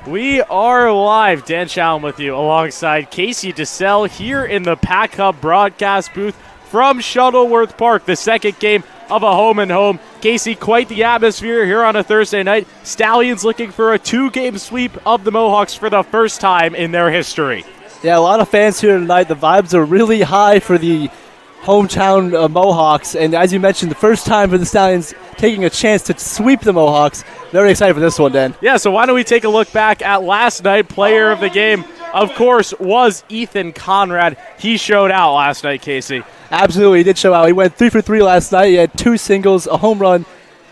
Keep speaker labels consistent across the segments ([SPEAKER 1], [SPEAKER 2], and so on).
[SPEAKER 1] We are live. Dan Challen with you alongside Casey DeSalle here in the Pack Hub broadcast booth from Shuttleworth Park, the second game of a home-and-home. Casey, quite the atmosphere here on a Thursday night. Stallions looking for a two-game sweep of the Mohawks for the first time in their history.
[SPEAKER 2] Yeah, a lot of fans here tonight. The vibes are really high for the hometown Mohawks, and as you mentioned, the first time for the Stallions taking a chance to sweep the Mohawks. Very excited for this one, Dan.
[SPEAKER 1] Yeah, so why don't we take a look back at last night. Player of the game, of course, was Ethan Conrad. He showed out last night, Casey.
[SPEAKER 2] Absolutely, he did show out. He went 3 for 3 last night. He had 2 singles, a home run,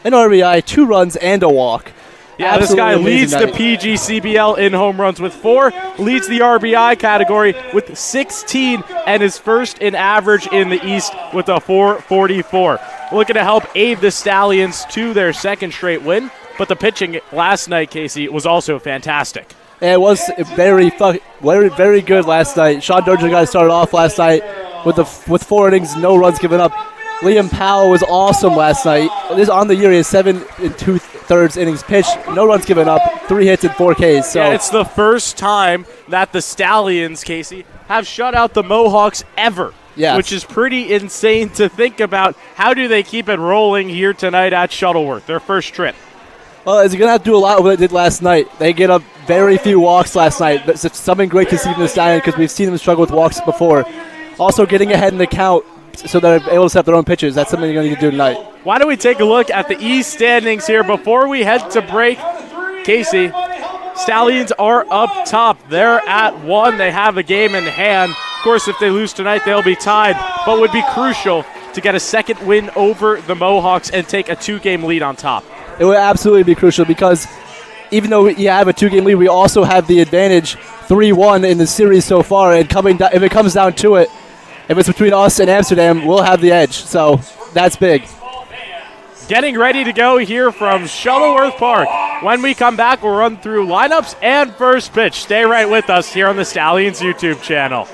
[SPEAKER 2] an RBI, 2 runs, and a walk.
[SPEAKER 1] Yeah,
[SPEAKER 2] Absolutely
[SPEAKER 1] this guy leads
[SPEAKER 2] night.
[SPEAKER 1] the PGCBL in home runs with 4, leads the RBI category with 16, and is first in average in the East with a 444. Looking to help aid the Stallions to their second straight win, but the pitching last night, Casey, was also fantastic.
[SPEAKER 2] And it was very good last night. Sean Dozier got started off last night with 4 innings, no runs given up. Liam Powell was awesome last night. This on the year, he has 7 2/3 innings pitched, no runs given up, 3 hits and 4 Ks. So
[SPEAKER 1] yeah, it's the first time that the Stallions, Casey, have shut out the Mohawks ever.
[SPEAKER 2] Yes.
[SPEAKER 1] Which is pretty insane to think about. How do they keep it rolling here tonight at Shuttleworth, their first trip?
[SPEAKER 2] Well, it's going to have to do a lot of what it did last night. They get up very few walks last night, but it's something great to see from the Stallions because we've seen them struggle with walks before. Also getting ahead in the count so they're able to set their own pitches. That's something you're going to need to do tonight.
[SPEAKER 1] Why don't we take a look at the East standings here before we head to break? Casey, Stallions are up top. They're at 1. They have a game in hand. Of course, if they lose tonight, they'll be tied, but would be crucial to get a second win over the Mohawks and take a 2-game lead on top.
[SPEAKER 2] It would absolutely be crucial because even though we have a 2-game lead, we also have the advantage 3-1 in the series so far. And if it comes down to it, if it's between us and Amsterdam, we'll have the edge. So that's big.
[SPEAKER 1] Getting ready to go here from Shuttleworth Park. When we come back, we'll run through lineups and first pitch. Stay right with us here on the Stallions YouTube channel.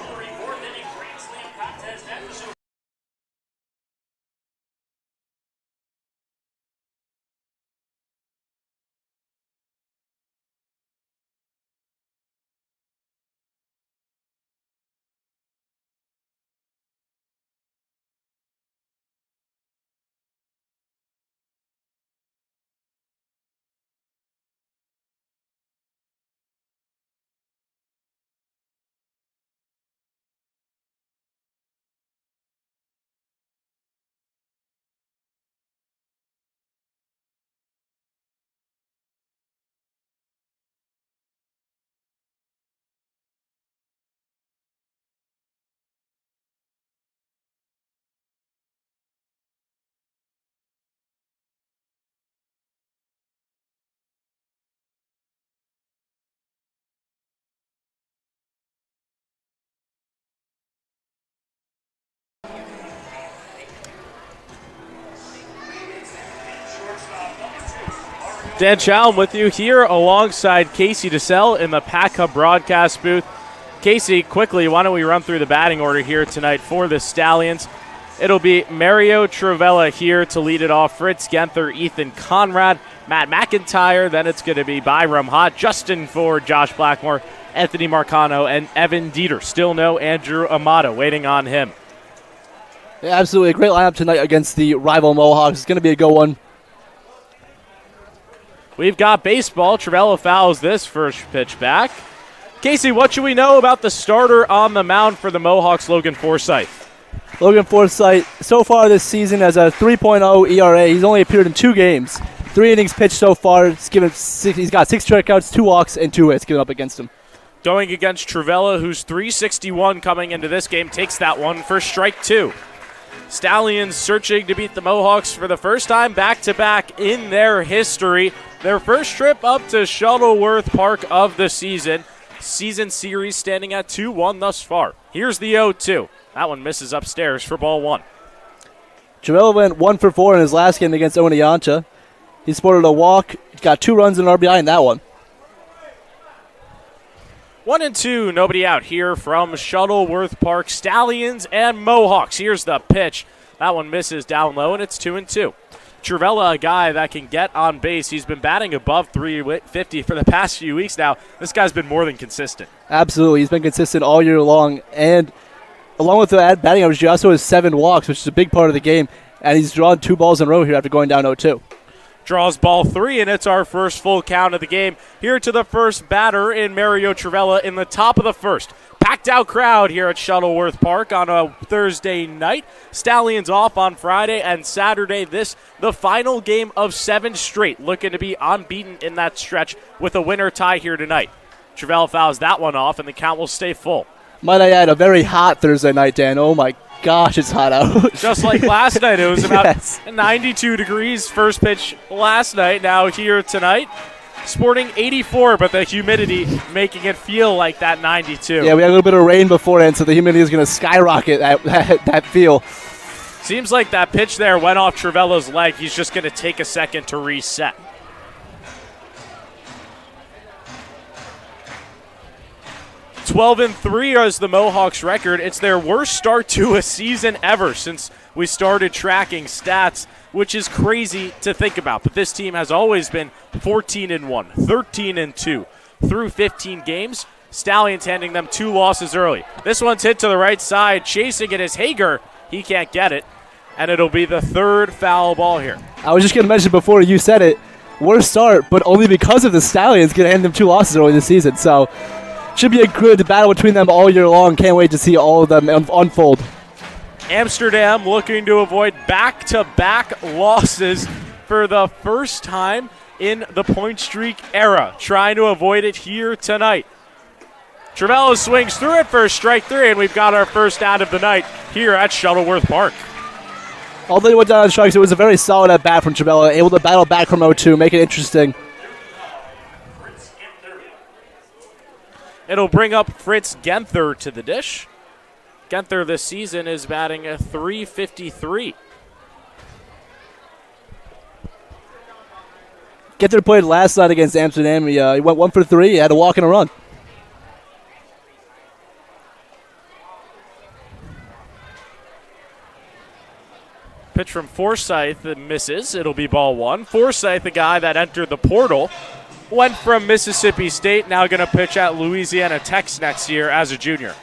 [SPEAKER 1] Dan Challen with you here alongside Casey DeSalle in the Pack Hub broadcast booth. Casey, quickly, why don't we run through the batting order here tonight for the Stallions? It'll be Mario Travella here to lead it off. Fritz Genther, Ethan Conrad, Matt McIntyre. Then it's going to be Byram Hott, Justin Ford, Josh Blackmore, Anthony Marcano, and Evan Dieter. Still no Andrew Amato, waiting on him.
[SPEAKER 2] Yeah, absolutely. A great lineup tonight against the rival Mohawks. It's going to be a good one.
[SPEAKER 1] We've got baseball. Travella fouls this first pitch back. Casey, what should we know about the starter on the mound for the Mohawks, Logan Forsythe?
[SPEAKER 2] Logan Forsythe, so far this season, has a 3.0 ERA. He's only appeared in 2 games. 3 innings pitched so far. He's got 6 strikeouts, 2 walks, and 2 hits given up against him.
[SPEAKER 1] Going against Travella, who's 361 coming into this game, takes that one for strike 2. Stallions searching to beat the Mohawks for the first time back-to-back in their history. Their first trip up to Shuttleworth Park of the season. Season series standing at 2-1 thus far. Here's the 0-2. That one misses upstairs for ball 1.
[SPEAKER 2] Travella went 1 for 4 in his last game against Oneonta. He sported a walk, got 2 runs and an RBI in that one.
[SPEAKER 1] 1-2, nobody out here from Shuttleworth Park. Stallions and Mohawks. Here's the pitch. That one misses down low, and it's 2-2. Trivella, a guy that can get on base. He's been batting above 350 for the past few weeks now. This guy's been more than consistent.
[SPEAKER 2] Absolutely. He's been consistent all year long. And along with the batting average, he also has 7 walks, which is a big part of the game. And he's drawn 2 balls in a row here after going down 0-2.
[SPEAKER 1] Draws ball 3, and it's our first full count of the game. Here to the first batter in Mario Trivella in the top of the first. Packed out crowd here at Shuttleworth Park on a Thursday night. Stallions off on Friday and Saturday. This, the final game of 7 straight. Looking to be unbeaten in that stretch with a winner tie here tonight. Trivella fouls that one off, and the count will stay full.
[SPEAKER 2] Might I add, a very hot Thursday night, Dan. Oh, my gosh, it's hot out.
[SPEAKER 1] Just like last night. It was about
[SPEAKER 2] Yes.
[SPEAKER 1] 92 degrees first pitch last night. Now here tonight, sporting 84, but the humidity making it feel like that 92.
[SPEAKER 2] Yeah, we had a little bit of rain beforehand, so the humidity is going to skyrocket that feel.
[SPEAKER 1] Seems like that pitch there went off Trivella's leg. He's just going to take a second to reset. (12-3) is the Mohawks record. It's their worst start to a season ever since we started tracking stats, which is crazy to think about. But this team has always been 14-1, 13-2 through 15 games. Stallions handing them 2 losses early. This one's hit to the right side. Chasing it is Hager. He can't get it. And it'll be the 3rd foul ball here.
[SPEAKER 2] I was just going to mention before you said it, worst start, but only because of the Stallions going to hand them 2 losses early this season. So should be a good battle between them all year long. Can't wait to see all of them unfold.
[SPEAKER 1] Amsterdam looking to avoid back-to-back losses for the first time in the point streak era. Trying to avoid it here tonight. Trivella swings through it for strike 3, and we've got our first out of the night here at Shuttleworth Park.
[SPEAKER 2] Although he went down on strikes, it was a very solid at-bat from Trivella, able to battle back from 0-2, make it interesting.
[SPEAKER 1] It'll bring up Fritz Genther to the dish. Genther this season is batting a .353.
[SPEAKER 2] Genther played last night against Amsterdam. He went 1 for 3. He had a walk and a run.
[SPEAKER 1] Pitch from Forsyth misses. It'll be ball 1. Forsyth, the guy that entered the portal, went from Mississippi State, now going to pitch at Louisiana Tech next year as a junior.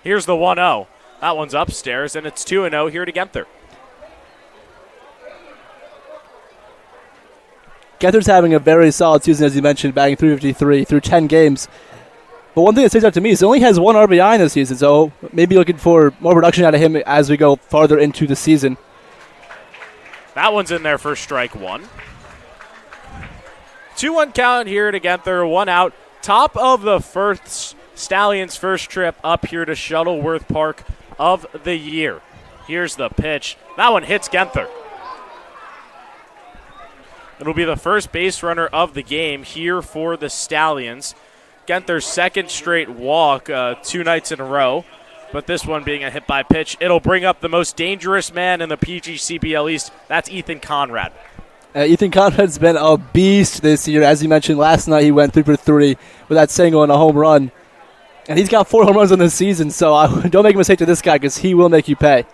[SPEAKER 1] Here's the 1-0. That one's upstairs, and it's 2-0 here to Genther.
[SPEAKER 2] Genther's having a very solid season, as you mentioned, batting .353 through 10 games. But one thing that stands out to me is he only has 1 RBI in this season, so maybe looking for more production out of him as we go farther into the season.
[SPEAKER 1] That one's in there for strike 1. 2-1 count here to Genther, 1 out. Top of the first, Stallions' first trip up here to Shuttleworth Park of the year. Here's the pitch. That one hits Genther. It'll be the first base runner of the game here for the Stallions. Genther's 2nd straight walk 2 nights in a row, but this one being a hit by pitch. It'll bring up the most dangerous man in the PGCBL East. That's Ethan Conrad.
[SPEAKER 2] Ethan Conrad's been a beast this year. As you mentioned, last night he went 3 for 3 with that single and a home run. And he's got 4 home runs on this season, so don't make a mistake to this guy because he will make you pay.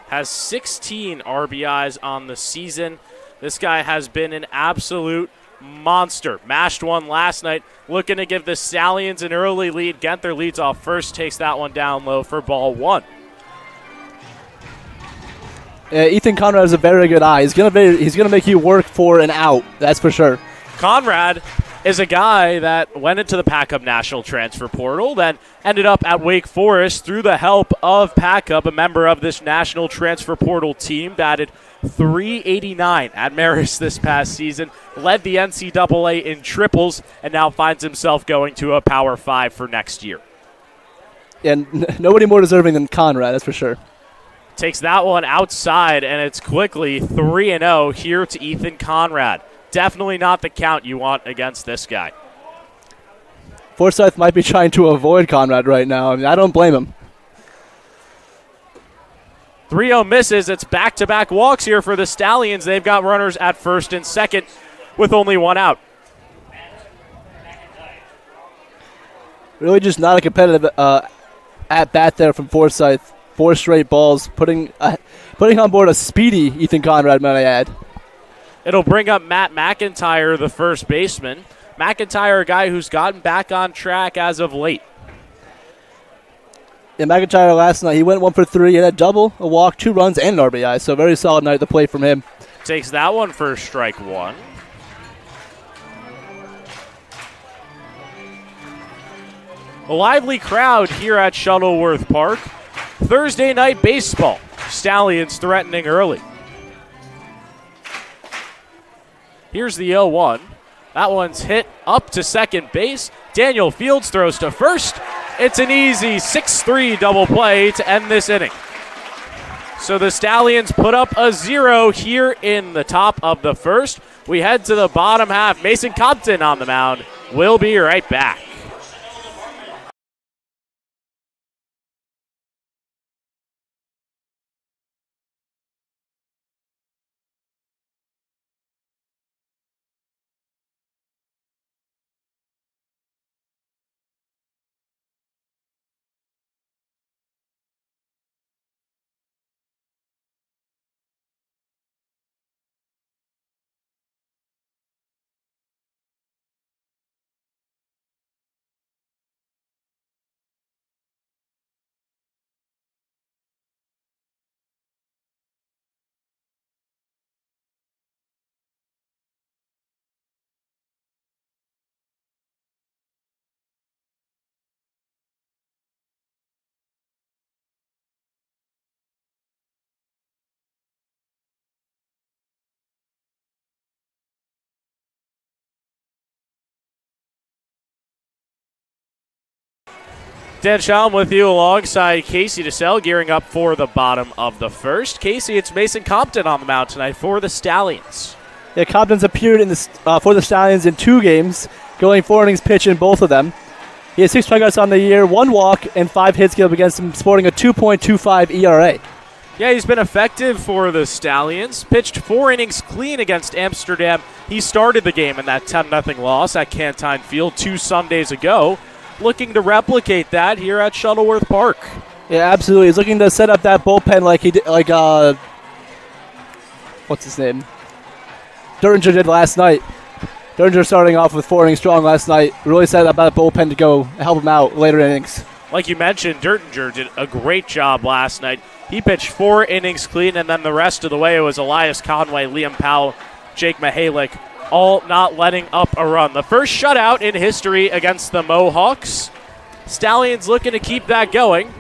[SPEAKER 1] Has 16 RBIs on the season. This guy has been an absolute monster. Mashed one last night, looking to give the Stallions an early lead. Genther leads off first, takes that one down low for ball 1.
[SPEAKER 2] Ethan Conrad is a very good eye. He's gonna make you work for an out. That's for sure.
[SPEAKER 1] Conrad is a guy that went into the Pack-Up National Transfer Portal, then ended up at Wake Forest through the help of Pack-Up, a member of this National Transfer Portal team, batted .389 at Marist this past season, led the NCAA in triples, and now finds himself going to a Power 5 for next year.
[SPEAKER 2] And nobody more deserving than Conrad, that's for sure.
[SPEAKER 1] Takes that one outside, and it's quickly 3-0 here to Ethan Conrad. Definitely not the count you want against this guy.
[SPEAKER 2] Forsyth might be trying to avoid Conrad right now. I mean, I don't blame him.
[SPEAKER 1] 3-0 misses. It's back-to-back walks here for the Stallions. They've got runners at first and second with only 1 out.
[SPEAKER 2] Really just not a competitive at-bat there from Forsyth. 4 straight balls, putting on board a speedy Ethan Conrad, might I add.
[SPEAKER 1] It'll bring up Matt McIntyre, the first baseman. McIntyre, a guy who's gotten back on track as of late.
[SPEAKER 2] Yeah, McIntyre last night, he went 1 for 3. He had a double, a walk, 2 runs, and an RBI. So very solid night at the plate from him.
[SPEAKER 1] Takes that one for strike 1. A lively crowd here at Shuttleworth Park. Thursday night baseball. Stallions threatening early. Here's the 0-1. That one's hit up to second base. Daniel Fields throws to first. It's an easy 6-3 double play to end this inning. So the Stallions put up a 0 here in the top of the first. We head to the bottom half. Mason Compton on the mound. We'll be right back. Dan Schaum with you alongside Casey DeSalle, gearing up for the bottom of the first. Casey, it's Mason Compton on the mound tonight for the Stallions.
[SPEAKER 2] Yeah, Compton's appeared for the Stallions in 2 games, going 4 innings pitch in both of them. He has 6 strikeouts on the year, 1 walk, and 5 hits given up against him, sporting a 2.25 ERA.
[SPEAKER 1] Yeah, he's been effective for the Stallions. Pitched 4 innings clean against Amsterdam. He started the game in that 10-0 loss at Cantine Field 2 Sundays ago. Looking to replicate that here at Shuttleworth Park.
[SPEAKER 2] Yeah, absolutely. He's looking to set up that bullpen like he did, what's his name? Derringer did last night. Derringer starting off with 4 innings strong last night. Really set up that bullpen to go help him out later innings.
[SPEAKER 1] Like you mentioned, Derringer did a great job last night. He pitched 4 innings clean, and then the rest of the way it was Elias Conway, Liam Powell, Jake Mihalik, all not letting up a run. The first shutout in history against the Mohawks. Stallions looking to keep that going.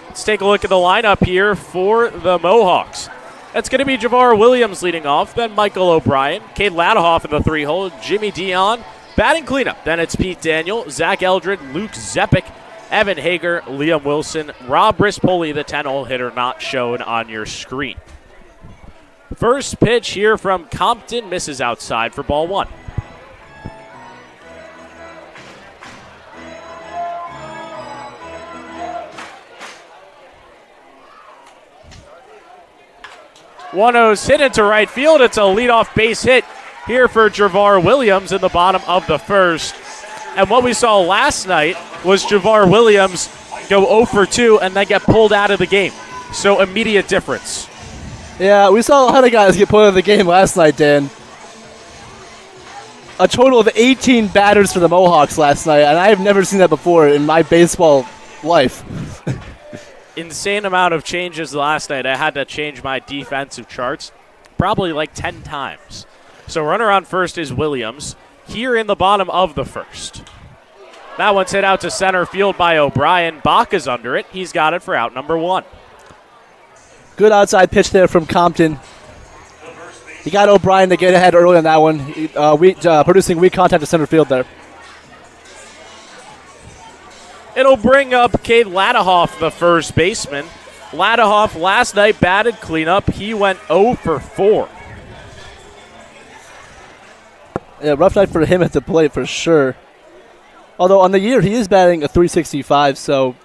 [SPEAKER 1] Let's take a look at the lineup here for the Mohawks. That's going to be Javar Williams leading off, then Michael O'Brien, Cade Ladahoff in the 3-hole, Jimmy Dion, batting cleanup. Then it's Pete Daniel, Zach Eldred, Luke Zepic, Evan Hager, Liam Wilson, Rob Rispoli, the 10-hole hitter not shown on your screen. First pitch here from Compton misses outside for ball 1. One-oh's hit into right field. It's a leadoff base hit here for Javar Williams in the bottom of the first. And what we saw last night was Javar Williams go 0 for 2 and then get pulled out of the game. So immediate difference.
[SPEAKER 2] Yeah, we saw a lot of guys get pulled out of the game last night, Dan. A total of 18 batters for the Mohawks last night, and I have never seen that before in my baseball life.
[SPEAKER 1] Insane amount of changes last night. I had to change my defensive charts probably like 10 times. So runner on first is Williams here in the bottom of the first. That one's hit out to center field by O'Brien. Bach is under it. He's got it for out number 1.
[SPEAKER 2] Good outside pitch there from Compton. He got O'Brien to get ahead early on that one, producing weak contact to center field there.
[SPEAKER 1] It'll bring up Cade Ladahoff, the first baseman. Ladahoff last night batted cleanup. He went 0 for 4.
[SPEAKER 2] Yeah, rough night for him at the plate for sure. Although on the year he is batting a .365, so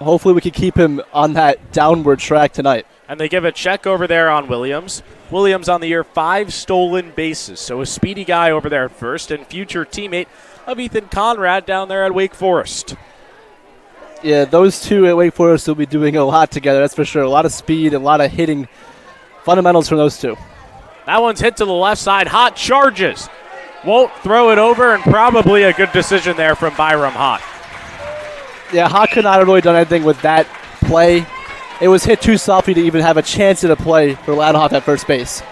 [SPEAKER 2] hopefully we can keep him on that downward track tonight.
[SPEAKER 1] And they give a check over there on Williams. Williams on the year 5 stolen bases, so a speedy guy over there at first and future teammate of Ethan Conrad down there at Wake Forest.
[SPEAKER 2] Yeah, those two at Wake Forest will be doing a lot together, that's for sure. A lot of speed, a lot of hitting fundamentals from those two.
[SPEAKER 1] That one's hit to the left side. Hot charges. Won't throw it over, and probably a good decision there from Byram Hot.
[SPEAKER 2] Yeah, Hot could not have really done anything with that play. It was hit too softly to even have a chance at a play for Ladhoff at first base.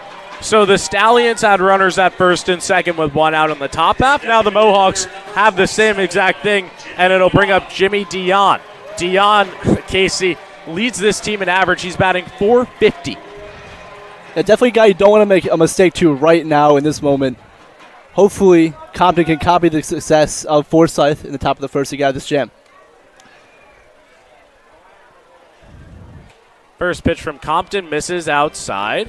[SPEAKER 1] So the Stallions had runners at first and second with one out on the top half. Now the Mohawks have the same exact thing, and it'll bring up Jimmy Dion. Dion, Casey, leads this team in average. He's batting .450.
[SPEAKER 2] Yeah, definitely a guy you don't want to make a mistake to right now in this moment. Hopefully, Compton can copy the success of Forsyth in the top of the first to get out of this jam.
[SPEAKER 1] First pitch from Compton misses outside.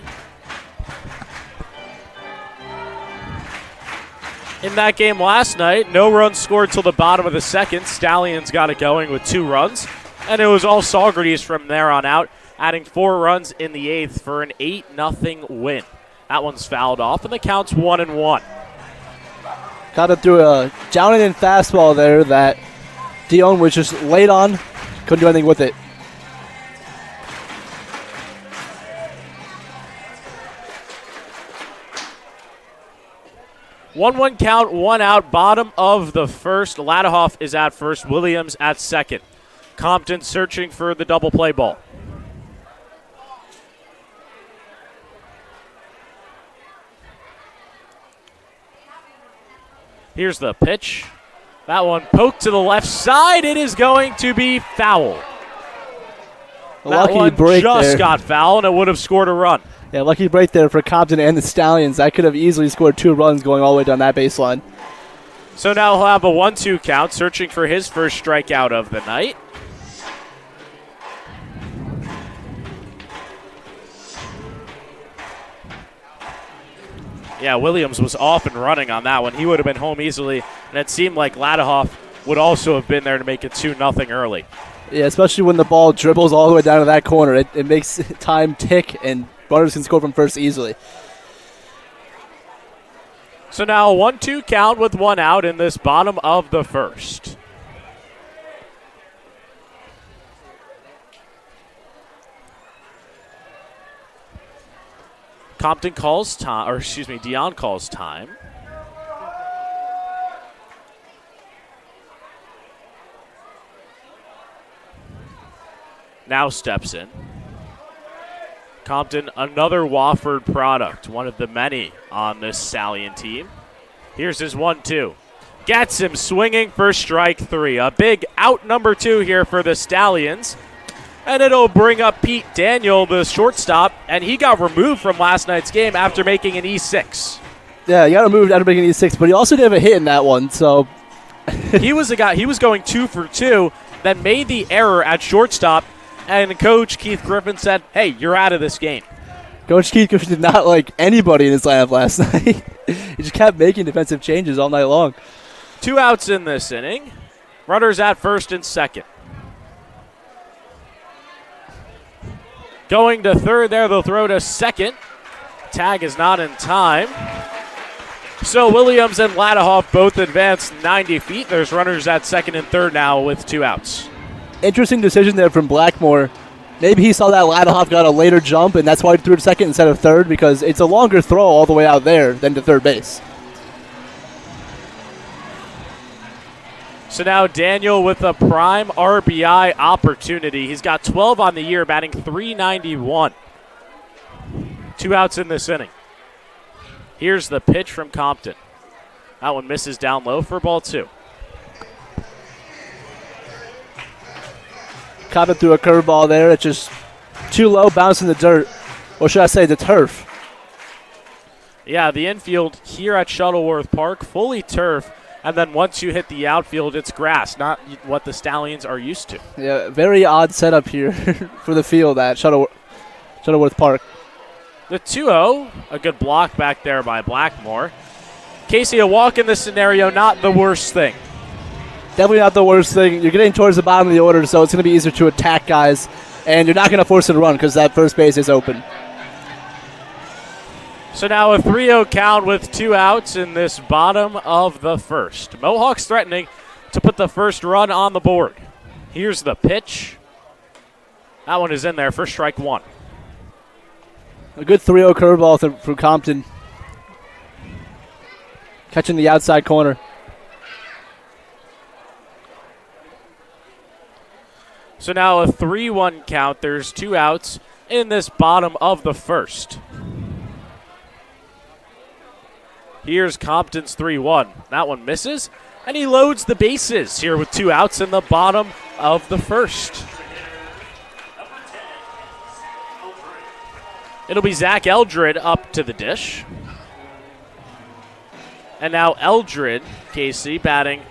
[SPEAKER 1] In that game last night, no runs scored till the bottom of the second. Stallions got it going with 2 runs, and it was all Saugerties from there on out, adding 4 runs in the 8th for an 8-0 win. That one's fouled off, and the count's 1-1.
[SPEAKER 2] Got it through a down-and-in fastball there that Dion was just laid on, couldn't do anything with it.
[SPEAKER 1] One count, 1 out, bottom of the first. Ladhoff is at first, Williams at second. Compton searching for the double play ball. Here's the pitch. That one poked to the left side. It is going to be foul. That one just got foul, and it would have scored a run.
[SPEAKER 2] Yeah, lucky break there for Compton and the Stallions. That could have easily scored 2 runs going all the way down that baseline.
[SPEAKER 1] So now he'll have a 1-2 count, searching for his first strikeout of the night. Yeah, Williams was off and running on that one. He would have been home easily, and it seemed like Ladhoff would also have been there to make it 2-0 early.
[SPEAKER 2] Yeah, especially when the ball dribbles all the way down to that corner. It makes time tick, and runners can score from first easily.
[SPEAKER 1] So now a 1-2 count with 1 out in this bottom of the first. Compton calls time, or excuse me, Dion calls time. Now steps in. Compton, another Wofford product, one of the many on this Stallion team. Here's his 1-2. Gets him swinging for strike 3. A big out number 2 here for the Stallions. And it'll bring up Pete Daniel, the shortstop, and he got removed from last night's game after making an E6.
[SPEAKER 2] Yeah, he got removed after making an E6, but he also did have a hit in that one, so.
[SPEAKER 1] He was going 2 for 2, then made the error at shortstop, and Coach Keith Griffin said, hey, you're out of this game.
[SPEAKER 2] Coach Keith Griffin did not like anybody in his lineup last night. He just kept making defensive changes all night long.
[SPEAKER 1] 2 outs in this inning. Runners at first and second. Going to third there, they'll throw to second. Tag is not in time. So Williams and Ladhoff both advance 90 feet. There's runners at second and third now with 2 outs.
[SPEAKER 2] Interesting decision there from Blackmore. Maybe he saw that Ladhoff got a later jump, and that's why he threw to second instead of third, because it's a longer throw all the way out there than to third base.
[SPEAKER 1] So now Daniel with a prime RBI opportunity. He's got 12 on the year, batting .391. 2 outs in this inning. Here's the pitch from Compton. That one misses down low for ball 2.
[SPEAKER 2] Compton threw a curveball there. It's just too low, bouncing the dirt. Or should I say the turf?
[SPEAKER 1] Yeah, the infield here at Shuttleworth Park, fully turf. And then once you hit the outfield, it's grass, not what the Stallions are used to.
[SPEAKER 2] Yeah, very odd setup here for the field at Shuttleworth Park.
[SPEAKER 1] The 2-0, a good block back there by Blackmore. Casey, a walk in this scenario, not the worst thing.
[SPEAKER 2] Definitely not the worst thing. You're getting towards the bottom of the order, so it's going to be easier to attack guys. And you're not going to force it to run because that first base is open.
[SPEAKER 1] So now a 3-0 count with 2 outs in this bottom of the first. Mohawks threatening to put the first run on the board. Here's the pitch. That one is in there for strike one.
[SPEAKER 2] A good 3-0 curveball from Compton. Catching the outside corner.
[SPEAKER 1] So now a 3-1 count. There's 2 outs in this bottom of the first. Here's Compton's 3-1. That one misses, and he loads the bases here with 2 outs in the bottom of the first. It'll be Zach Eldred up to the dish. And now Eldred, Casey, batting,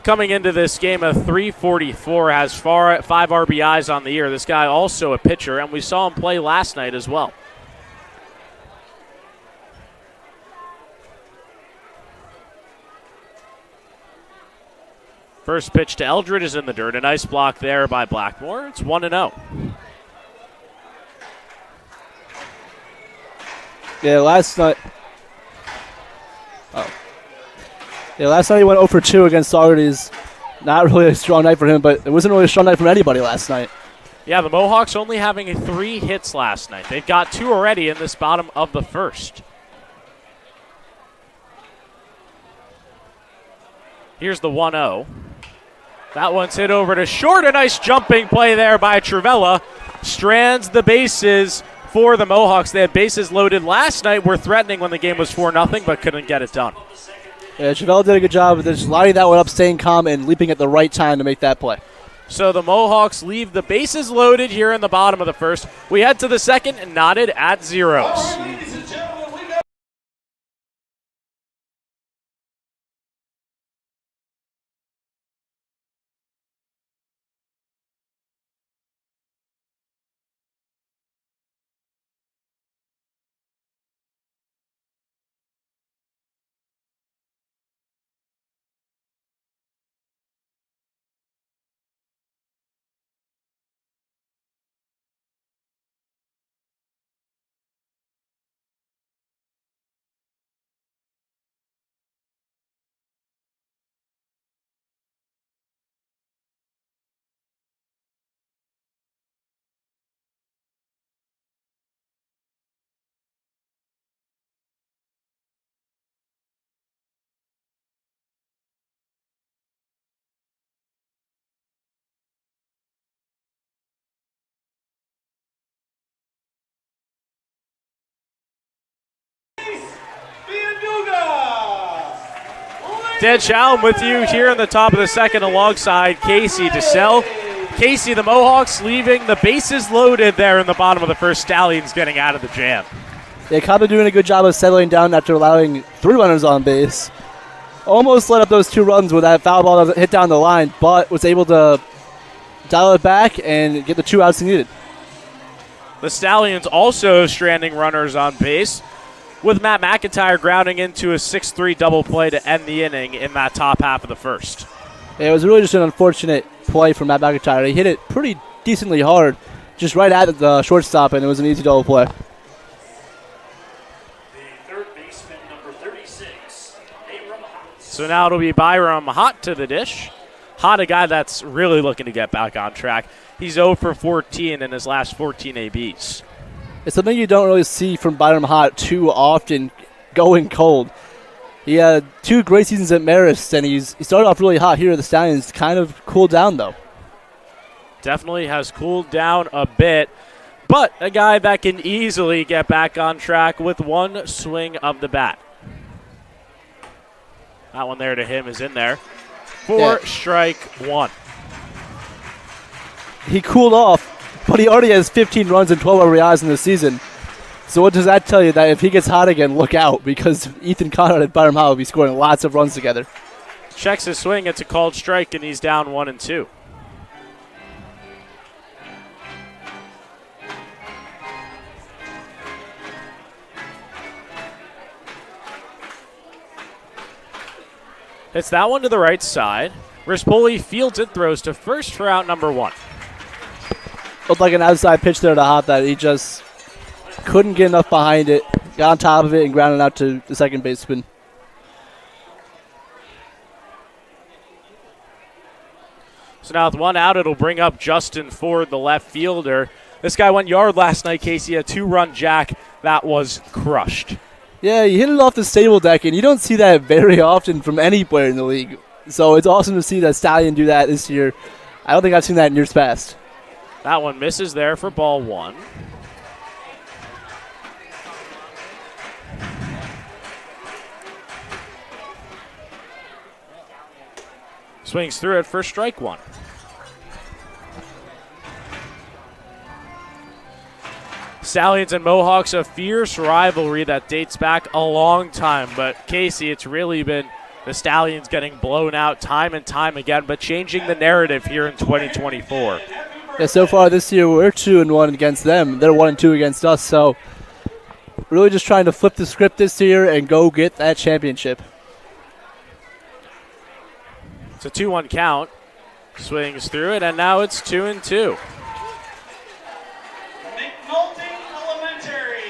[SPEAKER 1] coming into this game at .344, has 5 RBIs on the year. This guy also a pitcher, and we saw him play last night as well. First pitch to Eldred is in the dirt. A nice block there by Blackmore. It's 1-0.
[SPEAKER 2] Yeah, last night he went 0 for 2 against Saugerties. Not really a strong night for him, but it wasn't really a strong night from anybody last night.
[SPEAKER 1] Yeah, the Mohawks only having 3 hits last night. They've got 2 already in this bottom of the first. Here's the 1-0. That one's hit over to short. A nice jumping play there by Trivella. Strands the bases for the Mohawks. They had bases loaded last night, were threatening when the game was 4-0, but couldn't get it done.
[SPEAKER 2] Yeah, Trivella did a good job of just lining that one up, staying calm, and leaping at the right time to make that play.
[SPEAKER 1] So the Mohawks leave the bases loaded here in the bottom of the first. We head to the second and knotted at zeros. Ted Challen with you here in the top of the second alongside Casey DeSalle. Casey, the Mohawks leaving the bases loaded there in the bottom of the first. Stallions getting out of the jam.
[SPEAKER 2] Yeah, Cobb doing a good job of settling down after allowing 3 runners on base. Almost let up those 2 runs with that foul ball that hit down the line, but was able to dial it back and get the 2 outs he needed.
[SPEAKER 1] The Stallions also stranding runners on base, with Matt McIntyre grounding into a 6-3 double play to end the inning in that top half of the first.
[SPEAKER 2] Yeah, it was really just an unfortunate play from Matt McIntyre. He hit it pretty decently hard, just right at the shortstop, and it was an easy double play.
[SPEAKER 3] The third baseman, number 36, Abram Hott.
[SPEAKER 1] So now it'll be Byram Hott to the dish. Hott, a guy that's really looking to get back on track. He's 0 for 14 in his last 14 ABs.
[SPEAKER 2] It's something you don't really see from Byram Hott too often, going cold. He had 2 great seasons at Marist, and he started off really hot here at the Stallions. Kind of cooled down, though.
[SPEAKER 1] Definitely has cooled down a bit, but a guy that can easily get back on track with 1 swing of the bat. That one there to him is in there for strike 1.
[SPEAKER 2] He cooled off, but he already has 15 runs and 12 RBIs in the season. So what does that tell you? That if he gets hot again, look out, because Ethan Conrad and Byram Hott will be scoring lots of runs together.
[SPEAKER 1] Checks his swing. It's a called strike, and he's down 1-2. Hits that one to the right side. Rispoli fields it, throws to first for out number 1.
[SPEAKER 2] Looked like an outside pitch there to Hott that he just couldn't get enough behind it. Got on top of it and grounded out to the second baseman.
[SPEAKER 1] So now with one out, it'll bring up Justin Ford, the left fielder. This guy went yard last night, Casey, a 2-run jack that was crushed.
[SPEAKER 2] Yeah, he hit it off the stable deck, and you don't see that very often from any player in the league. So it's awesome to see that Stallion do that this year. I don't think I've seen that in years past.
[SPEAKER 1] That one misses there for ball 1. Swings through it for strike 1. Stallions and Mohawks, a fierce rivalry that dates back a long time. But, Casey, it's really been the Stallions getting blown out time and time again, but changing the narrative here in 2024.
[SPEAKER 2] Yeah, so far this year, we're 2-1 against them. They're 1-2 against us. So, really just trying to flip the script this year and go get that championship.
[SPEAKER 1] It's a 2-1 count. Swings through it, and now it's 2-2.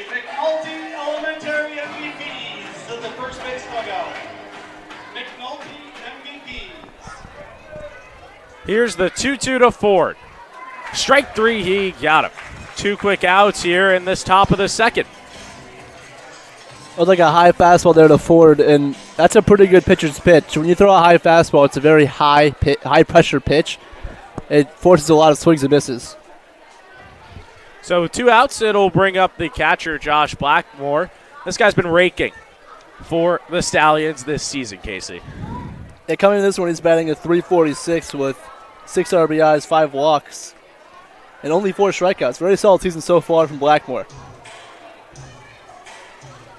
[SPEAKER 3] McNulty Elementary MVPs to the first base dugout. McNulty MVPs.
[SPEAKER 1] Here's the 2-2 to Ford. Strike 3, he got him. 2 quick outs here in this top of the second.
[SPEAKER 2] It was like a high fastball there to Ford, and that's a pretty good pitcher's pitch. When you throw a high fastball, it's a very high pressure pitch. It forces a lot of swings and misses.
[SPEAKER 1] So 2 outs, it'll bring up the catcher, Josh Blackmore. This guy's been raking for the Stallions this season, Casey.
[SPEAKER 2] Yeah, coming in this one, he's batting a .346 with 6 RBIs, 5 walks, and only 4 strikeouts. Very solid season so far from Blackmore.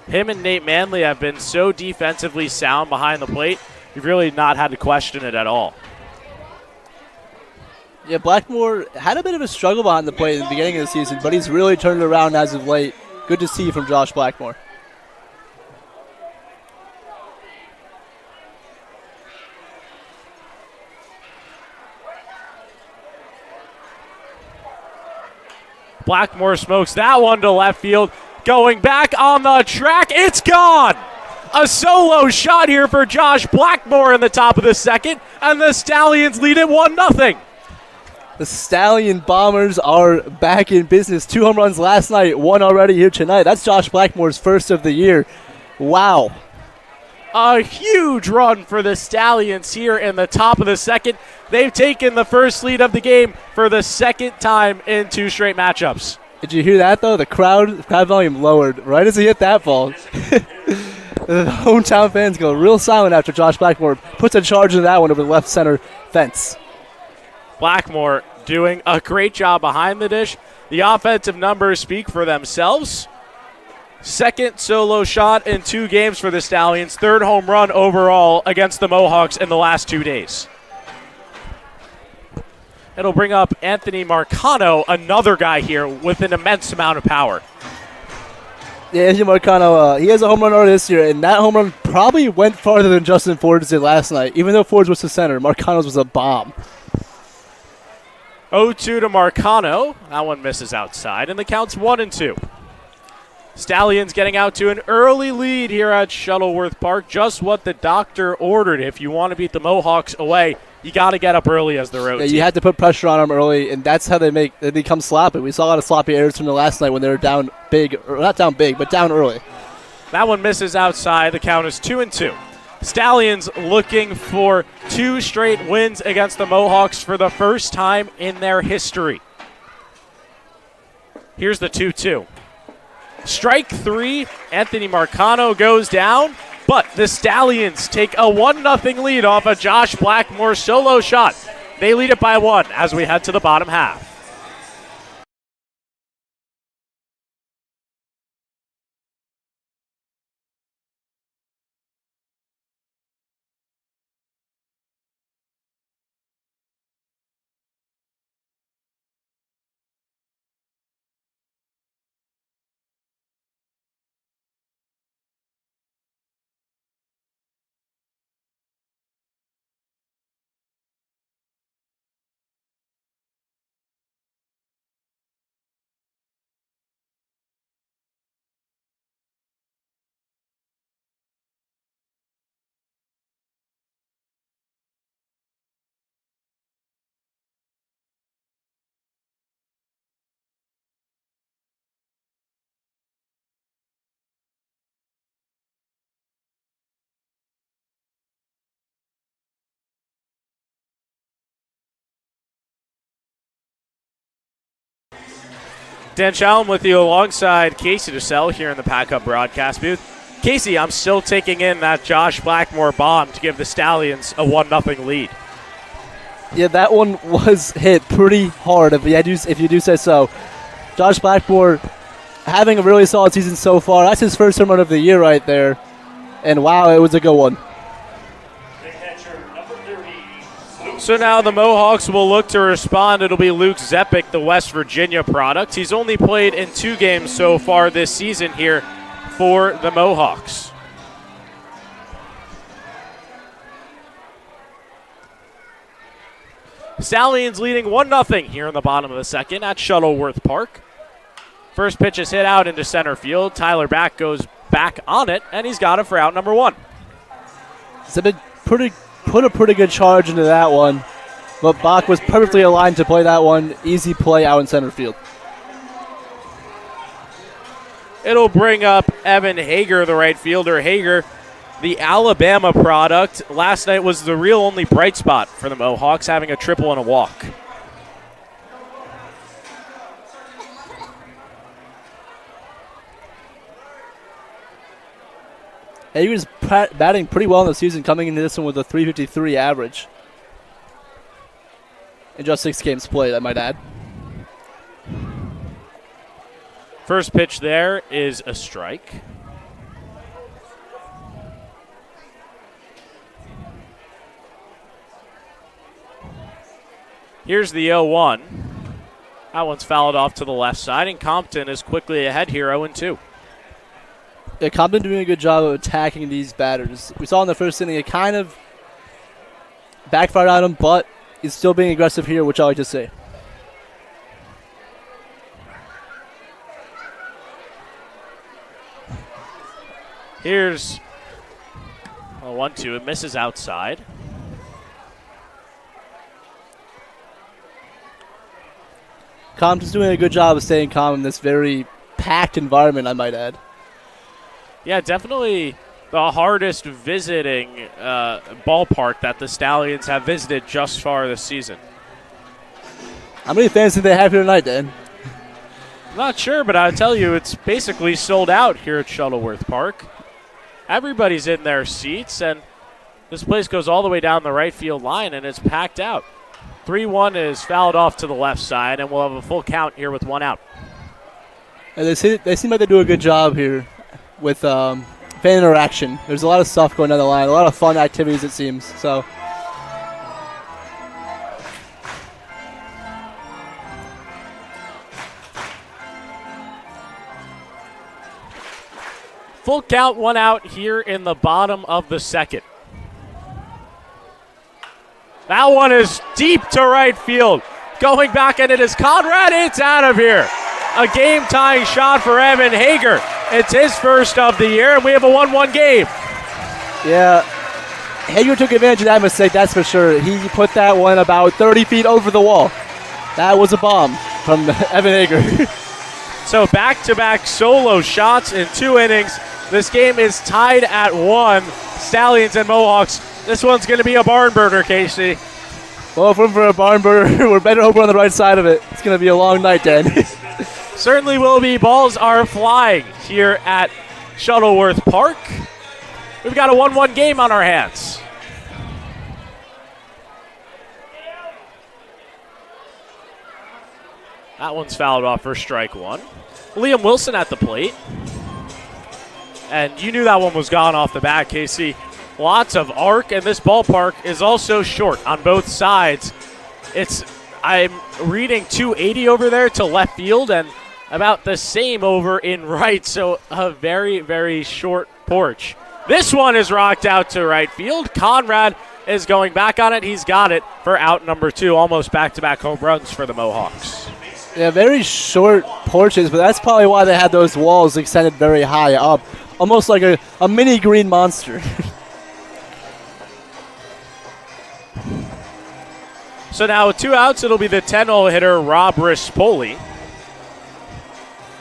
[SPEAKER 1] Him and Nate Manley have been so defensively sound behind the plate, you've really not had to question it at all.
[SPEAKER 2] Yeah, Blackmore had a bit of a struggle behind the plate in the beginning of the season, but he's really turned it around as of late. Good to see from Josh Blackmore.
[SPEAKER 1] Blackmore smokes that one to left field. Going back on the track, it's gone! A solo shot here for Josh Blackmore in the top of the second, and the Stallions lead it 1-0.
[SPEAKER 2] The Stallion Bombers are back in business. 2 home runs last night, 1 already here tonight. That's Josh Blackmore's first of the year. Wow.
[SPEAKER 1] A huge run for the Stallions here in the top of the second. They've taken the first lead of the game for the second time in 2 straight matchups.
[SPEAKER 2] Did you hear that, though? The crowd volume lowered right as he hit that ball. The hometown fans go real silent after Josh Blackmore puts a charge in that one over the left center fence.
[SPEAKER 1] Blackmore doing a great job behind the dish. The offensive numbers speak for themselves. Second solo shot in 2 games for the Stallions. 3rd home run overall against the Mohawks in the last 2 days. It'll bring up Anthony Marcano, another guy here with an immense amount of power.
[SPEAKER 2] Yeah, Anthony Marcano, he has a home run already this year, and that home run probably went farther than Justin Ford's did last night. Even though Ford's was the center, Marcano's was a bomb.
[SPEAKER 1] 0-2 to Marcano. That one misses outside, and the count's 1-2. Stallions getting out to an early lead here at Shuttleworth Park. Just what the doctor ordered. If you want to beat the Mohawks away, you got to get up early as the road
[SPEAKER 2] Yeah,
[SPEAKER 1] team.
[SPEAKER 2] you had to put pressure on them early, and that's how they become sloppy. We saw a lot of sloppy errors from the last night when they were down big, or not down big, but down early.
[SPEAKER 1] That one misses outside. The count is 2-2. Stallions looking for 2 straight wins against the Mohawks for the first time in their history. Here's the 2-2. Strike 3, Anthony Marcano goes down, but the Stallions take a 1-0 lead off a Josh Blackmore solo shot. They lead it by 1 as we head to the bottom half. Dan Challen with you alongside Casey DeSell here in the Pack Up broadcast booth. Casey, I'm still taking in that Josh Blackmore bomb to give the Stallions a 1-0 lead.
[SPEAKER 2] Yeah, that one was hit pretty hard, if you do say so. Josh Blackmore having a really solid season so far. That's his first home run of the year right there. And wow, it was a good one.
[SPEAKER 1] So now the Mohawks will look to respond. It'll be Luke Zepic, the West Virginia product. He's only played in 2 games so far this season here for the Mohawks. Stallions leading 1-0 here in the bottom of the second at Shuttleworth Park. First pitch is hit out into center field. Tyler Back goes back on it, and he's got it for out number 1.
[SPEAKER 2] Zepic put a pretty good charge into that one, but Bach was perfectly aligned to play that one. Easy play out in center field.
[SPEAKER 1] It'll bring up Evan Hager, the right fielder. Hager, the Alabama product, last night was the real only bright spot for the Mohawks, having a triple and a walk.
[SPEAKER 2] Hager's batting pretty well in the season, coming into this one with a .353 average. In just 6 games played, I might add.
[SPEAKER 1] First pitch there is a strike. Here's the 0-1. That one's fouled off to the left side, and Compton is quickly ahead here, 0-2.
[SPEAKER 2] Yeah, Compton doing a good job of attacking these batters. We saw in the first inning it kind of backfired on him, but he's still being aggressive here, which I like to see.
[SPEAKER 1] Here's a 1-2. It misses outside.
[SPEAKER 2] Compton's doing a good job of staying calm in this very packed environment, I might add.
[SPEAKER 1] Yeah, definitely the hardest visiting ballpark that the Stallions have visited just far this season.
[SPEAKER 2] How many fans do they have here tonight, Dan?
[SPEAKER 1] Not sure, but I'll tell you, it's basically sold out here at Shuttleworth Park. Everybody's in their seats, and this place goes all the way down the right field line, and it's packed out. 3-1 is fouled off to the left side, and we'll have a full count here with 1 out.
[SPEAKER 2] And they seem like they do a good job here with fan interaction. There's a lot of stuff going down the line, a lot of fun activities, it seems. So,
[SPEAKER 1] full count, 1 out here in the bottom of the second. That one is deep to right field. Going back, and it is Conrad. It's out of here. A game-tying shot for Evan Hager. It's his first of the year, and we have a 1-1 game.
[SPEAKER 2] yeah, Hager took advantage of that mistake, that's for sure. He put that one about 30 feet over the wall. That was a bomb from Evan Hager.
[SPEAKER 1] So back-to-back solo shots in 2 innings. This game is tied at 1. Stallions and Mohawks. This one's going to be a barn burner, Casey.
[SPEAKER 2] Well, if we're for a barn burner, we're better hope we're on the right side of it. It's going to be a long night, Dan.
[SPEAKER 1] Certainly will be. Balls are flying here at Shuttleworth Park. We've got a 1-1 game on our hands. That one's fouled off for strike 1. Liam Wilson at the plate. And you knew that one was gone off the bat, Casey. Lots of arc, and this ballpark is also short on both sides. I'm reading 280 over there to left field and about the same over in right, so a very, very short porch. This one is rocked out to right field. Conrad is going back on it. He's got it for out number 2, almost back-to-back home runs for the Mohawks.
[SPEAKER 2] Yeah, very short porches, but that's probably why they had those walls extended very high up. Almost like a mini green monster.
[SPEAKER 1] So now with 2 outs, it'll be the 10-hole hitter, Rob Rispoli.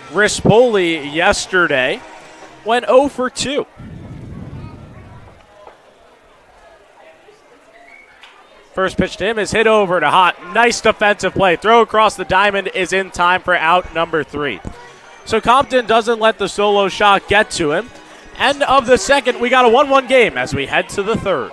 [SPEAKER 1] Rispoli yesterday went 0 for 2. First pitch to him is hit over to Hot. Nice defensive play. Throw across the diamond is in time for out number 3. So Compton doesn't let the solo shot get to him. End of the second, we got a 1-1 game as we head to the third.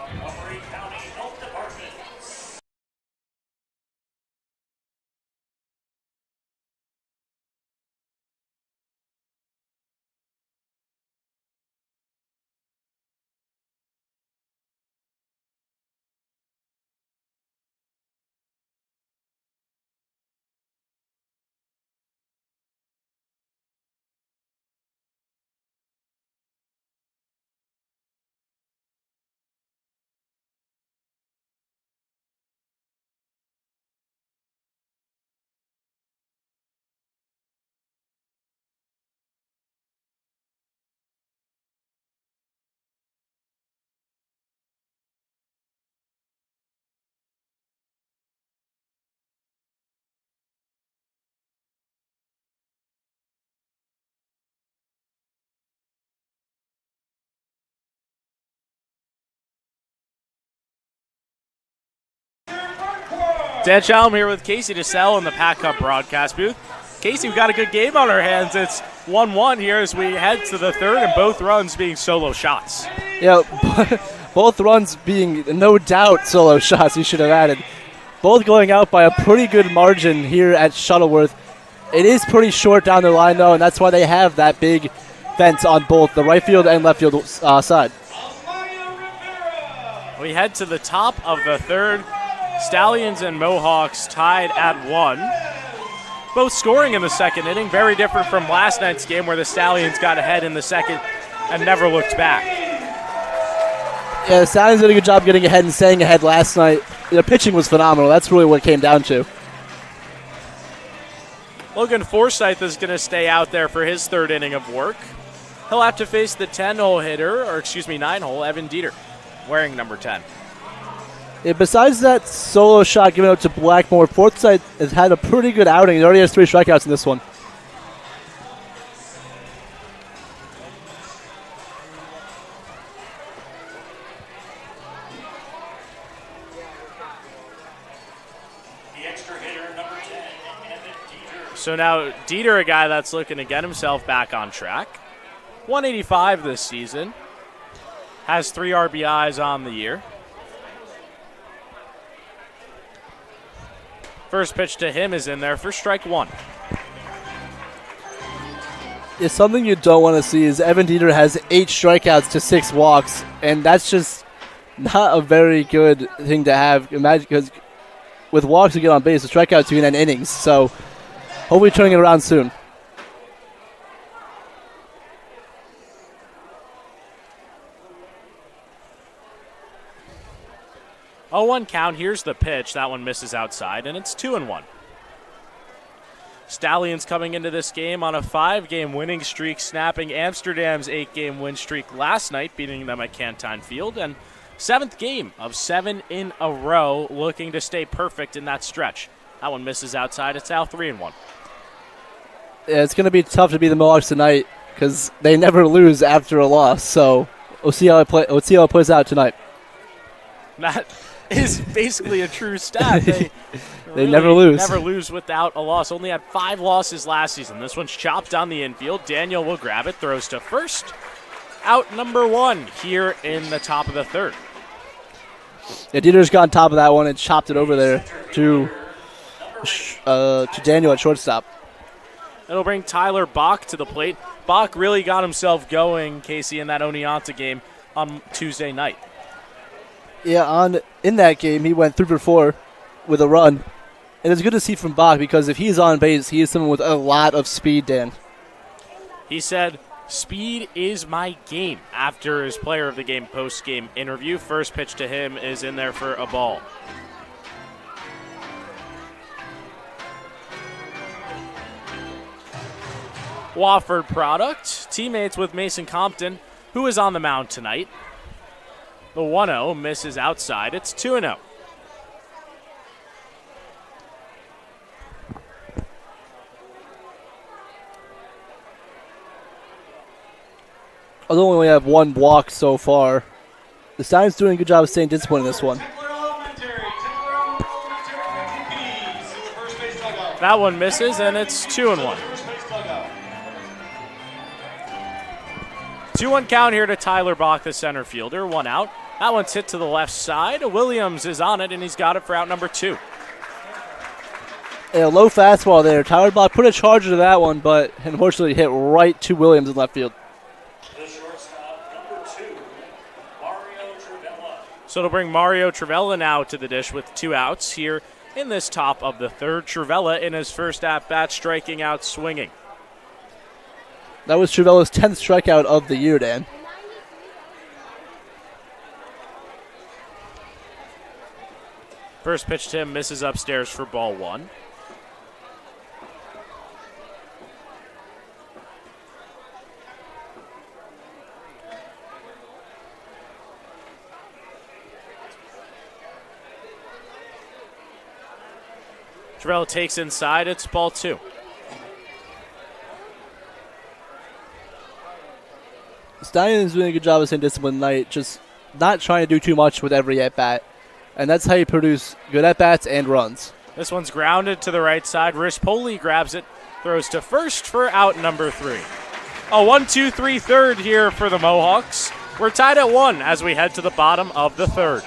[SPEAKER 1] Dan Shalom here with Casey DeSalle in the Pack Cup broadcast booth. Casey, we've got a good game on our hands. It's 1-1 here as we head to the third, and both runs being solo shots.
[SPEAKER 2] Yeah, both runs being no doubt solo shots, you should have added. Both going out by a pretty good margin here at Shuttleworth. It is pretty short down the line, though, and that's why they have that big fence on both the right field and left field side.
[SPEAKER 1] We head to the top of the third. Stallions and Mohawks tied at 1. Both scoring in the second inning. Very different from last night's game where the Stallions got ahead in the second and never looked back.
[SPEAKER 2] Yeah, the Stallions did a good job getting ahead and staying ahead last night. Their pitching was phenomenal. That's really what it came down to.
[SPEAKER 1] Logan Forsythe is going to stay out there for his third inning of work. He'll have to face the 9-hole, Evan Dieter, wearing number 10.
[SPEAKER 2] Yeah, besides that solo shot given out to Blackmore, Forsythe has had a pretty good outing. He already has 3 strikeouts in this one.
[SPEAKER 3] The extra hitter, number 10, Evan Dieter.
[SPEAKER 1] So now Dieter, a guy that's looking to get himself back on track. 185 this season. Has 3 RBIs on the year. First pitch to him is in there for strike 1.
[SPEAKER 2] Yeah, something you don't want to see is Evan Dieter has 8 strikeouts to 6 walks, and that's just not a very good thing to have. Imagine, because with walks you get on base, the strikeouts you can end innings. So hopefully turning it around soon.
[SPEAKER 1] Oh, 1 count. Here's the pitch. That one misses outside, and it's 2-1. Stallions coming into this game on a 5-game winning streak, snapping Amsterdam's 8-game win streak last night, beating them at Cantine Field, and 7th game of 7 in a row, looking to stay perfect in that stretch. That one misses outside. It's now 3-1.
[SPEAKER 2] Yeah, it's going to be tough to beat the Mohawks tonight because they never lose after a loss. So we'll see how it plays out tonight.
[SPEAKER 1] That is basically a true stat. They really
[SPEAKER 2] never lose.
[SPEAKER 1] Never lose without a loss. Only had 5 losses last season. This one's chopped on the infield. Daniel will grab it, throws to first. Out number 1 here in the top of the third.
[SPEAKER 2] Yeah, Dieter's got on top of that one and chopped it over there to Daniel at shortstop.
[SPEAKER 1] It'll bring Tyler Bach to the plate. Bach really got himself going, Casey, in that Oneonta game on Tuesday night.
[SPEAKER 2] Yeah, in that game, he went 3 for 4 with a run. And it's good to see from Bach because if he's on base, he is someone with a lot of speed, Dan.
[SPEAKER 1] He said, "Speed is my game," after his player of the game post-game interview. First pitch to him is in there for a ball. Wofford product, teammates with Mason Compton, who is on the mound tonight. The 1-0 misses outside. It's 2-0.
[SPEAKER 2] Although we only have 1 walk so far, the Stallions doing a good job of staying disciplined in this one.
[SPEAKER 1] That one misses, and it's 2-1. 2-1 count here to Tyler Bach, the center fielder. 1 out. That one's hit to the left side. Williams is on it, and he's got it for out number 2.
[SPEAKER 2] A low fastball there. Tyler Bach put a charger to that one, but unfortunately hit right to Williams in left field.
[SPEAKER 3] The shortstop, number 2, Mario Trivella.
[SPEAKER 1] So it'll bring Mario Trivella now to the dish with 2 outs here in this top of the third. Trivella in his first at-bat, striking out, swinging.
[SPEAKER 2] That was Trivella's 10th strikeout of the year, Dan.
[SPEAKER 1] First pitch to him misses upstairs for ball 1. Trivella takes inside. It's ball 2.
[SPEAKER 2] Stallions is doing a good job of staying disciplined tonight, just not trying to do too much with every at-bat. And that's how you produce good at-bats and runs.
[SPEAKER 1] This one's grounded to the right side. Rispoli grabs it, throws to first for out number 3. A 1-2-3 third here for the Mohawks. We're tied at 1 as we head to the bottom of the third.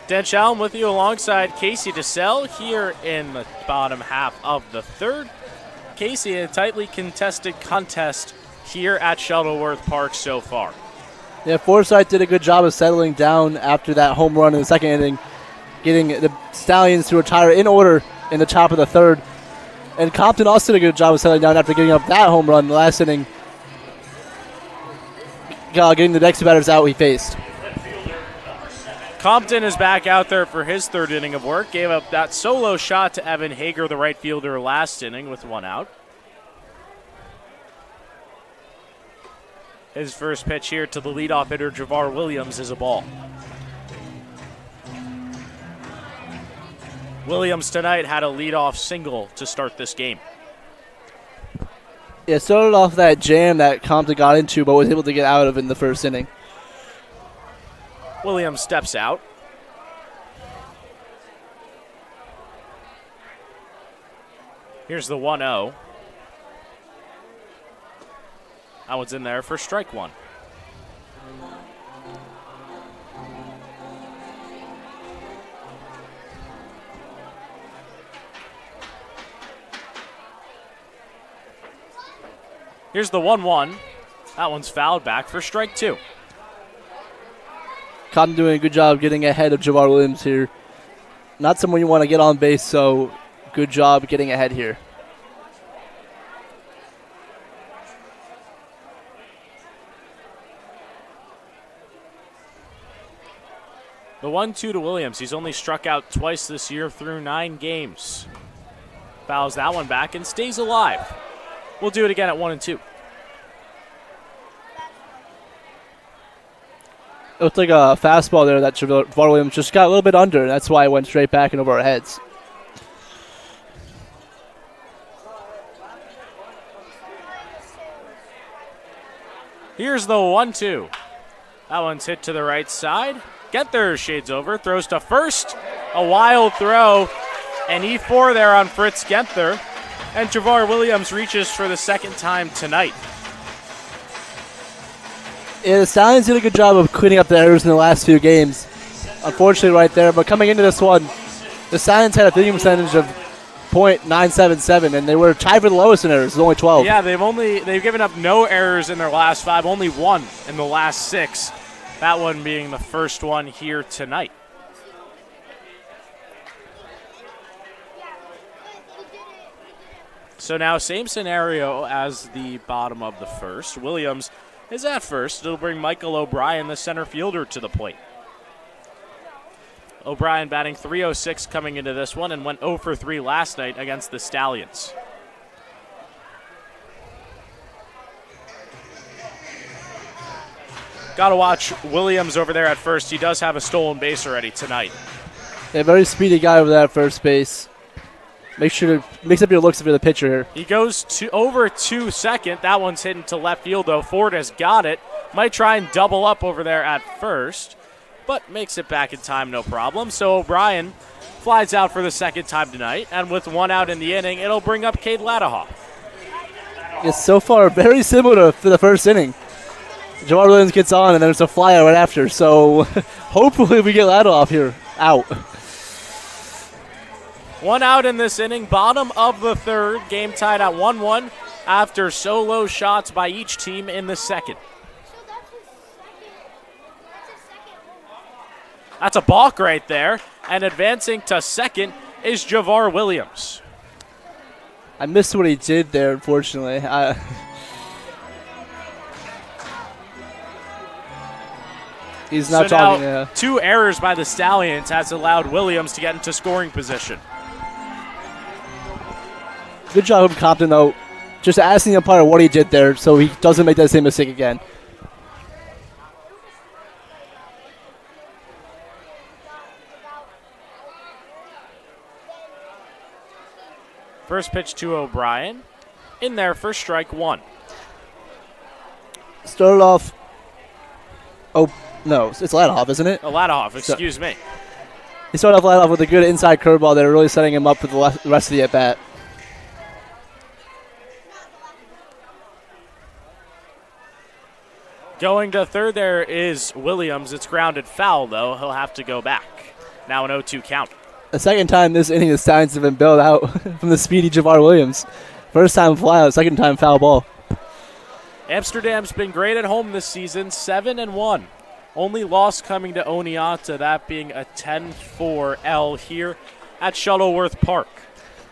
[SPEAKER 1] Dan Shalom with you alongside Casey DeSalle here in the bottom half of the third. Casey, a tightly contested contest here at Shuttleworth Park so far.
[SPEAKER 2] Yeah, Forsyth did a good job of settling down after that home run in the second inning, getting the Stallions to retire in order in the top of the third. And Compton also did a good job of settling down after giving up that home run in the last inning, getting the next batters out he faced.
[SPEAKER 1] Compton is back out there for his third inning of work. Gave up that solo shot to Evan Hager, the right fielder, last inning with 1 out. His first pitch here to the leadoff hitter, Javar Williams, is a ball. Williams tonight had a leadoff single to start this game.
[SPEAKER 2] Yeah, started off that jam that Compton got into, but was able to get out of in the first inning.
[SPEAKER 1] Williams steps out. Here's the 1-0. That one's in there for strike 1. Here's the 1-1. That one's fouled back for strike 2.
[SPEAKER 2] Compton doing a good job getting ahead of Javar Williams here. Not someone you want to get on base, so good job getting ahead here.
[SPEAKER 1] The 1-2 to Williams. He's only struck out twice this year through 9 games. Fouls that one back and stays alive. We'll do it again at 1-2.
[SPEAKER 2] It looked like a fastball there that Javar Williams just got a little bit under, and that's why it went straight back and over our heads.
[SPEAKER 1] Here's the 1-2. That one's hit to the right side. Genther shades over, throws to first. A wild throw, and E4 there on Fritz Genther. And Javar Williams reaches for the second time tonight.
[SPEAKER 2] Yeah, the Stallions did a good job of cleaning up the errors in the last few games. Unfortunately right there, but coming into this one, the Stallions had a thinking percentage of .977, and they were tied for the lowest in errors. It was only 12.
[SPEAKER 1] Yeah, they've given up no errors in their last 5, only 1 in the last 6. That one being the first one here tonight. So now same scenario as the bottom of the first. Williams is at first. It'll bring Michael O'Brien, the center fielder, to the plate. O'Brien batting .306 coming into this one and went 0 for 3 last night against the Stallions. Got to watch Williams over there at first. He does have a stolen base already tonight.
[SPEAKER 2] A very speedy guy over there at first base. Make sure to mix up your looks if you're the pitcher here.
[SPEAKER 1] He goes over to second. That one's hidden to left field, though. Ford has got it. Might try and double up over there at first, but makes it back in time, no problem. So O'Brien flies out for the second time tonight, and with 1 out in the inning, it'll bring up Cade Ladahoff.
[SPEAKER 2] It's so far very similar to the first inning. Jamar Williams gets on, and there's a flyout right after. So hopefully we get Ladahoff here out.
[SPEAKER 1] 1 out in this inning, bottom of the third, game tied at 1-1 after solo shots by each team in the second. That's a balk right there, and advancing to second is Javar Williams.
[SPEAKER 2] I missed what he did there, unfortunately. He's not
[SPEAKER 1] so
[SPEAKER 2] talking.
[SPEAKER 1] Now, 2 errors by the Stallions has allowed Williams to get into scoring position.
[SPEAKER 2] Good job of Compton, though. Just asking the umpire what he did there so he doesn't make that same mistake again.
[SPEAKER 1] First pitch to O'Brien. In there for strike 1.
[SPEAKER 2] Started off. Oh, no. It's Ladahoff, isn't it?
[SPEAKER 1] Ladahoff, excuse me.
[SPEAKER 2] He started off Ladahoff with a good inside curveball there, really setting him up for the rest of the at-bat.
[SPEAKER 1] Going to third there is Williams. It's grounded foul, though. He'll have to go back. Now an 0-2 count.
[SPEAKER 2] The second time this inning the Stallions have been bailed out from the speedy Javar Williams. First time flyout, second time foul ball.
[SPEAKER 1] Amsterdam's been great at home this season, 7-1. Only loss coming to Oneonta, that being a 10-4 L here at Shuttleworth Park.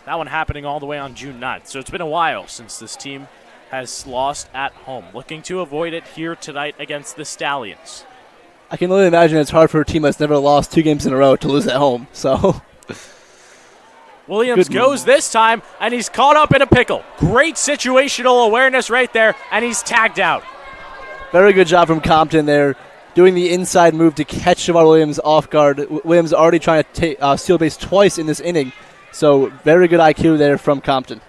[SPEAKER 1] That one happening all the way on June 9th. So it's been a while since this team has lost at home. Looking to avoid it here tonight against the Stallions.
[SPEAKER 2] I can only imagine it's hard for a team that's never lost 2 games in a row to lose at home. So
[SPEAKER 1] Williams goes this time, and he's caught up in a pickle. Great situational awareness right there, and he's tagged out.
[SPEAKER 2] Very good job from Compton there, doing the inside move to catch Javar Williams off guard. Williams already trying to steal base twice in this inning. So very good IQ there from Compton.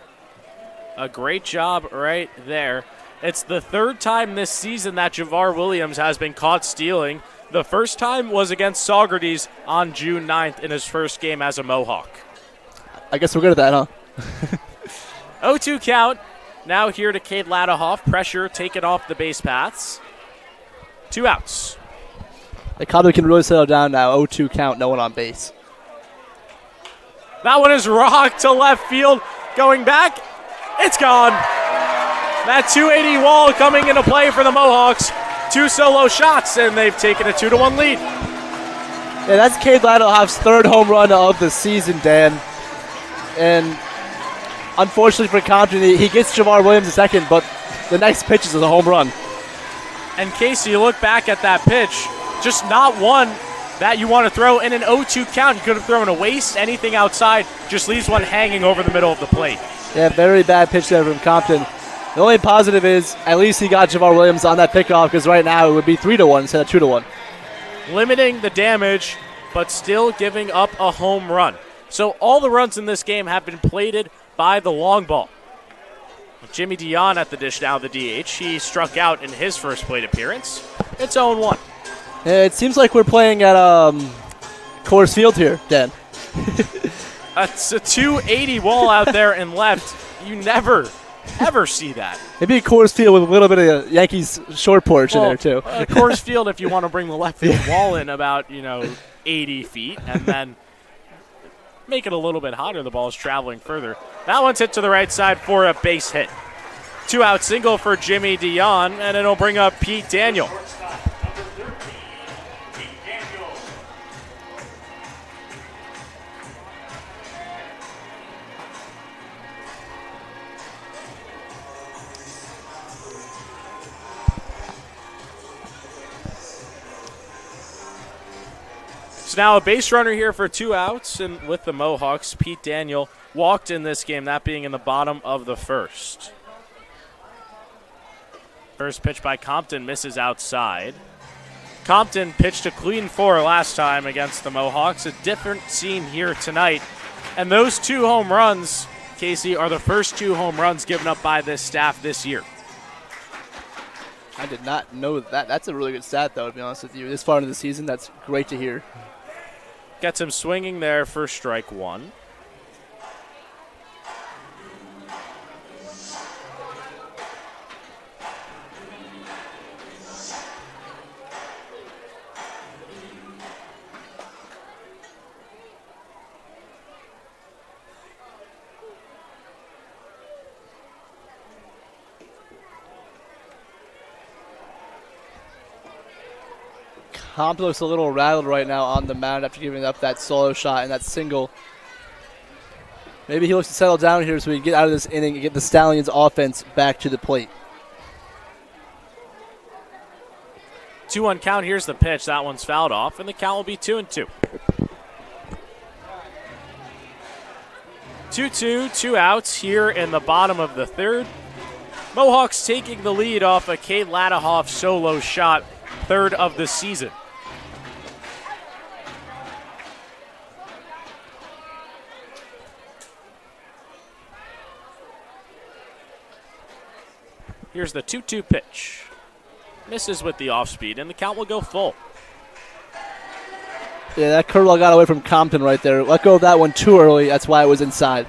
[SPEAKER 1] A great job right there. It's the 3rd time this season that Javar Williams has been caught stealing. The first time was against Saugerties on June 9th in his first game as a Mohawk.
[SPEAKER 2] I guess we're good at that, huh?
[SPEAKER 1] 0-2 count. Now here to Cade Ladahoff. Pressure taken off the base paths. 2 outs.
[SPEAKER 2] The Compton can really settle down now. 0-2 count, no one on base.
[SPEAKER 1] That one is rocked to left field. Going back. It's gone. That 280 wall coming into play for the Mohawks. 2 solo shots, and they've taken a 2-1 lead.
[SPEAKER 2] Yeah, that's Cade Ladahoff's 3rd home run of the season, Dan. And unfortunately for Compton, he gets Javar Williams a second, but the next pitch is a home run.
[SPEAKER 1] And Casey, you look back at that pitch, just not one that you want to throw in an 0-2 count. You could have thrown a waste, anything outside, just leaves one hanging over the middle of the plate.
[SPEAKER 2] Yeah, very bad pitch there from Compton. The only positive is at least he got Javar Williams on that pickoff, because right now it would be 3-1 instead of 2-1.
[SPEAKER 1] Limiting the damage, but still giving up a home run. So all the runs in this game have been plated by the long ball. Jimmy Dion at the dish now, the DH. He struck out in his first plate appearance. It's 0-1.
[SPEAKER 2] Yeah, it seems like we're playing at Coors Field here, Dan.
[SPEAKER 1] It's a 280 wall out there and left. You never, ever see that.
[SPEAKER 2] Maybe a Coors Field with a little bit of Yankees short porch in there, too.
[SPEAKER 1] Coors Field, if you want to bring the left field wall in about, 80 feet, and then make it a little bit hotter. The ball's traveling further. That one's hit to the right side for a base hit. 2-out single for Jimmy Dion, and it'll bring up Pete Daniel. So now a base runner here for 2 outs, and with the Mohawks, Pete Daniel walked in this game, that being in the bottom of the first. First pitch by Compton misses outside. Compton pitched a clean 4 last time against the Mohawks. A different scene here tonight. And those 2 home runs, Casey, are the first 2 home runs given up by this staff this year.
[SPEAKER 2] I did not know that. That's a really good stat, though, to be honest with you. This far into the season, that's great to hear.
[SPEAKER 1] Gets him swinging there for strike 1.
[SPEAKER 2] Compton looks a little rattled right now on the mound after giving up that solo shot and that single. Maybe he looks to settle down here so we can get out of this inning and get the Stallions offense back to the plate.
[SPEAKER 1] 2-1 count. Here's the pitch. That one's fouled off, and the count will be 2-2. 2-2, 2 outs here in the bottom of the third. Mohawks taking the lead off a Cade Ladahoff solo shot, third of the season. Here's the 2-2 pitch. Misses with the off speed, and the count will go full.
[SPEAKER 2] Yeah, that curveball got away from Compton right there. Let go of that one too early. That's why it was inside.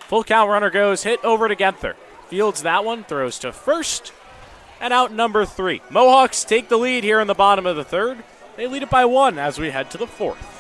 [SPEAKER 1] Full count runner goes, hit over to Genther. Fields that one, throws to first, and out number 3. Mohawks take the lead here in the bottom of the third. They lead it by 1 as we head to the 4th.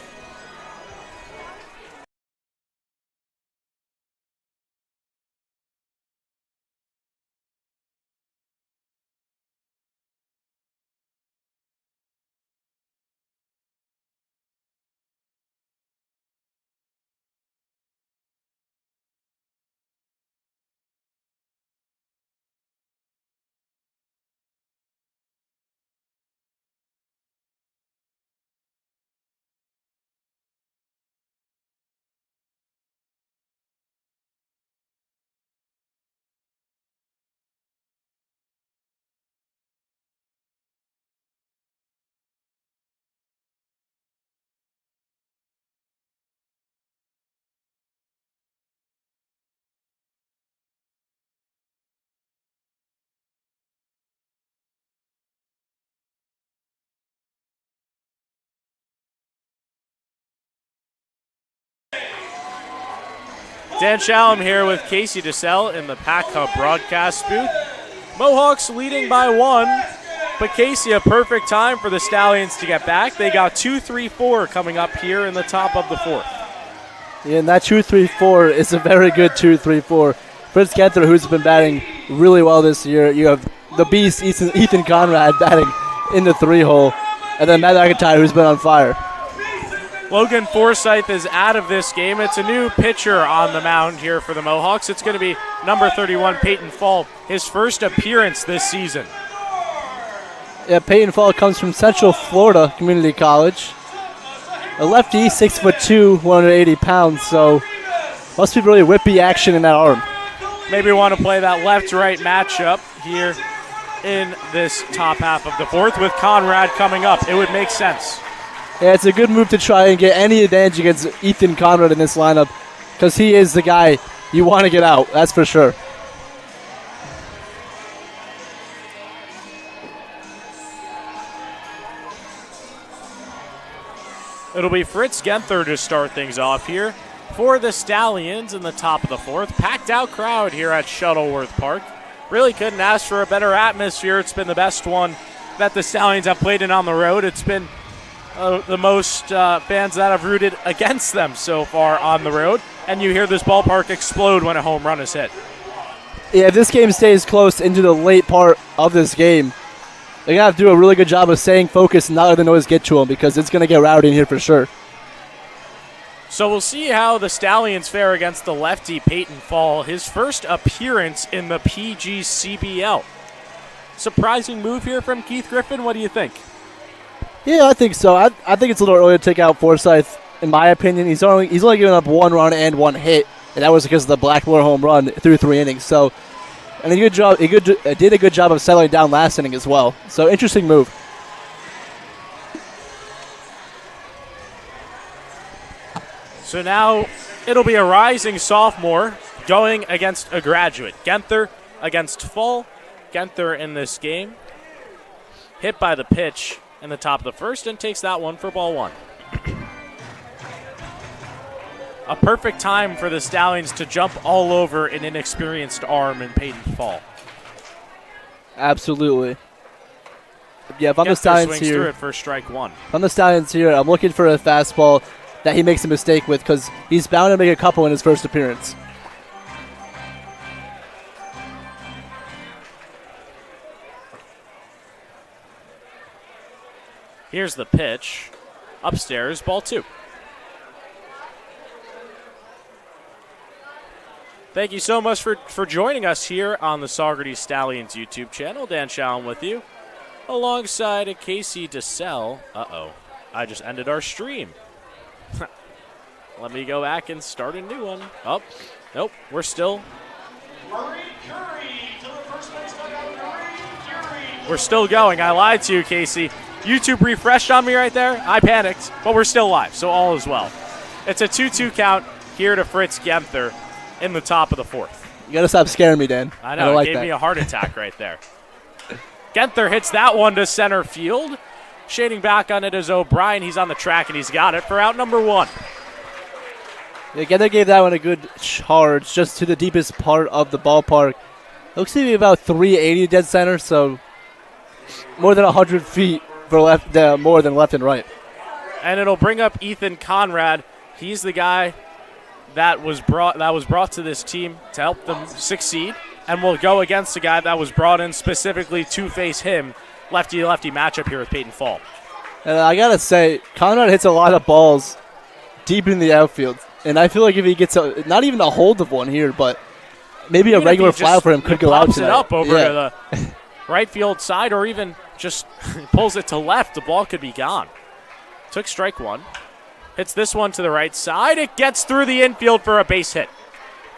[SPEAKER 1] Dan Shalom here with Casey DeSalle in the Pack Hub broadcast booth. Mohawks leading by 1, but Casey, a perfect time for the Stallions to get back. They got 2-3-4 coming up here in the top of the 4th.
[SPEAKER 2] Yeah, and that 2-3-4 is a very good 2-3-4. Fritz Genther, who's been batting really well this year. You have the beast, Ethan Conrad, batting in the 3-hole. And then Matt McIntyre, who's been on fire.
[SPEAKER 1] Logan Forsythe is out of this game. It's a new pitcher on the mound here for the Mohawks. It's going to be number 31, Peyton Fall, his first appearance this season.
[SPEAKER 2] Yeah, Peyton Fall comes from Central Florida Community College. A lefty, 6'2", 180 pounds, so must be really whippy action in that arm.
[SPEAKER 1] Maybe want to play that left-right matchup here in this top half of the 4th with Conrad coming up. It would make sense.
[SPEAKER 2] Yeah, it's a good move to try and get any advantage against Ethan Conrad in this lineup because he is the guy you want to get out, that's for sure.
[SPEAKER 1] It'll be Fritz Genther to start things off here for the Stallions in the top of the 4th. Packed out crowd here at Shuttleworth Park. Really couldn't ask for a better atmosphere. It's been the best one that the Stallions have played in on the road. It's been the most fans that have rooted against them so far on the road. And you hear this ballpark explode when a home run is hit.
[SPEAKER 2] Yeah, if this game stays close into the late part of this game, they're going to have to do a really good job of staying focused and not let the noise get to them because it's going to get rowdy in here for sure.
[SPEAKER 1] So we'll see how the Stallions fare against the lefty Peyton Fall, his first appearance in the PGCBL. Surprising move here from Keith Griffin. What do you think?
[SPEAKER 2] Yeah, I think so. I think it's a little early to take out Forsyth, in my opinion. He's only given up 1 run and 1 hit, and that was because of the Blackmore home run through 3 innings. So, and he did a good job of settling down last inning as well. So, interesting move.
[SPEAKER 1] So now it'll be a rising sophomore going against a graduate. Genther against Fall. Genther in this game hit by the pitch in the top of the first and takes that one for ball 1. A perfect time for the Stallions to jump all over an inexperienced arm in Peyton Fall.
[SPEAKER 2] Absolutely. Yeah, if I'm
[SPEAKER 1] Genther
[SPEAKER 2] the Stallions
[SPEAKER 1] swings through
[SPEAKER 2] here,
[SPEAKER 1] it for strike 1.
[SPEAKER 2] if I'm the Stallions here, I'm looking for a fastball that he makes a mistake with because he's bound to make a couple in his first appearance.
[SPEAKER 1] Here's the pitch. Upstairs, ball 2. Thank you so much for joining us here on the Saugerties Stallions YouTube channel. Dan Shallon with you, alongside Casey DeSalle. Uh-oh, I just ended our stream. Let me go back and start a new one. Oh, nope, we're still. We're still going. I lied to you, Casey. YouTube refreshed on me right there. I panicked, but we're still live, so all is well. It's a 2-2 count here to Fritz Genther in the top of the 4th.
[SPEAKER 2] You got to stop scaring me, Dan.
[SPEAKER 1] I know,
[SPEAKER 2] like
[SPEAKER 1] it gave
[SPEAKER 2] that.
[SPEAKER 1] me a heart attack right there. Genther hits that one to center field. Shading back on it is O'Brien. He's on the track, and he's got it for out number 1.
[SPEAKER 2] Yeah, Genther gave that one a good charge just to the deepest part of the ballpark. Looks to be about 380 dead center, so more than 100 feet for left, more than left and right.
[SPEAKER 1] And it'll bring up Ethan Conrad. He's the guy that was brought to this team to help them succeed, and will go against the guy that was brought in specifically to face him. Lefty-lefty matchup here with Peyton Fall.
[SPEAKER 2] And I gotta say, Conrad hits a lot of balls deep in the outfield, and I feel like if he gets not even a hold of one here, but maybe a regular fly for him could go out tonight.
[SPEAKER 1] It up over to the right field side, or even just pulls it to left. The ball could be gone. Took strike 1. Hits this one to the right side. It gets through the infield for a base hit.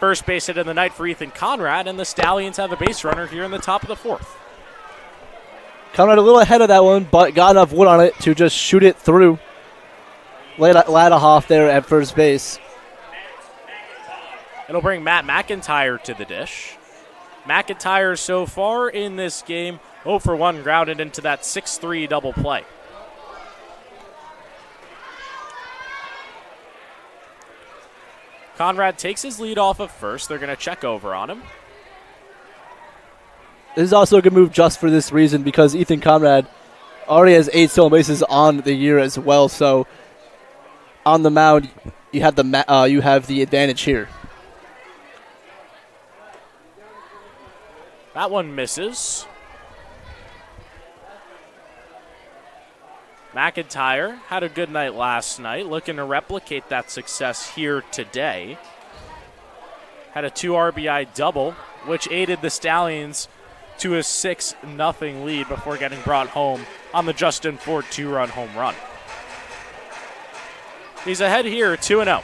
[SPEAKER 1] First base hit of the night for Ethan Conrad, and the Stallions have a base runner here in the top of the 4th.
[SPEAKER 2] Conrad a little ahead of that one, but got enough wood on it to just shoot it through. Ladahoff there at first base.
[SPEAKER 1] It'll bring Matt McIntyre to the dish. McIntyre so far in this game, 0 for 1, grounded into that 6-3 double play. Conrad takes his lead off of first. They're going to check over on him.
[SPEAKER 2] This is also a good move just for this reason because Ethan Conrad already has 8 stolen bases on the year as well. So on the mound, you have the advantage here.
[SPEAKER 1] That one misses. McIntyre had a good night last night, looking to replicate that success here today. Had a 2 RBI double, which aided the Stallions to a 6-0 lead before getting brought home on the Justin Ford 2-run home run. He's ahead here, 2-0.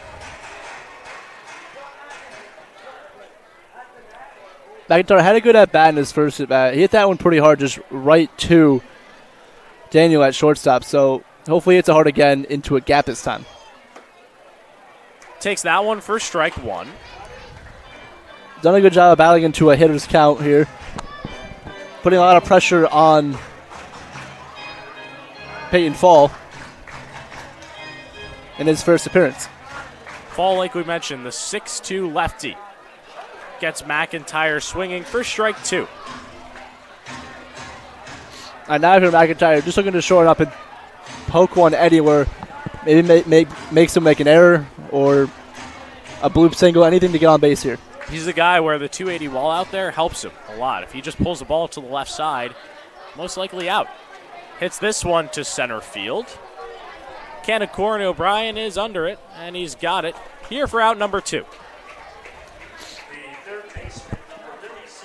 [SPEAKER 2] McIntyre had a good at-bat in his first at-bat. He hit that one pretty hard, just right to Daniel at shortstop. So hopefully it's a hard again into a gap this time.
[SPEAKER 1] Takes that one for strike 1.
[SPEAKER 2] Done a good job of battling into a hitter's count here. Putting a lot of pressure on Peyton Fall in his first appearance.
[SPEAKER 1] Fall, like we mentioned, the 6'2 lefty. gets McIntyre swinging for strike 2.
[SPEAKER 2] And now here McIntyre just looking to shorten up and poke one anywhere. Maybe makes him make an error or a bloop single, anything to get on base here.
[SPEAKER 1] He's the guy where the 280 wall out there helps him a lot. If he just pulls the ball to the left side, most likely out. Hits this one to center field. Canacorin O'Brien is under it, and he's got it here for out number 2.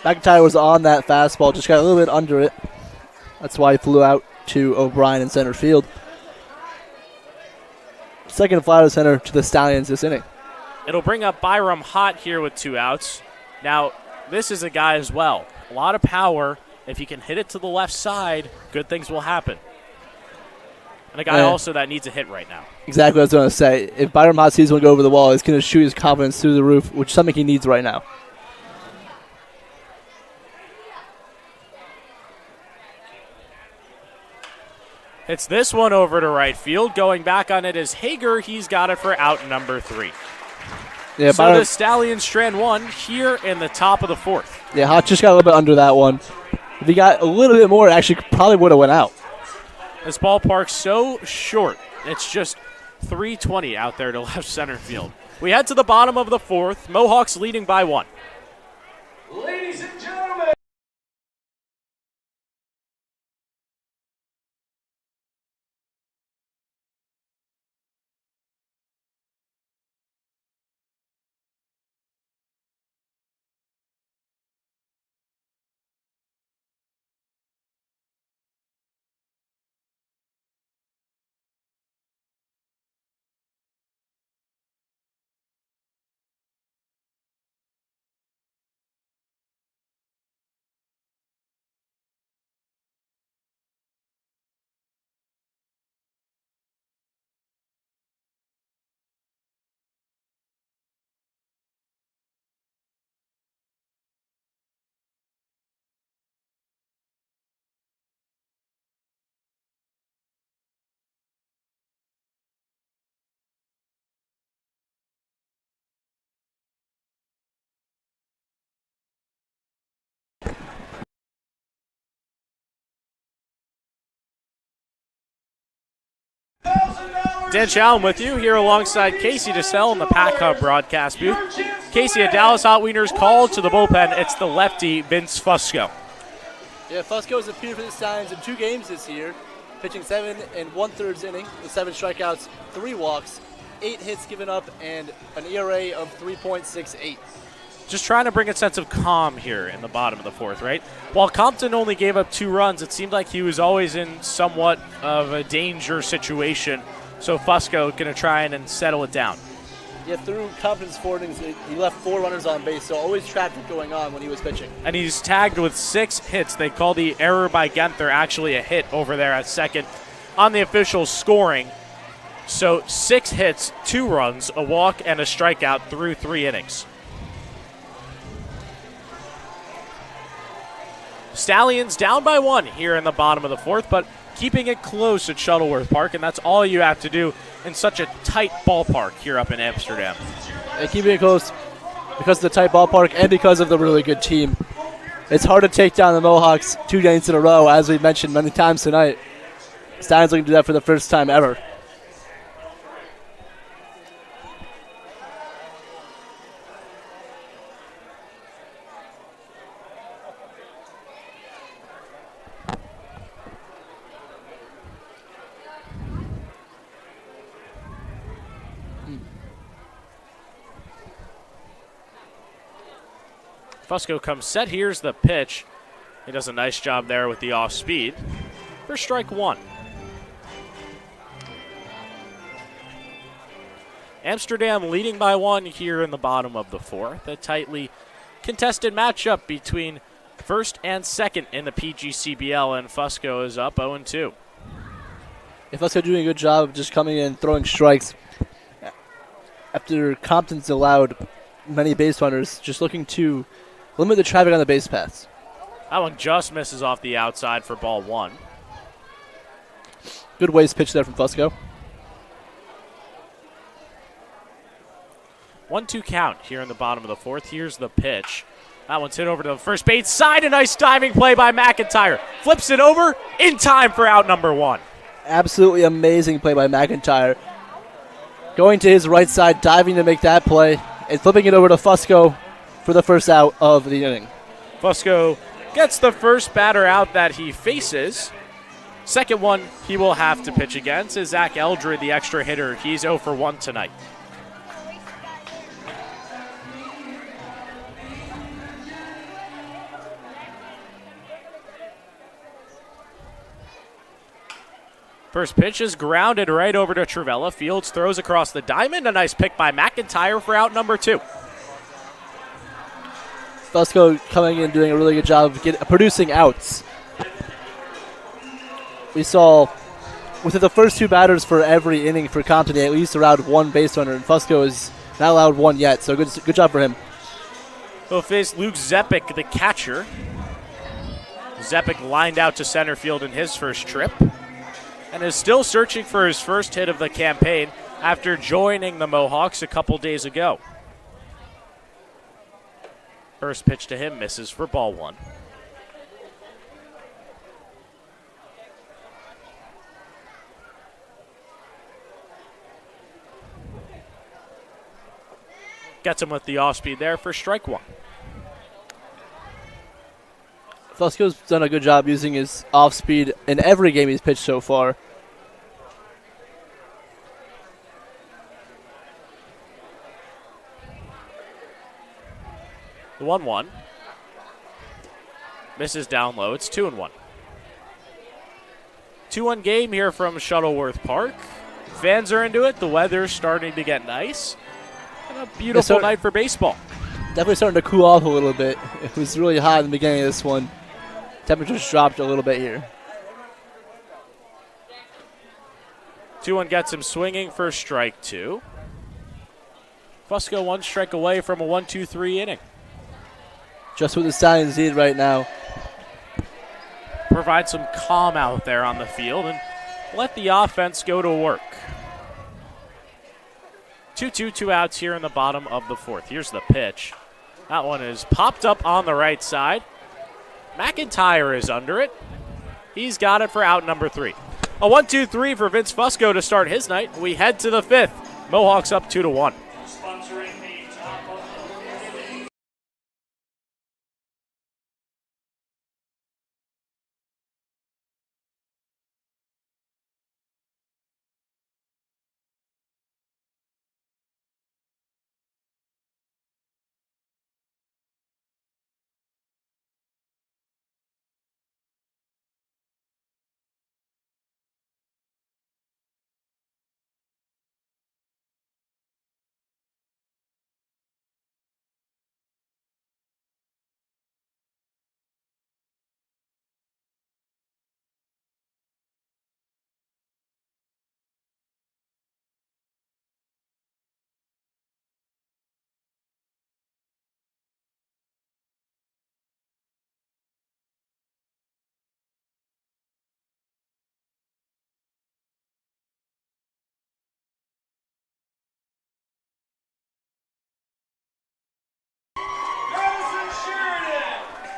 [SPEAKER 2] McIntyre was on that fastball, just got a little bit under it. That's why he flew out to O'Brien in center field. Second fly to center to the Stallions this inning.
[SPEAKER 1] It'll bring up Byram Hott here with 2 outs. Now, this is a guy as well. A lot of power. If he can hit it to the left side, good things will happen. And a guy also that needs a hit right now.
[SPEAKER 2] Exactly what I was going to say. If Byram Hott sees one go over the wall, he's going to shoot his confidence through the roof, which is something he needs right now.
[SPEAKER 1] Hits this one over to right field. Going back on it is Hager. He's got it for out number 3.
[SPEAKER 2] Yeah,
[SPEAKER 1] so the Stallions strand 1 here in the top of the 4th.
[SPEAKER 2] Yeah, Hott just got a little bit under that one. If he got a little bit more, actually probably would have went out.
[SPEAKER 1] This ballpark's so short. It's just 320 out there to left center field. We head to the bottom of the 4th. Mohawks leading by 1.
[SPEAKER 3] Ladies and gentlemen.
[SPEAKER 1] Dan Challen with you here alongside Casey DeSell in the Pack Hub broadcast booth. Casey, a Dallas Hot Wieners called to the bullpen. It's the lefty, Vince Fusco.
[SPEAKER 2] Yeah, Fusco has appeared for the Stallions in 2 games this year, pitching 7 1/3 inning with 7 strikeouts, 3 walks, 8 hits given up, and an ERA of 3.68.
[SPEAKER 1] Just trying to bring a sense of calm here in the bottom of the 4th, right? While Compton only gave up 2 runs, it seemed like he was always in somewhat of a danger situation. So Fusco going to try and settle it down.
[SPEAKER 2] Yeah, through Compton's 4 innings, he left 4 runners on base, so always traffic going on when he was pitching.
[SPEAKER 1] And he's tagged with 6 hits. They call the error by Genther actually a hit over there at second on the official scoring. So 6 hits, 2 runs, a walk, and a strikeout through 3 innings. Stallions down by 1 here in the bottom of the 4th, but keeping it close at Shuttleworth Park, and that's all you have to do in such a tight ballpark here up in Amsterdam.
[SPEAKER 2] And keeping it close because of the tight ballpark and because of the really good team. It's hard to take down the Mohawks 2 games in a row, as we've mentioned many times tonight. Stallions looking to do that for the first time ever.
[SPEAKER 1] Fusco comes set. Here's the pitch. He does a nice job there with the off speed for strike 1. Amsterdam leading by 1 here in the bottom of the 4th. A tightly contested matchup between first and second in the PGCBL, and Fusco is up 0-2.
[SPEAKER 2] Fusco doing a good job of just coming in, throwing strikes. After Compton's allowed many base runners, just looking to limit the traffic on the base paths.
[SPEAKER 1] That one just misses off the outside for ball 1.
[SPEAKER 2] Good waist pitch there from Fusco.
[SPEAKER 1] 1-2 count here in the bottom of the fourth. Here's the pitch. That one's hit over to the first base side. A nice diving play by McIntyre. Flips it over in time for out number 1.
[SPEAKER 2] Absolutely amazing play by McIntyre. Going to his right side, diving to make that play, and flipping it over to Fusco for the first out of the inning.
[SPEAKER 1] Fusco gets the first batter out that he faces. Second one he will have to pitch against is Zach Eldred, the extra hitter. He's 0 for 1 tonight. First pitch is grounded right over to Trivella. Fields throws across the diamond. A nice pick by McIntyre for out number 2.
[SPEAKER 2] Fusco coming in doing a really good job of producing outs. We saw within the first 2 batters for every inning for Compton, they at least allowed 1 base runner, and Fusco is not allowed 1 yet, so good job for him.
[SPEAKER 1] He'll face Luke Zepik, the catcher. Zepik lined out to center field in his first trip and is still searching for his first hit of the campaign after joining the Mohawks a couple days ago. First pitch to him misses for ball 1. Gets him with the off-speed there for strike 1.
[SPEAKER 2] Fusco's done a good job using his off-speed in every game he's pitched so far.
[SPEAKER 1] The 1-1. Misses down low. It's 2-1. 2-1 game here from Shuttleworth Park. Fans are into it. The weather's starting to get nice. And a beautiful night for baseball.
[SPEAKER 2] Definitely starting to cool off a little bit. It was really hot in the beginning of this one. Temperatures dropped a little bit here.
[SPEAKER 1] 2-1 gets him swinging for strike 2. Fusco 1 strike away from a 1-2-3 inning.
[SPEAKER 2] Just what the Stallions need right now.
[SPEAKER 1] Provide some calm out there on the field and let the offense go to work. 2-2, 2 outs here in the bottom of the fourth. Here's the pitch. That one is popped up on the right side. McIntyre is under it. He's got it for out number 3. A 1-2-3 for Vince Fusco to start his night. We head to the 5th. Mohawks up 2-1.
[SPEAKER 3] Sponsoring the top of the inning.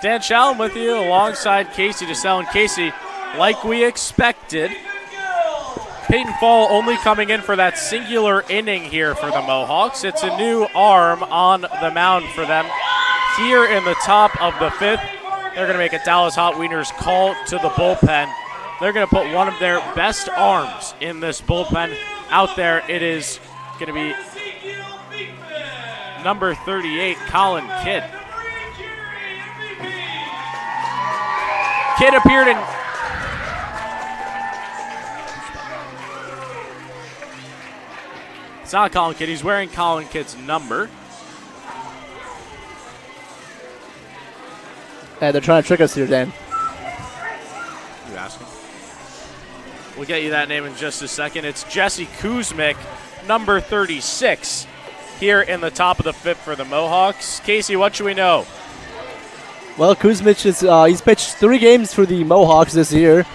[SPEAKER 1] Dan Shallum with you alongside Casey DeSalle. And Casey, like we expected, Peyton Fall only coming in for that singular inning here for the Mohawks. It's a new arm on the mound for them here in the top of the 5th. They're going to make a Dallas Hot Wieners call to the bullpen. They're going to put one of their best arms in this bullpen out there. It is going to be number 38, Colin Kidd. Kidd appeared in... It's not Colin Kidd. He's wearing Colin Kidd's number.
[SPEAKER 2] Hey, they're trying to trick us here, Dan.
[SPEAKER 1] You asking? We'll get you that name in just a second. It's Jesse Kuzmic, number 36, here in the top of the 5th for the Mohawks. Casey, what should we know?
[SPEAKER 2] Well, Kuzmic is he's pitched 3 games for the Mohawks this year.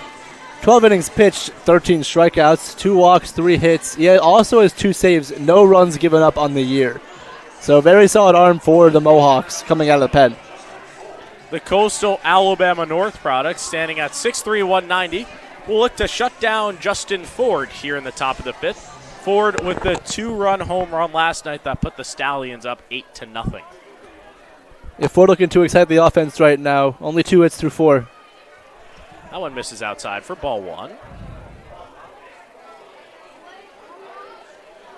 [SPEAKER 2] 12 innings pitched, 13 strikeouts, 2 walks, 3 hits. He also has 2 saves, no runs given up on the year. So very solid arm for the Mohawks coming out of the pen.
[SPEAKER 1] The Coastal Alabama North product standing at 6'3", 190. Will look to shut down Justin Ford here in the top of the fifth. Ford with the 2-run home run last night that put the Stallions up 8-0.
[SPEAKER 2] If we're looking to excite the offense right now, only 2 hits through 4.
[SPEAKER 1] That one misses outside for ball 1.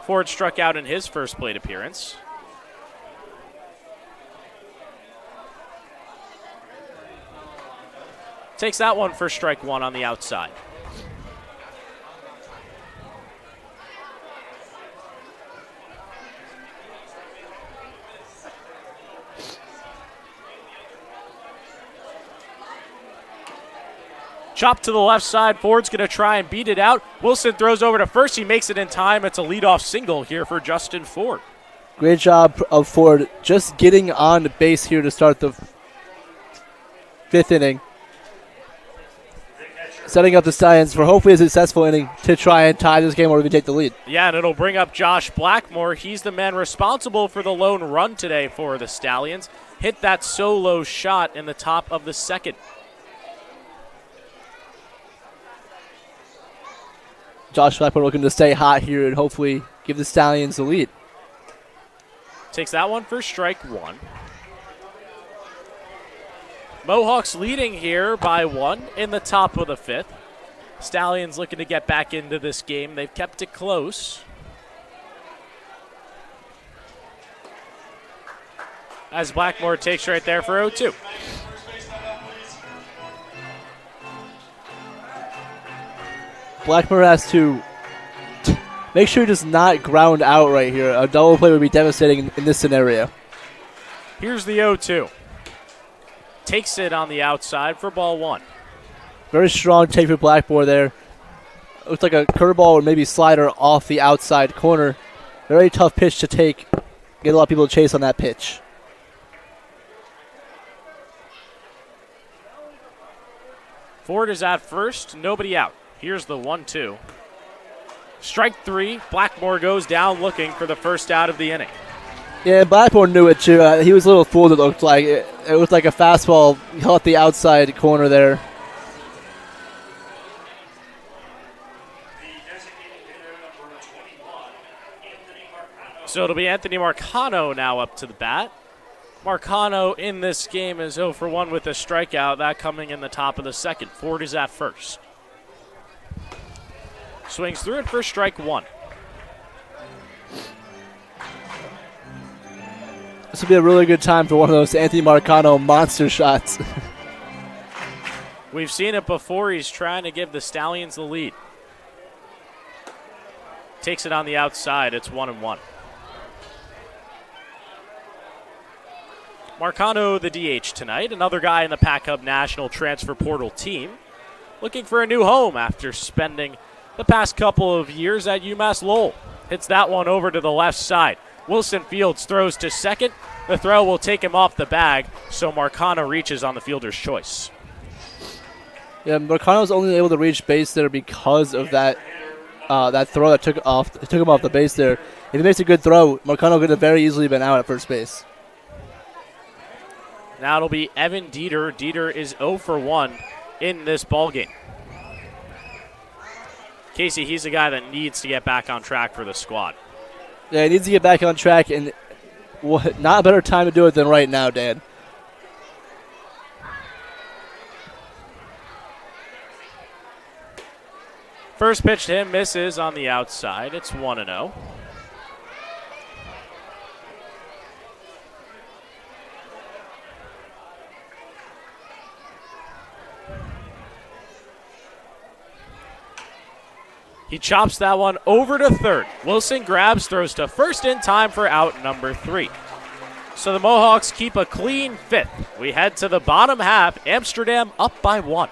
[SPEAKER 1] Ford struck out in his first plate appearance. Takes that one for strike 1 on the outside. Chop to the left side. Ford's going to try and beat it out. Wilson throws over to first. He makes it in time. It's a leadoff single here for Justin Ford.
[SPEAKER 2] Great job of Ford just getting on base here to start the 5th inning. Setting up the Stallions for hopefully a successful inning to try and tie this game or even take the lead.
[SPEAKER 1] Yeah, and it'll bring up Josh Blackmore. He's the man responsible for the lone run today for the Stallions. Hit that solo shot in the top of the 2nd.
[SPEAKER 2] Josh Blackmore looking to stay hot here and hopefully give the Stallions the lead.
[SPEAKER 1] Takes that one for strike 1. Mohawks leading here by 1 in the top of the 5th. Stallions looking to get back into this game. They've kept it close. As Blackmore takes right there for 0-2.
[SPEAKER 2] Blackmore has to make sure he does not ground out right here. A double play would be devastating in this scenario.
[SPEAKER 1] Here's the 0-2. Takes it on the outside for ball 1.
[SPEAKER 2] Very strong take for Blackmore there. Looks like a curveball or maybe slider off the outside corner. Very tough pitch to take. Get a lot of people to chase on that pitch.
[SPEAKER 1] Ford is at first, nobody out. Here's the 1-2. Strike 3. Blackmore goes down looking for the first out of the inning.
[SPEAKER 2] Yeah, Blackmore knew it too. He was a little fooled, it looked like. It looked like a fastball caught the outside corner there.
[SPEAKER 1] So it'll be Anthony Marcano now up to the bat. Marcano in this game is 0 for 1 with a strikeout, that coming in the top of the 2nd. Ford is at first. Swings through it for strike 1.
[SPEAKER 2] This would be a really good time for one of those Anthony Marcano monster shots.
[SPEAKER 1] We've seen it before. He's trying to give the Stallions the lead. Takes it on the outside. It's 1-1. Marcano, the DH tonight. Another guy in the Pac Hub National Transfer Portal team. Looking for a new home after spending the past couple of years at UMass Lowell. Hits that one over to the left side. Wilson Fields throws to second. The throw will take him off the bag, so Marcano reaches on the fielder's choice.
[SPEAKER 2] Yeah, Marcano's only able to reach base there because of that throw that took him off the base there. If he makes a good throw, Marcano could have very easily been out at first base.
[SPEAKER 1] Now it'll be Evan Dieter. Dieter is 0 for 1 in this ballgame. Casey, he's a guy that needs to get back on track for the squad.
[SPEAKER 2] Yeah, he needs to get back on track, and not a better time to do it than right now, Dan.
[SPEAKER 1] First pitch to him misses on the outside. It's 1-0. He chops that one over to third. Wilson grabs, throws to first in time for out number 3. So the Mohawks keep a clean 5th. We head to the bottom half. Amsterdam up by 1.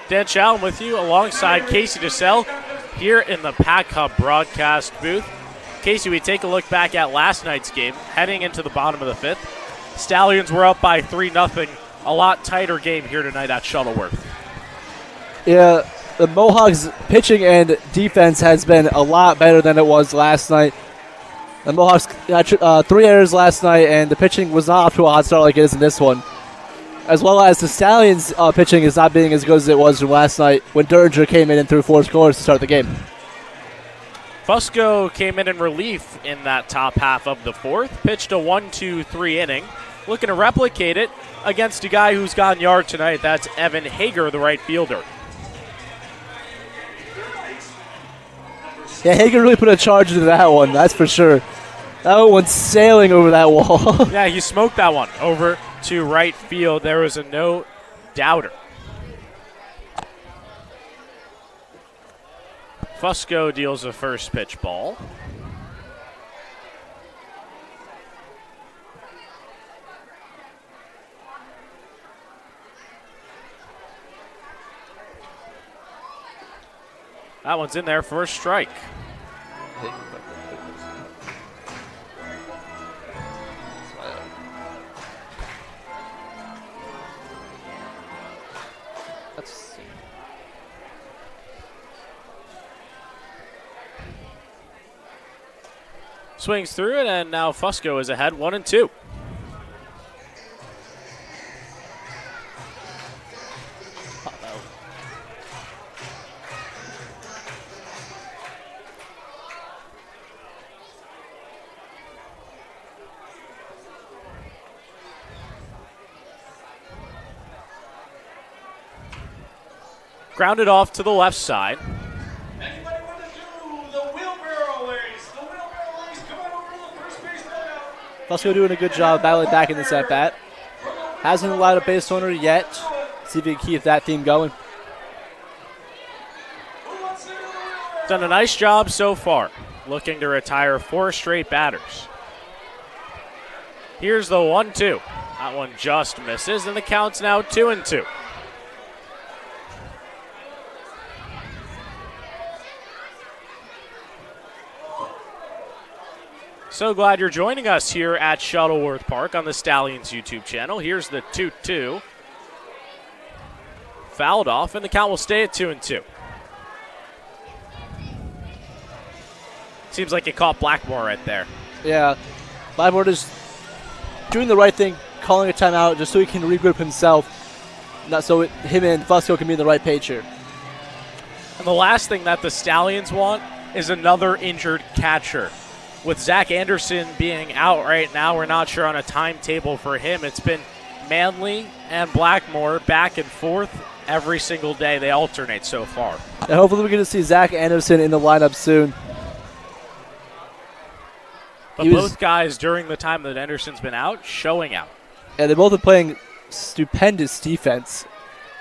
[SPEAKER 1] Dan Challen with you alongside Casey DeSalle here in the Pack Hub broadcast booth. Casey, we take a look back at last night's game, heading into the bottom of the fifth. Stallions were up by 3-0. A lot tighter game here tonight at Shuttleworth.
[SPEAKER 2] Yeah, the Mohawks pitching and defense has been a lot better than it was last night. The Mohawks got 3 errors last night, and the pitching was not off to a hot start like it is in this one. As well as the Stallions' pitching is not being as good as it was from last night when Derringer came in and threw 4 scores to start the game.
[SPEAKER 1] Fusco came in relief in that top half of the fourth, pitched a 1-2-3 inning, looking to replicate it against a guy who's gone yard tonight. That's Evan Hager, the right fielder.
[SPEAKER 2] Yeah, Hager really put a charge into that one, that's for sure. That one's sailing over that wall.
[SPEAKER 1] Yeah, he smoked that one over to right field. There was a no doubter. Fusco deals a first pitch ball. That one's in there for a strike. Swings through it, and now Fusco is ahead 1-2. Grounded off to the left side.
[SPEAKER 3] Anybody want to do the wheelbarrow lace? The wheelbarrow lace, come on over to the first base dugout.
[SPEAKER 2] Fusco doing a good job battling back in this at-bat. Hasn't allowed a base runner yet. See if he can keep that theme going.
[SPEAKER 1] Done a nice job so far, looking to retire 4 straight batters. Here's the 1-2. That one just misses, and the count's now 2-2. So glad you're joining us here at Shuttleworth Park on the Stallions YouTube channel. Here's the 2-2. Fouled off, and the count will stay at 2-2. Seems like it caught Blackmore right there.
[SPEAKER 2] Yeah, Blackmore is doing the right thing, calling a timeout just so he can regroup himself, not so him and Fusco can be in the right page here.
[SPEAKER 1] And the last thing that the Stallions want is another injured catcher. With Zach Anderson being out right now, we're not sure on a timetable for him. It's been Manley and Blackmore back and forth every single day. They alternate so far.
[SPEAKER 2] And hopefully we're going to see Zach Anderson in the lineup soon.
[SPEAKER 1] But both guys, during the time that Anderson's been out, showing out.
[SPEAKER 2] Yeah, they're both playing stupendous defense.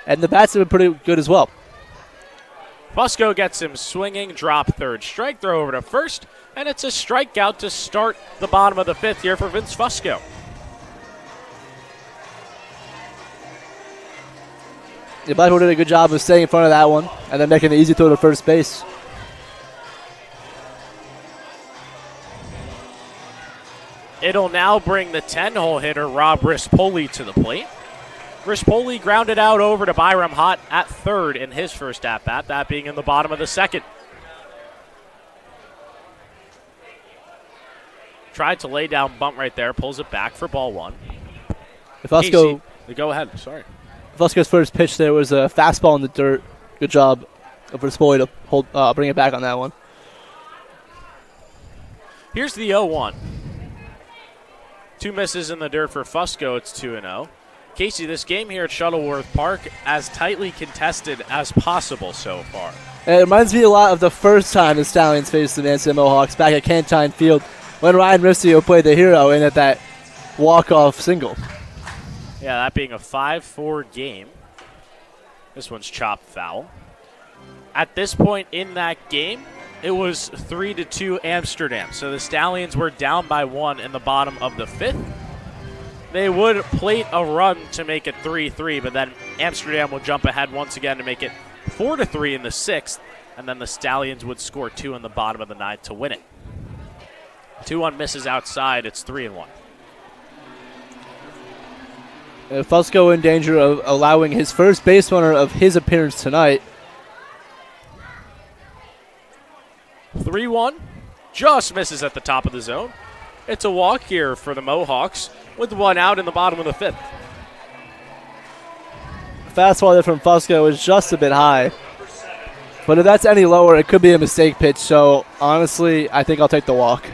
[SPEAKER 2] And the bats have been pretty good as well.
[SPEAKER 1] Fusco gets him swinging, drop third strike, throw over to first, and it's a strikeout to start the bottom of the fifth here for Vince Fusco.
[SPEAKER 2] Yeah, Blackmore did a good job of staying in front of that one and then making the easy throw to first base.
[SPEAKER 1] It'll now bring the 10-hole hitter Rob Rispoli to the plate. Rispoli grounded out over to Byram Hott at third in his first at-bat, that being in the bottom of the second. Tried to lay down bunt right there, pulls it back for ball one.
[SPEAKER 2] Fusco,
[SPEAKER 1] go ahead, sorry.
[SPEAKER 2] Fusco's first pitch there was a fastball in the dirt. Good job of Rispoli to bring it back on that one.
[SPEAKER 1] Here's the 0-1. 2 misses in the dirt for Fusco. It's 2-0. Casey, this game here at Shuttleworth Park as tightly contested as possible so far.
[SPEAKER 2] And it reminds me a lot of the first time the Stallions faced the Amsterdam Mohawks back at Cantine Field when Ryan Ristio played the hero in at that walk-off single.
[SPEAKER 1] Yeah, that being a 5-4 game. This one's chopped foul. At this point in that game, it was 3-2 Amsterdam. So the Stallions were down by 1 in the bottom of the fifth. They would plate a run to make it 3-3, but then Amsterdam will jump ahead once again to make it 4-3 in the 6th, and then the Stallions would score 2 in the bottom of the 9th to win it. 2-1 misses outside. It's 3-1.
[SPEAKER 2] Fusco in danger of allowing his first base runner of his appearance tonight.
[SPEAKER 1] 3-1. Just misses at the top of the zone. It's a walk here for the Mohawks with 1 out in the bottom of the 5th.
[SPEAKER 2] Fastball there from Fusco is just a bit high. But if that's any lower, it could be a mistake pitch. So, honestly, I think I'll take the walk.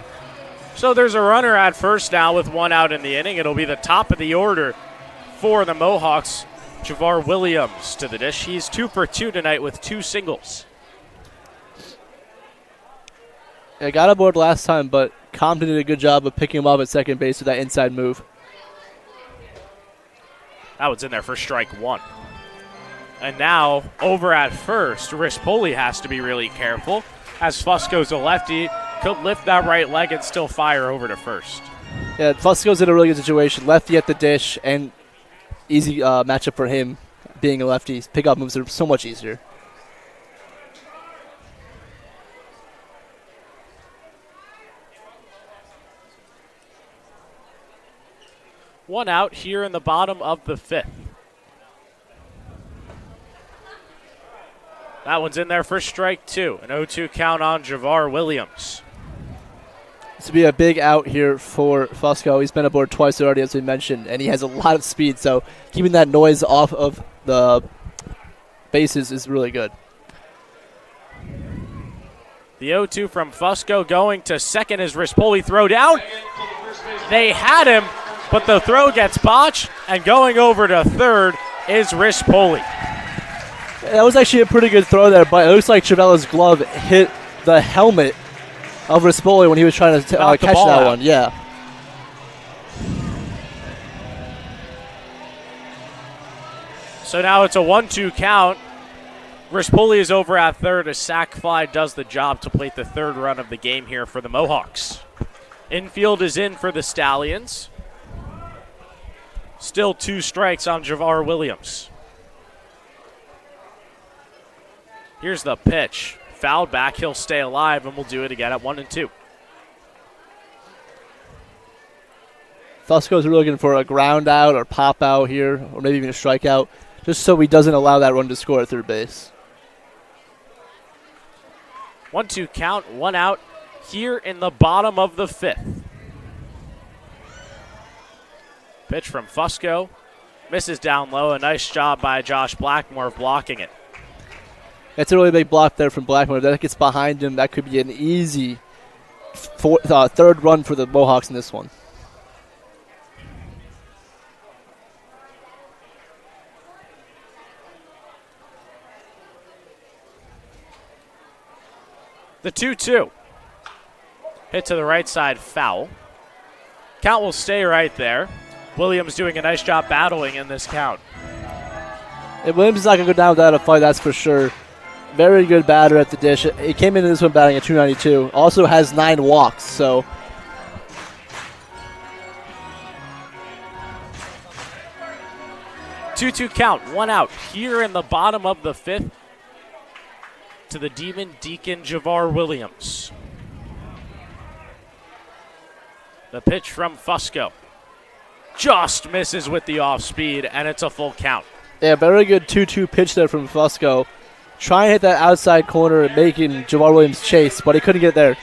[SPEAKER 1] So there's a runner at first now with 1 out in the inning. It'll be the top of the order for the Mohawks. Javar Williams to the dish. He's 2 for 2 tonight with 2 singles.
[SPEAKER 2] I got aboard last time, but Compton did a good job of picking him up at second base with that inside move.
[SPEAKER 1] That one's in there for strike 1. And now, over at first, Rispoli has to be really careful, as Fusco's a lefty, could lift that right leg and still fire over to first.
[SPEAKER 2] Yeah, Fusco's in a really good situation. Lefty at the dish, and easy matchup for him, being a lefty. Pickup moves are so much easier.
[SPEAKER 1] One out here in the bottom of the 5th. That one's in there for strike 2. An 0-2 count on Javar Williams.
[SPEAKER 2] This will be a big out here for Fusco. He's been aboard twice already, as we mentioned, and he has a lot of speed, so keeping that noise off of the bases is really good.
[SPEAKER 1] The 0-2 from Fusco going to second as Rispoli throw down. They had him, but the throw gets botched, and going over to third is Rispoli.
[SPEAKER 2] That was actually a pretty good throw there, but it looks like Chavella's glove hit the helmet of Rispoli when he was trying to catch that
[SPEAKER 1] out.
[SPEAKER 2] one. Yeah.
[SPEAKER 1] So now it's a 1-2 count. Rispoli is over at third. A sac fly does the job to plate the third run of the game here for the Mohawks. Infield is in for the Stallions. Still 2 strikes on Javar Williams. Here's the pitch. Fouled back. He'll stay alive, and we'll do it again at 1-2.
[SPEAKER 2] Fusco's really looking for a ground out or pop out here, or maybe even a strikeout, just so he doesn't allow that run to score at third base.
[SPEAKER 1] 1-2 count, 1 out here in the bottom of the 5th. Pitch from Fusco. Misses down low. A nice job by Josh Blackmore blocking it.
[SPEAKER 2] That's a really big block there from Blackmore. If that gets behind him, that could be an easy third run for the Mohawks in this one.
[SPEAKER 1] The 2-2. Hit to the right side, foul. Count will stay right there. Williams doing a nice job battling in this count.
[SPEAKER 2] And Williams is not going to go down without a fight, that's for sure. Very good batter at the dish. He came into this one batting at 292. Also has 9 walks, so.
[SPEAKER 1] Two count, 1 out here in the bottom of the 5th to the Demon Deacon Javar Williams. The pitch from Fusco. Just misses with the off speed, and it's a full count.
[SPEAKER 2] Yeah, very good 2-2 pitch there from Fusco. Trying to hit that outside corner and making Javar Williams chase, but he couldn't get there.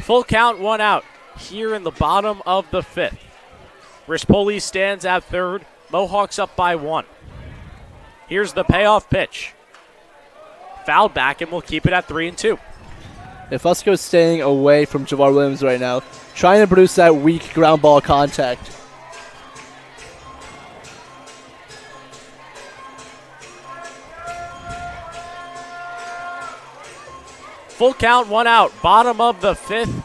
[SPEAKER 1] Full count, 1 out here in the bottom of the 5th. Rispoli stands at third. Mohawks up by 1. Here's the payoff pitch. Fouled back, and we'll keep it at 3-2.
[SPEAKER 2] And Fusco's staying away from Javar Williams right now, trying to produce that weak ground ball contact.
[SPEAKER 1] Full count, 1 out. Bottom of the 5th.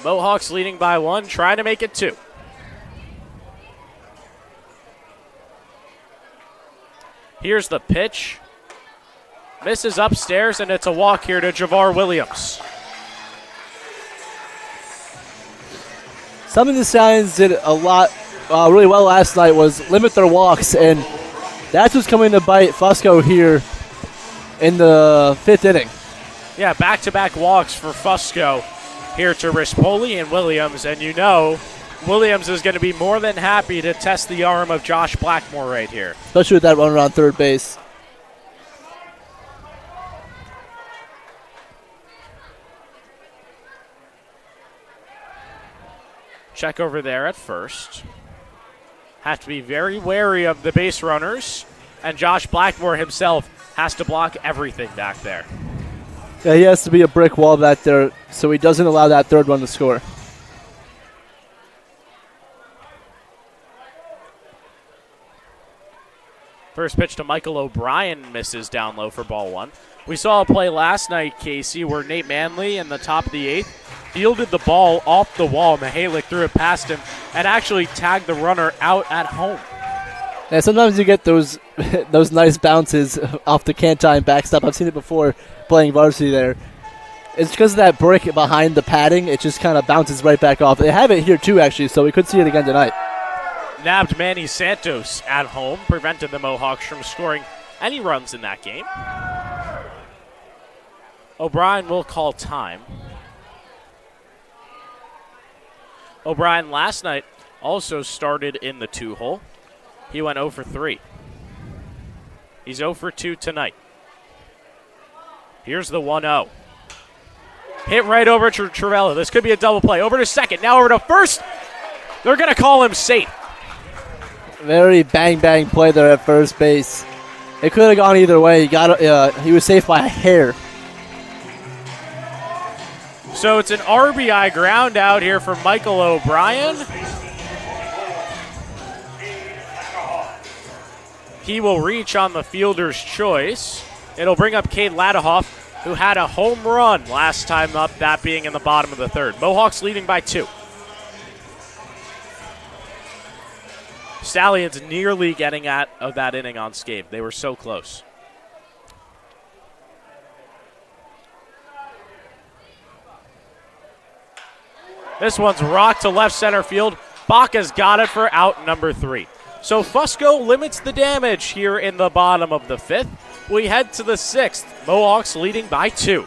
[SPEAKER 1] Mohawks leading by 1, trying to make it 2. Here's the pitch. Misses upstairs, and it's a walk here to Javar Williams.
[SPEAKER 2] Something the Stallions did a lot really well last night was limit their walks, and that's what's coming to bite Fusco here in the 5th inning.
[SPEAKER 1] Yeah, back-to-back walks for Fusco here to Rispoli and Williams, and you know Williams is going to be more than happy to test the arm of Josh Blackmore right here.
[SPEAKER 2] Especially with that run around third base.
[SPEAKER 1] Check over there at first. Have to be very wary of the base runners, and Josh Blackmore himself has to block everything back there.
[SPEAKER 2] Yeah, he has to be a brick wall back there so he doesn't allow that third one to score.
[SPEAKER 1] First pitch to Michael O'Brien misses down low for ball 1. We saw a play last night, Casey, where Nate Manley in the top of the 8th fielded the ball off the wall. Mihalik threw it past him and actually tagged the runner out at home.
[SPEAKER 2] Yeah, sometimes you get those those nice bounces off the Cantine backstop. I've seen it before playing varsity there. It's because of that brick behind the padding. It just kind of bounces right back off. They have it here too, actually, so we could see it again tonight.
[SPEAKER 1] Nabbed Manny Santos at home, prevented the Mohawks from scoring any runs in that game. O'Brien will call time. O'Brien last night also started in the 2-hole. He went 0 for 3. He's 0 for 2 tonight. Here's the 1-0. Hit right over to Trevella. This could be a double play. Over to second, now over to first. They're going to call him safe.
[SPEAKER 2] Very bang play there at first base. It could have gone either way. He was safe by a hair.
[SPEAKER 1] So it's an RBI ground out here for Michael O'Brien. He will reach on the fielder's choice. It'll bring up Cade Ladahoff, who had a home run last time up, that being in the bottom of the 3rd. Mohawks leading by 2. Stallions nearly getting out of that inning unscathed. They were so close. This one's rocked to left center field. Baca's got it for out number 3. So Fusco limits the damage here in the bottom of the 5th. We head to the 6th. Mohawks leading by 2.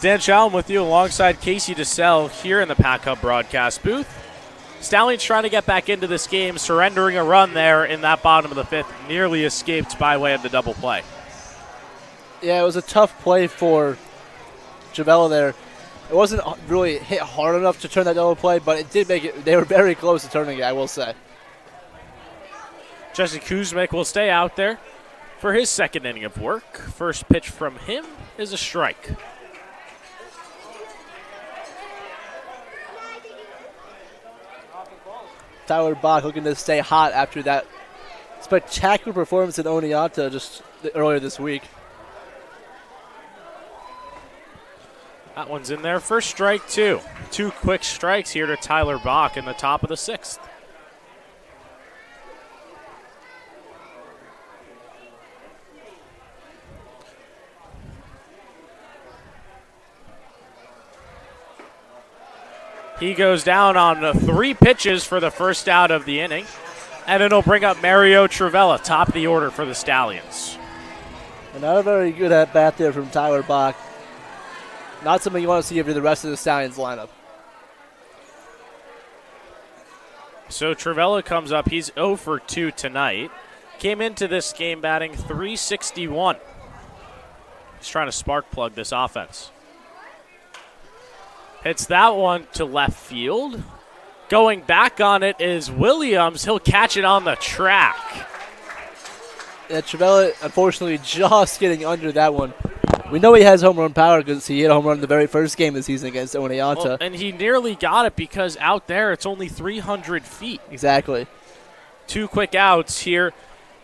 [SPEAKER 1] Dan Challen with you alongside Casey DeSalle here in the Pack Hub broadcast booth. Stallions trying to get back into this game, surrendering a run there in that bottom of the 5th, nearly escaped by way of the double play.
[SPEAKER 2] Yeah, it was a tough play for Javella there. It wasn't really hit hard enough to turn that double play, but it did make it. They were very close to turning it, I will say.
[SPEAKER 1] Jesse Kuzmic will stay out there. for his second inning of work. First pitch from him is a strike.
[SPEAKER 2] Tyler Bach looking to stay hot after that spectacular performance in Oneonta just earlier this week.
[SPEAKER 1] That one's in there for strike two. 2 quick strikes here to Tyler Bach in the top of the 6th. He goes down on 3 pitches for the first out of the inning. And it'll bring up Mario Travella, top of the order for the Stallions.
[SPEAKER 2] Another very good at bat there from Tyler Bach. Not something you want to see over the rest of the Stallions lineup.
[SPEAKER 1] So Travella comes up. He's 0 for 2 tonight. Came into this game batting .361. He's trying to spark plug this offense. Hits that one to left field. Going back on it is Williams. He'll catch it on the track.
[SPEAKER 2] Yeah, Travella, unfortunately, just getting under that one. We know he has home run power because he hit a home run in the very first game of the season against Oneonta.
[SPEAKER 1] Well, and he nearly got it because out there it's only 300 feet.
[SPEAKER 2] Exactly.
[SPEAKER 1] 2 quick outs here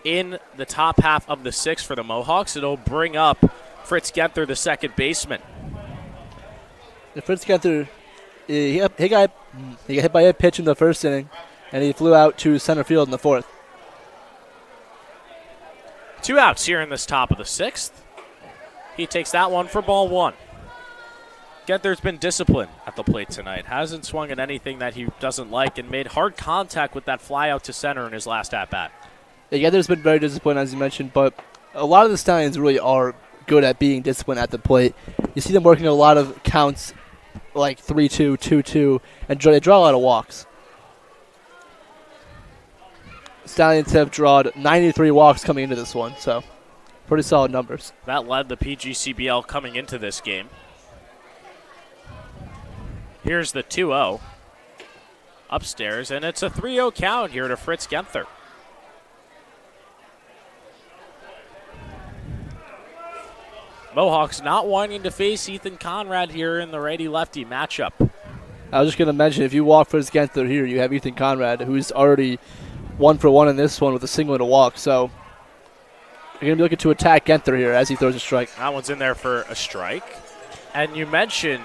[SPEAKER 1] in the top half of the 6th for the Mohawks. It'll bring up Fritz Genther, the second baseman.
[SPEAKER 2] And Fritz Genther, he got hit by a pitch in the first inning, and he flew out to center field in the 4th.
[SPEAKER 1] 2 outs here in this top of the 6th. He takes that one for ball 1. Genther's been disciplined at the plate tonight. Hasn't swung at anything that he doesn't like and made hard contact with that fly out to center in his last at-bat.
[SPEAKER 2] Yeah, Genther's been very disciplined, as you mentioned, but a lot of the Stallions really are good at being disciplined at the plate. You see them working a lot of counts like 3-2, 2-2, and they draw a lot of walks. Stallions have drawn 93 walks coming into this one, so pretty solid numbers.
[SPEAKER 1] That led the PGCBL coming into this game. Here's the 2-0 upstairs, and it's a 3-0 count here to Fritz Genther. Mohawks not wanting to face Ethan Conrad here in the righty-lefty matchup.
[SPEAKER 2] I was just going to mention, if you walk Fritz Genther here, you have Ethan Conrad, who's already 1 for 1 in this one with a single and a walk, so you're going to be looking to attack Genther here as he throws a strike.
[SPEAKER 1] That one's in there for a strike. And you mentioned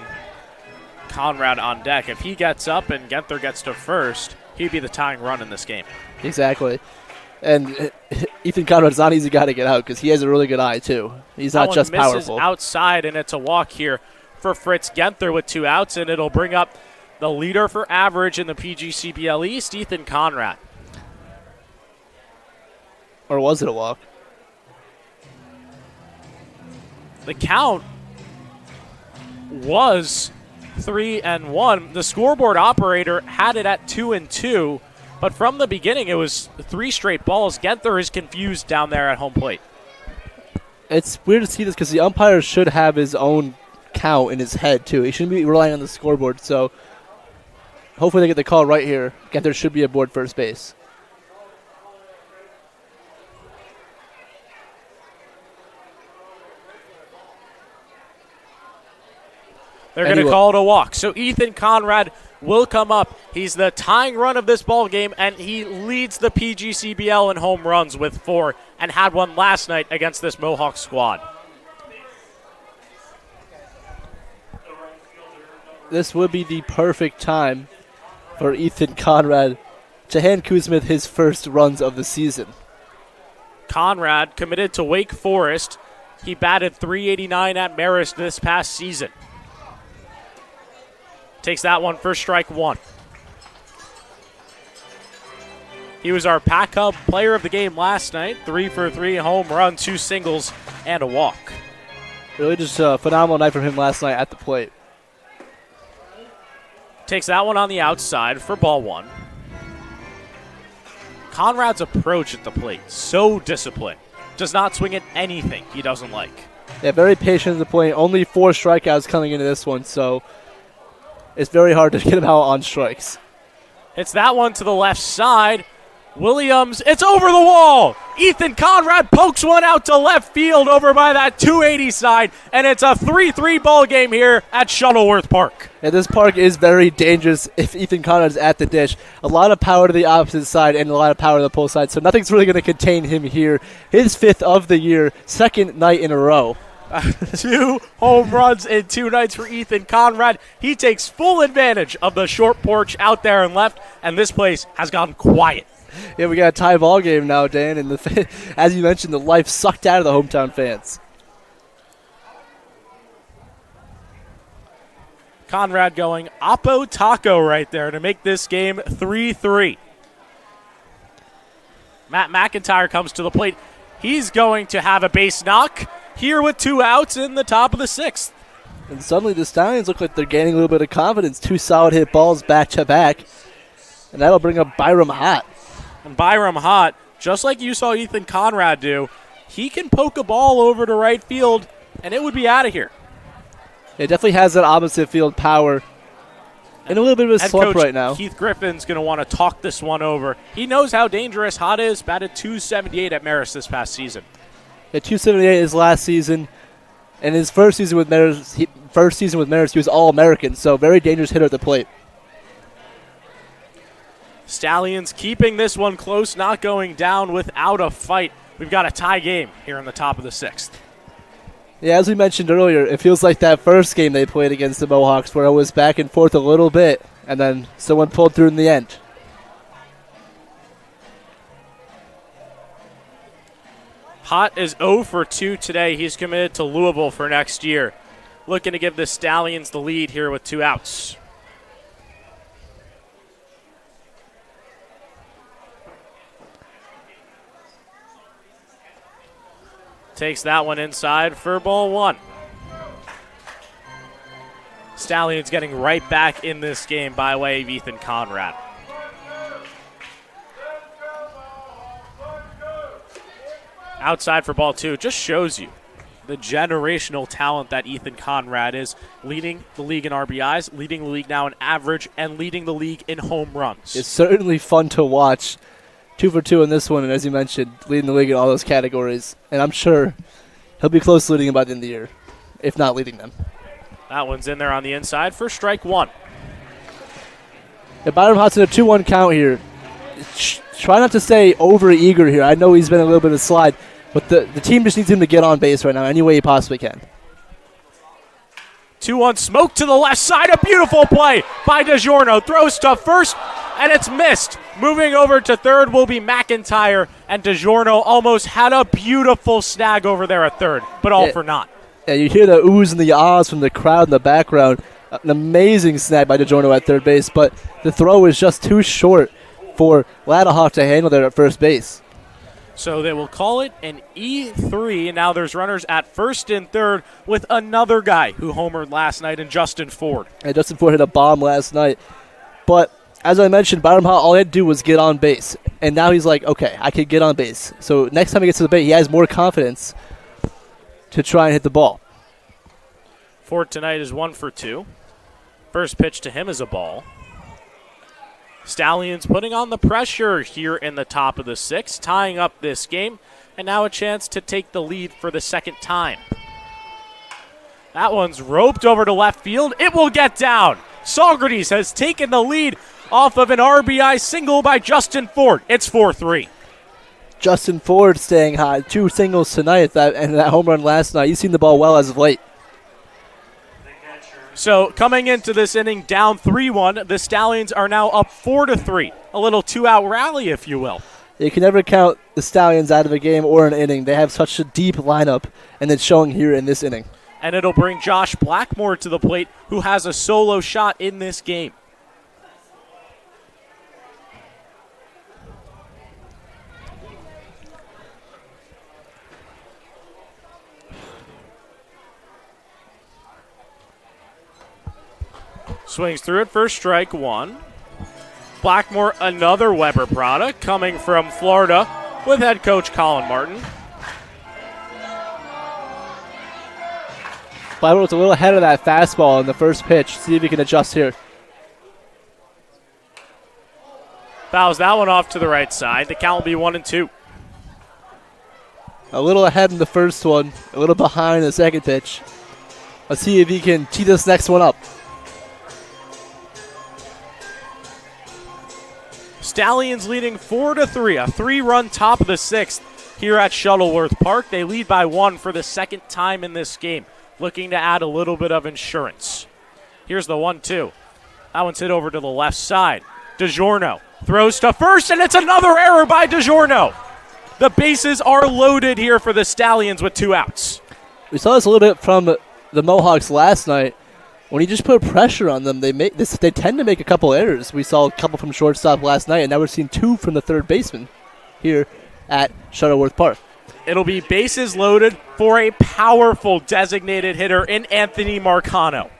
[SPEAKER 1] Conrad on deck. If he gets up and Genther gets to first, he'd be the tying run in this game.
[SPEAKER 2] Exactly. And Ethan Conrad's not an easy guy to get out because he has a really good eye, too. He's not just powerful. That one misses
[SPEAKER 1] outside, and it's a walk here for Fritz Genther with 2 outs, and it'll bring up the leader for average in the PGCBL East, Ethan Conrad.
[SPEAKER 2] Or was it a walk?
[SPEAKER 1] The count was 3-1. The scoreboard operator had it at 2-2, but from the beginning it was 3 straight balls. Genther is confused down there at home plate.
[SPEAKER 2] It's weird to see this because the umpire should have his own count in his head, too. He shouldn't be relying on the scoreboard, so hopefully they get the call right here. Genther should be aboard first base.
[SPEAKER 1] They're going to call it a walk. So Ethan Conrad will come up. He's the tying run of this ball game, and he leads the PGCBL in home runs with 4 and had one last night against this Mohawk squad.
[SPEAKER 2] This would be the perfect time for Ethan Conrad to hand Kuzmith his first runs of the season.
[SPEAKER 1] Conrad committed to Wake Forest. He batted .389 at Marist this past season. Takes that one for strike 1. He was our Pac Hub player of the game last night. 3 for 3, home run, 2 singles, and a walk.
[SPEAKER 2] Really just a phenomenal night from him last night at the plate.
[SPEAKER 1] Takes that one on the outside for ball 1. Conrad's approach at the plate, so disciplined. Does not swing at anything he doesn't like.
[SPEAKER 2] Yeah, very patient at the plate. Only 4 strikeouts coming into this one, so it's very hard to get him out on strikes.
[SPEAKER 1] It's that one to the left side. Williams, it's over the wall. Ethan Conrad pokes one out to left field over by that 280 side, and it's a 3-3 ball game here at Shuttleworth Park.
[SPEAKER 2] And this park is very dangerous if Ethan Conrad's at the dish. A lot of power to the opposite side and a lot of power to the pull side, so nothing's really going to contain him here. His 5th of the year, 2nd night in a row.
[SPEAKER 1] 2 home runs in 2 nights for Ethan Conrad. He takes full advantage of the short porch out there and left, and this place has gone quiet.
[SPEAKER 2] Yeah, we got a tie ball game now, Dan, and as you mentioned, the life sucked out of the hometown fans.
[SPEAKER 1] Conrad going Oppo Taco right there to make this game 3-3. Matt McIntyre comes to the plate. He's going to have a base knock here with 2 outs in the top of the 6th.
[SPEAKER 2] And suddenly the Stallions look like they're gaining a little bit of confidence. 2 solid hit balls back to back, and that'll bring up Byram Hott.
[SPEAKER 1] And Byram Hott, just like you saw Ethan Conrad do, he can poke a ball over to right field, and it would be out of here.
[SPEAKER 2] It definitely has that opposite field power. And a little bit of a slump right now.
[SPEAKER 1] Keith Griffin's going to want to talk this one over. He knows how dangerous Hott is. Batted .278 at Marist this past season.
[SPEAKER 2] At .278 his last season, and his first season with Marist, he was All-American, so very dangerous hitter at the plate.
[SPEAKER 1] Stallions keeping this one close, not going down without a fight. We've got a tie game here in the top of the 6th.
[SPEAKER 2] Yeah, as we mentioned earlier, it feels like that first game they played against the Mohawks where it was back and forth a little bit, and then someone pulled through in the end.
[SPEAKER 1] Hott is 0 for 2 today. He's committed to Louisville for next year. Looking to give the Stallions the lead here with 2 outs. Takes that one inside for ball 1. Stallions getting right back in this game by way of Ethan Conrad. Outside for ball 2. Just shows you the generational talent that Ethan Conrad is, leading the league in RBIs, leading the league now in average, and leading the league in home runs.
[SPEAKER 2] It's certainly fun to watch. 2 for 2 in this one, and as you mentioned, leading the league in all those categories. And I'm sure he'll be close to leading them by the end of the year, if not leading them.
[SPEAKER 1] That one's in there on the inside for strike 1.
[SPEAKER 2] Yeah, Byram Hott's in a 2-1 count here. Try not to stay over-eager here. I know he's been a little bit of a slide, but the team just needs him to get on base right now any way he possibly can.
[SPEAKER 1] 2-1 smoke to the left side. A beautiful play by DiGiorno. Throws to first, and it's missed. Moving over to third will be McIntyre, and DiGiorno almost had a beautiful snag over there at third, but all for naught.
[SPEAKER 2] Yeah, you hear the oohs and the ahs from the crowd in the background. An amazing snag by DiGiorno at third base, but the throw is just too short for Ladahawk to handle there at first base.
[SPEAKER 1] So they will call it an E3, and now there's runners at first and third with another guy who homered last night in Justin Ford.
[SPEAKER 2] And Justin Ford hit a bomb last night. But as I mentioned, Byram Hott, all he had to do was get on base. And now he's like, okay, I can get on base. So next time he gets to the base, he has more confidence to try and hit the ball.
[SPEAKER 1] Ford tonight is 1 for 2. First pitch to him is a ball. Stallions putting on the pressure here in the top of the 6th, tying up this game, and now a chance to take the lead for the second time. That one's roped over to left field. It will get down. Saugerties has taken the lead off of an RBI single by Justin Ford. It's 4-3.
[SPEAKER 2] Justin Ford staying high. 2 singles tonight and that home run last night. He's seen the ball well as of late.
[SPEAKER 1] So coming into this inning down 3-1, the Stallions are now up 4-3. A little 2-out rally, if you will.
[SPEAKER 2] You can never count the Stallions out of a game or an inning. They have such a deep lineup, and it's showing here in this inning.
[SPEAKER 1] And it'll bring Josh Blackmore to the plate, who has a solo shot in this game. Swings through it for strike 1. Blackmore, another Weber product, coming from Florida with head coach Colin Martin.
[SPEAKER 2] Blackmore was a little ahead of that fastball in the first pitch. See if he can adjust here.
[SPEAKER 1] Fouls that one off to the right side. The count will be 1-2.
[SPEAKER 2] A little ahead in the first one, a little behind in the second pitch. Let's see if he can tee this next one up.
[SPEAKER 1] Stallions leading 4-3, a 3-run top of the 6th here at Shuttleworth Park. They lead by 1 for the second time in this game, looking to add a little bit of insurance. Here's the 1-2. That one's hit over to the left side. DiGiorno throws to first, and it's another error by DiGiorno. The bases are loaded here for the Stallions with 2 outs.
[SPEAKER 2] We saw this a little bit from the Mohawks last night. When you just put pressure on them, they tend to make a couple errors. We saw a couple from shortstop last night, and now we're seeing 2 from the third baseman here at Shuttleworth Park.
[SPEAKER 1] It'll be bases loaded for a powerful designated hitter in Anthony Marcano.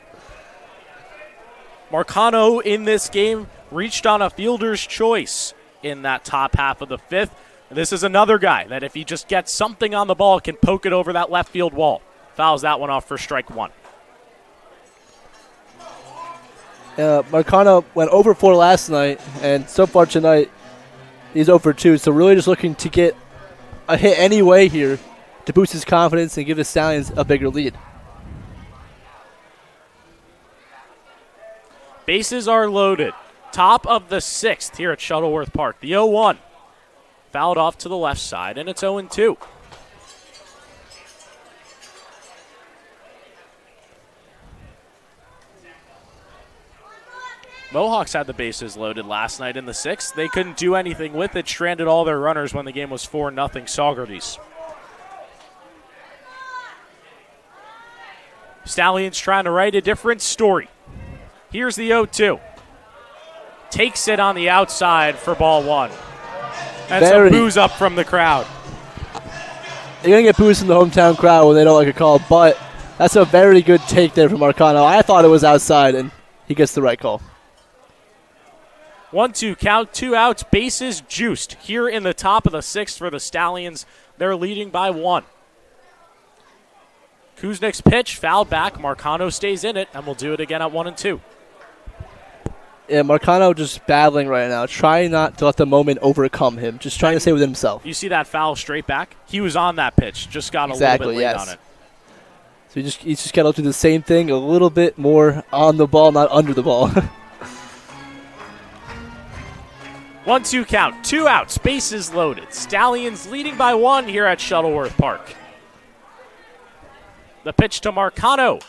[SPEAKER 1] Marcano in this game reached on a fielder's choice in that top half of the 5th. This is another guy that if he just gets something on the ball can poke it over that left field wall. Fouls that one off for strike 1.
[SPEAKER 2] Marcano went over 4 last night, and so far tonight he's over 2. So really just looking to get a hit anyway here to boost his confidence and give the Stallions a bigger lead.
[SPEAKER 1] Bases are loaded. Top of the 6th here at Shuttleworth Park. The 0-1. Fouled off to the left side, and it's 0-2. Mohawks had the bases loaded last night in the 6th. They couldn't do anything with it, stranded all their runners when the game was 4-0 Saugerties. Stallions trying to write a different story. Here's the 0-2. Takes it on the outside for ball 1. And some boos up from the crowd.
[SPEAKER 2] You're going to get boos from the hometown crowd when they don't like a call, but that's a very good take there from Marcano. I thought it was outside, and he gets the right call.
[SPEAKER 1] 1-2 count, 2 outs, bases juiced here in the top of the 6th for the Stallions. They're leading by 1. Kuznick's pitch, fouled back. Marcano stays in it, and we'll do it again at 1-2.
[SPEAKER 2] Yeah, Marcano just battling right now, trying not to let the moment overcome him, just trying to stay within himself.
[SPEAKER 1] You see that foul straight back? He was on that pitch, just got a little bit late on it.
[SPEAKER 2] So he's just got to do the same thing, a little bit more on the ball, not under the ball.
[SPEAKER 1] 1-2 count, 2 outs, bases loaded. Stallions leading by 1 here at Shuttleworth Park. The pitch to Marcano.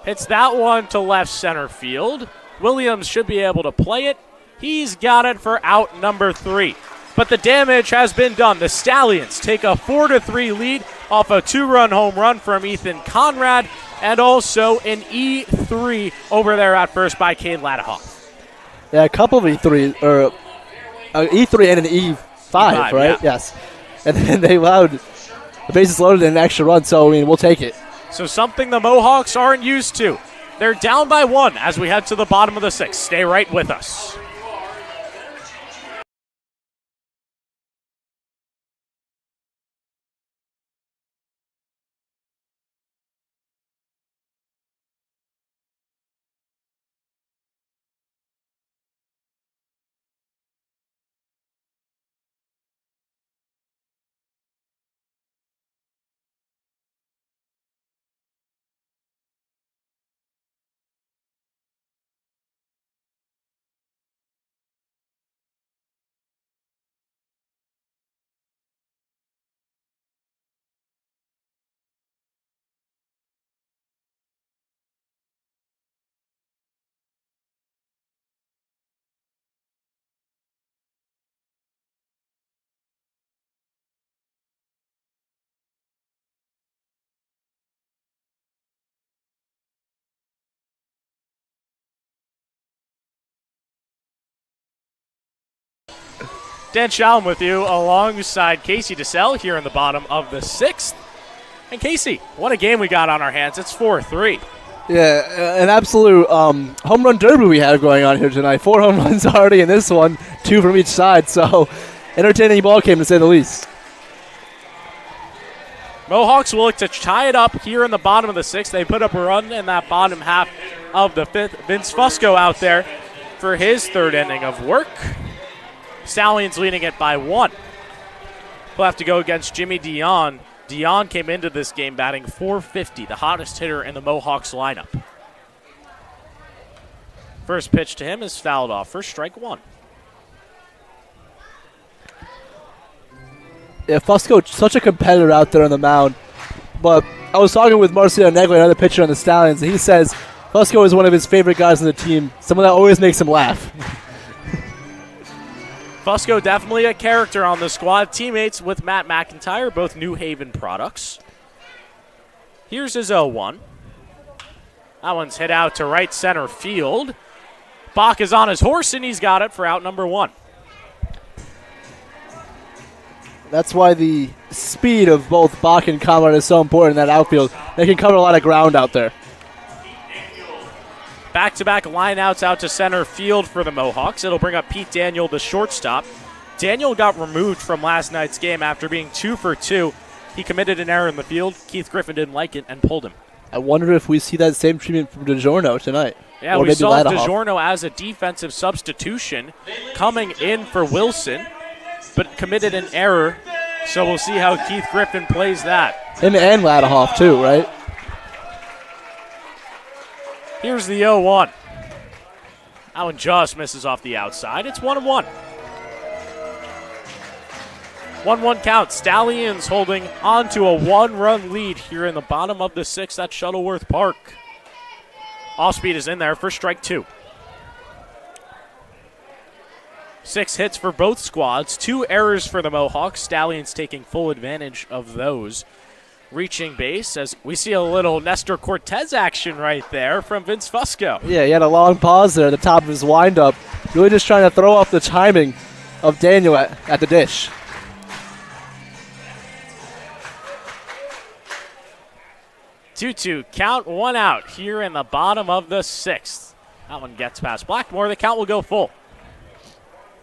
[SPEAKER 1] Hits that one to left center field. Williams should be able to play it. He's got it for out number 3. But the damage has been done. The Stallions take a 4-3 lead off a 2-run home run from Ethan Conrad and also an E3 over there at first by Cade Ladahoff.
[SPEAKER 2] Yeah, a couple of E3, or an E3 and an E5, right?
[SPEAKER 1] Yeah.
[SPEAKER 2] Yes. And then they allowed the bases loaded and an extra run, so, I mean, we'll take it.
[SPEAKER 1] So something the Mohawks aren't used to. They're down by 1 as we head to the bottom of the 6th. Stay right with us. Dan Shalom with you alongside Casey DeSalle here in the bottom of the 6th. And Casey, what a game we got on our hands. It's 4-3.
[SPEAKER 2] Yeah, an absolute home run derby we have going on here tonight. 4 home runs already in this one, 2 from each side. So, entertaining ball game to say the least.
[SPEAKER 1] Mohawks will look to tie it up here in the bottom of the 6th. They put up a run in that bottom half of the 5th. Vince Fusco out there for his 3rd inning of work. Stallions leading it by 1. He'll have to go against Jimmy Dion. Dion came into this game batting .450, the hottest hitter in the Mohawks lineup. First pitch to him is fouled off for strike one.
[SPEAKER 2] Yeah, Fusco, such a competitor out there on the mound. But I was talking with Marcio Negli, another pitcher on the Stallions, and he says Fusco is one of his favorite guys on the team, someone that always makes him laugh.
[SPEAKER 1] Fusco definitely a character on the squad. Teammates with Matt McIntyre, both New Haven products. Here's his 0-1. That one's hit out to right center field. Bach is on his horse, and he's got it for out number one.
[SPEAKER 2] That's why the speed of both Bach and Conrad is so important in that outfield. They can cover a lot of ground out there.
[SPEAKER 1] Back-to-back lineouts out to center field for the Mohawks. It'll bring up Pete Daniel, the shortstop. Daniel got removed from last night's game after being 2 for 2. He committed an error in the field. Keith Griffin didn't like it and pulled him.
[SPEAKER 2] I wonder if we see that same treatment from DiGiorno tonight.
[SPEAKER 1] Yeah, we saw DiGiorno as a defensive substitution coming in for Wilson, but committed an error. So we'll see how Keith Griffin plays that.
[SPEAKER 2] Him and Ladahoff too, right?
[SPEAKER 1] Here's the 0-1. That one just misses off the outside. It's 1-1. 1-1 count. Stallions holding on to a one-run lead here in the bottom of the sixth at Shuttleworth Park. Off-speed is in there for strike two. 6 hits for both squads. 2 errors for the Mohawks. Stallions taking full advantage of those. Reaching base as we see a little Nestor Cortez action right there from Vince Fusco.
[SPEAKER 2] Yeah, he had a long pause there at the top of his windup. Really just trying to throw off the timing of Daniel at the dish.
[SPEAKER 1] Two count, 1 out here in the bottom of the sixth. That one gets past Blackmore. The count will go full.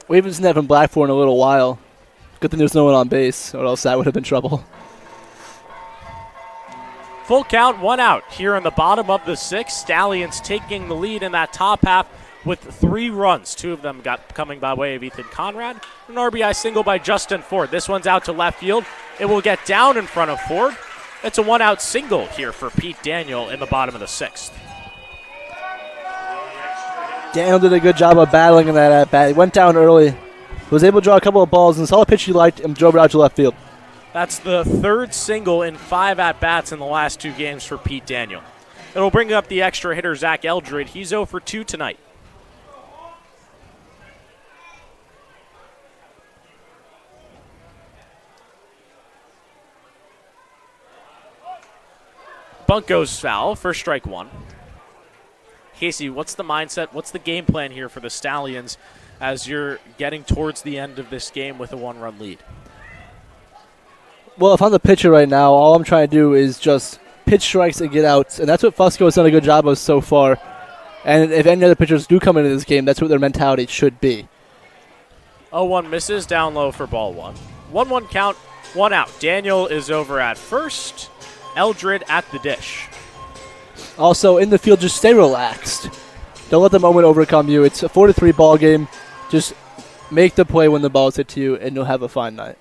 [SPEAKER 2] We haven't seen that from Blackmore in a little while. Good thing there's no one on base, or else that would have been trouble.
[SPEAKER 1] Full count, 1 out here in the bottom of the sixth. Stallions taking the lead in that top half with 3 runs. 2 of them got coming by way of Ethan Conrad. An RBI single by Justin Ford. This one's out to left field. It will get down in front of Ford. It's a 1-out single here for Pete Daniel in the bottom of the sixth.
[SPEAKER 2] Daniel did a good job of battling in that at-bat. He went down early, was able to draw a couple of balls, and saw a pitch he liked and drove it out to left field.
[SPEAKER 1] That's the 3rd single in 5 at-bats in the last 2 games for Pete Daniel. It'll bring up the extra hitter, Zach Eldred. He's 0 for 2 tonight. Bunt goes foul for strike 1. Casey, what's the mindset? What's the game plan here for the Stallions as you're getting towards the end of this game with a 1-run lead?
[SPEAKER 2] Well, if I'm the pitcher right now, all I'm trying to do is just pitch strikes and get outs, and that's what Fusco has done a good job of so far. And if any other pitchers do come into this game, that's what their mentality should be.
[SPEAKER 1] 0-1 misses, down low for ball 1. 1-1 count, 1 out. Daniel is over at first. Eldred at the dish.
[SPEAKER 2] Also, in the field, just stay relaxed. Don't let the moment overcome you. It's a 4-3 ball game. Just make the play when the ball's hit to you, and you'll have a fine night.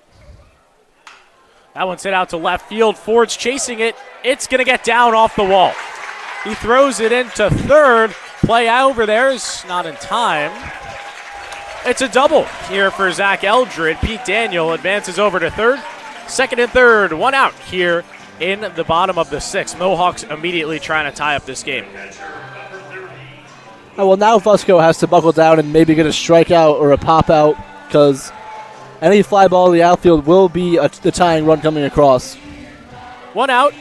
[SPEAKER 1] That one's hit out to left field. Ford's chasing it. It's going to get down off the wall. He throws it into third. Play over there is not in time. It's a double here for Zach Eldred. Pete Daniel advances over to third. Second and third, 1 out here in the bottom of the sixth. Mohawks immediately trying to tie up this game.
[SPEAKER 2] Oh, well, now Fusco has to buckle down and maybe get a strikeout or a pop-out because any fly ball in the outfield will be the tying run coming across.
[SPEAKER 1] 1 out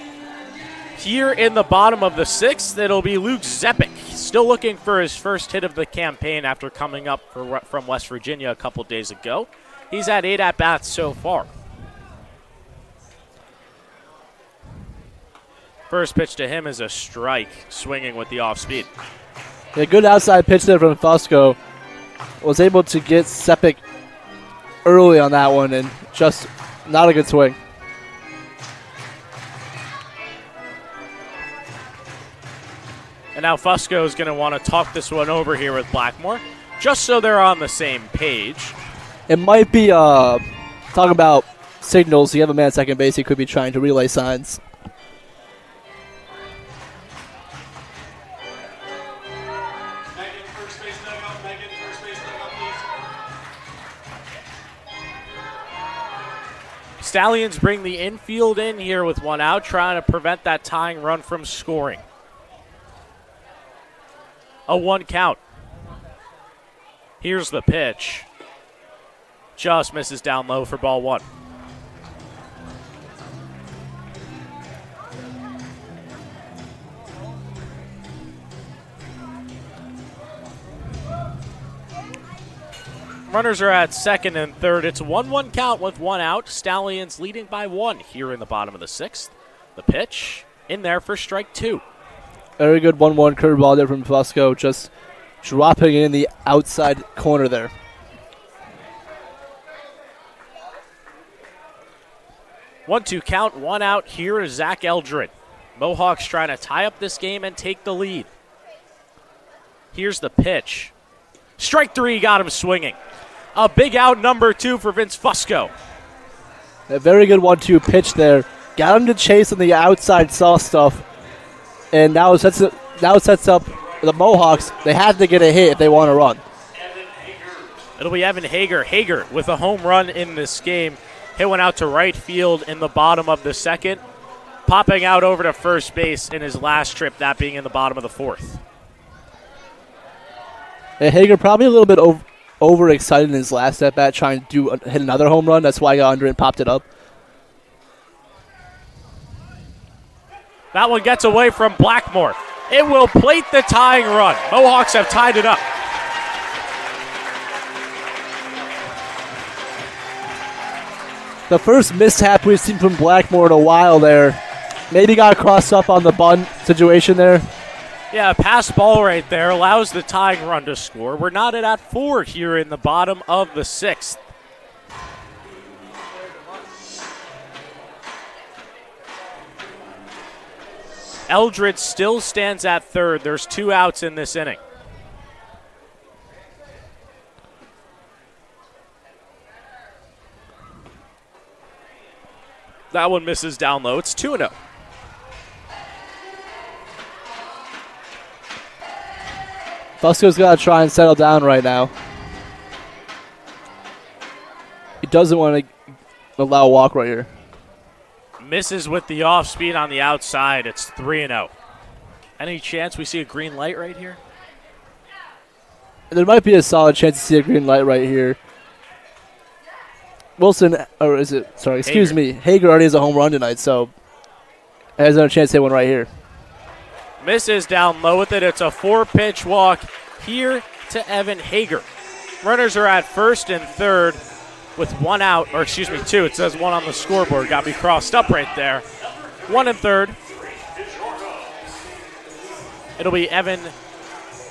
[SPEAKER 1] here in the bottom of the sixth. It'll be Luke Zepik. Still looking for his first hit of the campaign after coming up from West Virginia a couple days ago. He's had 8 at-bats so far. First pitch to him is a strike, swinging with the off-speed.
[SPEAKER 2] A good outside pitch there from Fusco. Was able to get Zepik early on that one, and just not a good swing.
[SPEAKER 1] And now Fusco is going to want to talk this one over here with Blackmore, just so they're on the same page.
[SPEAKER 2] It might be talking about signals. You have a man at second base. He could be trying to relay signs.
[SPEAKER 3] Megan, first base dugout. Megan, first base dugout, please.
[SPEAKER 1] Stallions bring the infield in here with one out, trying to prevent that tying run from scoring. A 1 count. Here's the pitch. Just misses down low for ball 1. Runners are at second and third. It's a 1-1 count with one out. Stallions leading by 1 here in the bottom of the 6th. The pitch in there for strike 2.
[SPEAKER 2] Very good 1-1 curveball there from Fusco, just dropping it in the outside corner there.
[SPEAKER 1] One-two count, one out. Here is Zach Eldred. Mohawks trying to tie up this game and take the lead. Here's the pitch. Strike 3 got him swinging. A big out, number 2 for Vince Fusco.
[SPEAKER 2] A very good 1-2 pitch there. Got him to chase on the outside, saw stuff. And now it sets up the Mohawks. They have to get a hit if they want to run.
[SPEAKER 1] It'll be Evan Hager. Hager with a home run in this game. Hit one out to right field in the bottom of the 2nd. Popping out over to first base in his last trip, that being in the bottom of the 4th.
[SPEAKER 2] And Hager probably a little bit overexcited in his last at-bat, trying to hit another home run. That's why he got under it and popped it up.
[SPEAKER 1] That one gets away from Blackmore. It will plate the tying run. Mohawks have tied it up.
[SPEAKER 2] The first mishap we've seen from Blackmore in a while there. Maybe got crossed up on the bunt situation there.
[SPEAKER 1] Yeah, a pass ball right there allows the tying run to score. We're knotted at 4 here in the bottom of the 6th. Eldred still stands at third. There's 2 outs in this inning. That one misses down low. It's 2-0.
[SPEAKER 2] Fusco's got to try and settle down right now. He doesn't want to allow a walk right here.
[SPEAKER 1] Misses with the off speed on the outside. It's 3-0. Any chance we see a green light right here?
[SPEAKER 2] There might be a solid chance to see a green light right here. Wilson, or is it, sorry, excuse me, Hager already has a home run tonight, so has another chance to hit one right here.
[SPEAKER 1] Misses down low with it. It's a 4-pitch walk here to Evan Hager. Runners are at first and third with 1 out, or excuse me, 2. It says 1 on the scoreboard. Got me crossed up right there. 1 and third. It'll be Evan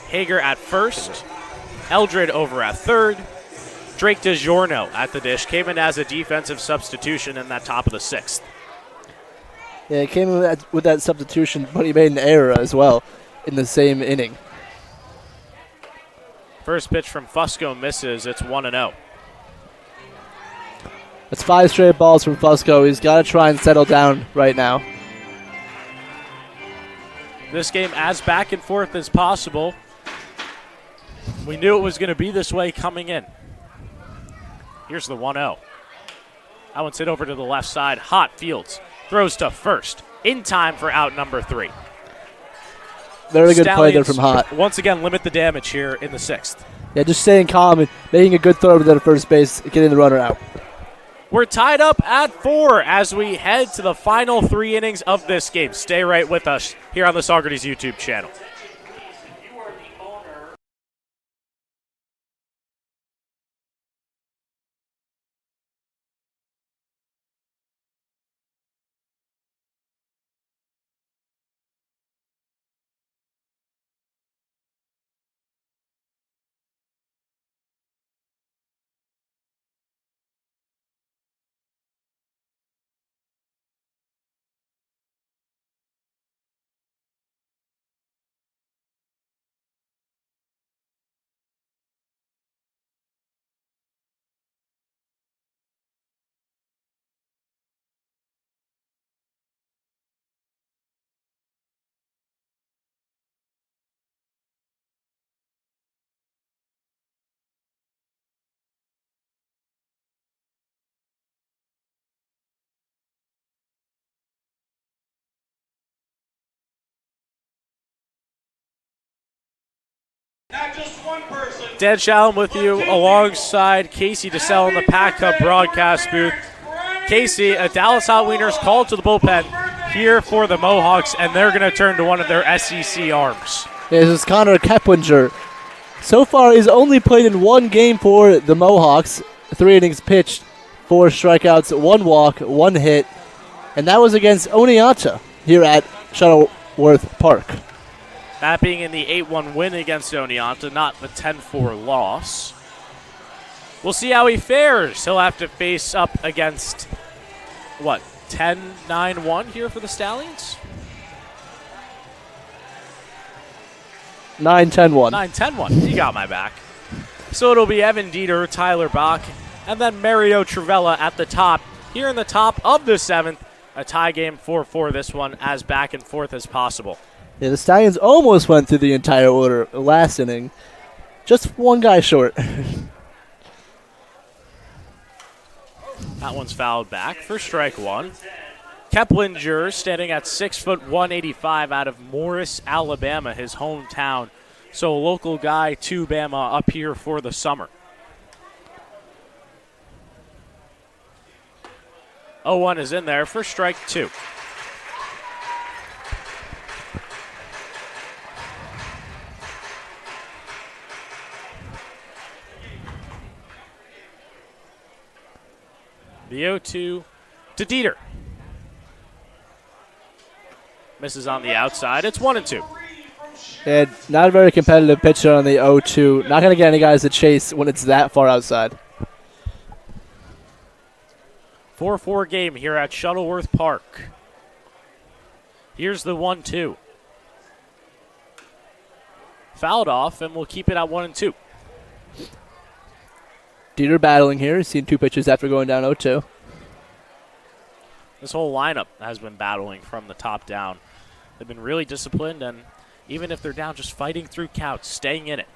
[SPEAKER 1] Hager at first. Eldred over at third. Drake DiGiorno at the dish. Came in as a defensive substitution in that top of the 6th.
[SPEAKER 2] Yeah, he came in with that substitution, but he made an error as well in the same inning.
[SPEAKER 1] First pitch from Fusco misses. It's 1-0.
[SPEAKER 2] That's 5 straight balls from Fusco. He's got to try and settle down right now.
[SPEAKER 1] This game as back and forth as possible. We knew it was going to be this way coming in. Here's the 1-0. That one's hit over to the left side. Hot Fields throws to first in time for out number 3.
[SPEAKER 2] Very good play there from Hot.
[SPEAKER 1] Once again, limit the damage here in the 6th.
[SPEAKER 2] Yeah, just staying calm and making a good throw over to first base, getting the runner out.
[SPEAKER 1] We're tied up at 4 as we head to the final 3 innings of this game. Stay right with us here on the Saugerties YouTube channel.
[SPEAKER 3] one person.
[SPEAKER 1] Dan Shalom with you alongside Casey DeSalle in the Pack Cup broadcast booth. Casey, a Dallas Hot Wieners called to the bullpen here for the Mohawks, and they're going to turn to one of their SEC arms.
[SPEAKER 2] This is Connor Keplinger. So far, he's only played in one game for the Mohawks. 3 innings pitched, 4 strikeouts, 1 walk, 1 hit, and that was against Oneonta here at Shuttleworth Park.
[SPEAKER 1] That being in the 8-1 win against Oneonta, not the 10-4 loss. We'll see how he fares. He'll have to face up against, 10-9-1 here for the Stallions?
[SPEAKER 2] 9-10-1.
[SPEAKER 1] 9-10-1. You got my back. So it'll be Evan Dieter, Tyler Bach, and then Mario Trivella at the top. Here in the top of the 7th, a tie game 4-4 this one, as back and forth as possible.
[SPEAKER 2] Yeah, the Stallions almost went through the entire order last inning. Just one guy short.
[SPEAKER 1] That one's fouled back for strike 1. Keplinger standing at 6 foot 185 out of Morris, Alabama, his hometown. So a local guy to Bama up here for the summer. 0-1 is in there for strike 2. The 0-2 to Dieter. Misses on the outside. It's 1-2.
[SPEAKER 2] And not a very competitive pitcher on the 0-2. Not going to get any guys to chase when it's that far outside.
[SPEAKER 1] 4-4 game here at Shuttleworth Park. Here's the 1-2. Fouled off, and we'll keep it at 1-2.
[SPEAKER 2] Dieter battling here. He's seen 2 pitches after going down 0-2.
[SPEAKER 1] This whole lineup has been battling from the top down. They've been really disciplined, and even if they're down, just fighting through counts, staying in it.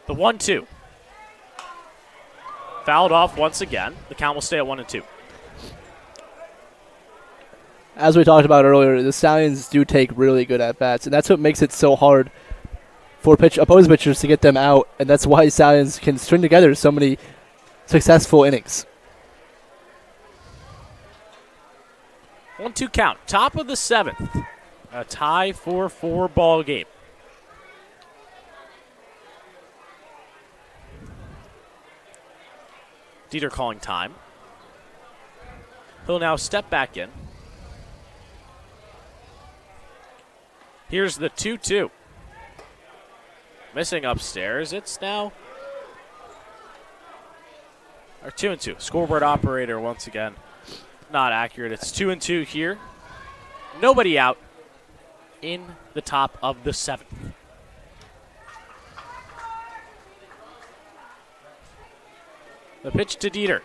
[SPEAKER 1] The 1-2. Fouled off once again. The count will stay at 1-2.
[SPEAKER 2] As we talked about earlier, the Stallions do take really good at-bats, and that's what makes it so hard for opposing pitchers to get them out, and that's why Stallions can string together so many successful innings.
[SPEAKER 1] 1-2 count. Top of the 7th. A tie 4-4 ball game. Dieter calling time. He'll now step back in. Here's the 2-2. Missing upstairs. It's now our 2-2. Scoreboard operator once again. Not accurate. It's 2-2 here. Nobody out in the top of the 7th. The pitch to Dieter.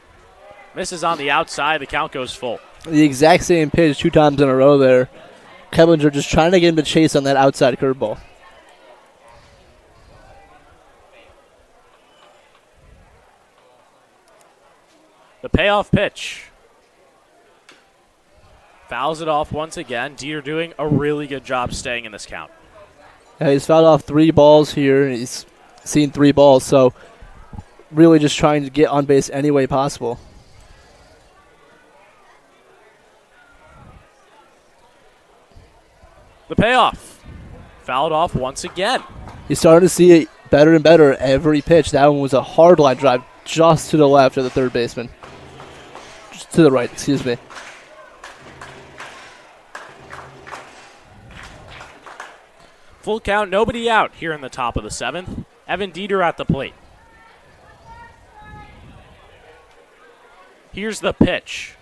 [SPEAKER 1] Misses on the outside. The count goes full.
[SPEAKER 2] The exact same pitch 2 times in a row there. Keplinger just trying to get him to chase on that outside curveball.
[SPEAKER 1] The payoff pitch. Fouls it off once again. Dieter doing a really good job staying in this count.
[SPEAKER 2] Yeah, he's fouled off 3 balls here. He's seen 3 balls, so really just trying to get on base any way possible.
[SPEAKER 1] The payoff. Fouled off once again.
[SPEAKER 2] He's starting to see it better and better every pitch. That one was a hard line drive just to the left of the third baseman. Just to the right, excuse me.
[SPEAKER 1] Full count, nobody out here in the top of the 7th. Evan Dieter at the plate. Here's the pitch.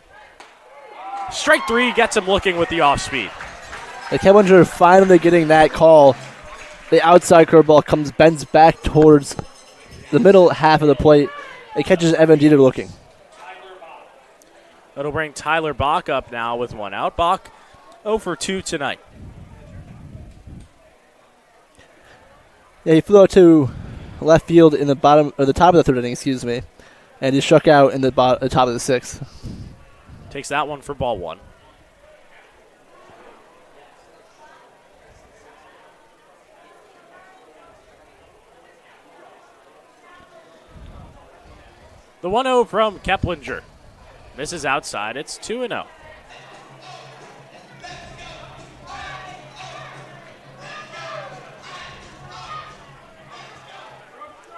[SPEAKER 1] Strike 3 gets him looking with the off speed.
[SPEAKER 2] The Keplinger finally getting that call. The outside curveball bends back towards the middle half of the plate. It catches Evan Dieter looking.
[SPEAKER 1] That'll bring Tyler Bach up now with 1 out. Bach 0 for 2 tonight.
[SPEAKER 2] Yeah, he flew out to left field in the bottom or the top of the 3rd inning, excuse me, and he struck out in the top of the 6th.
[SPEAKER 1] Takes that one for ball 1. The 1-0 from Keplinger. Misses outside. It's 2-0.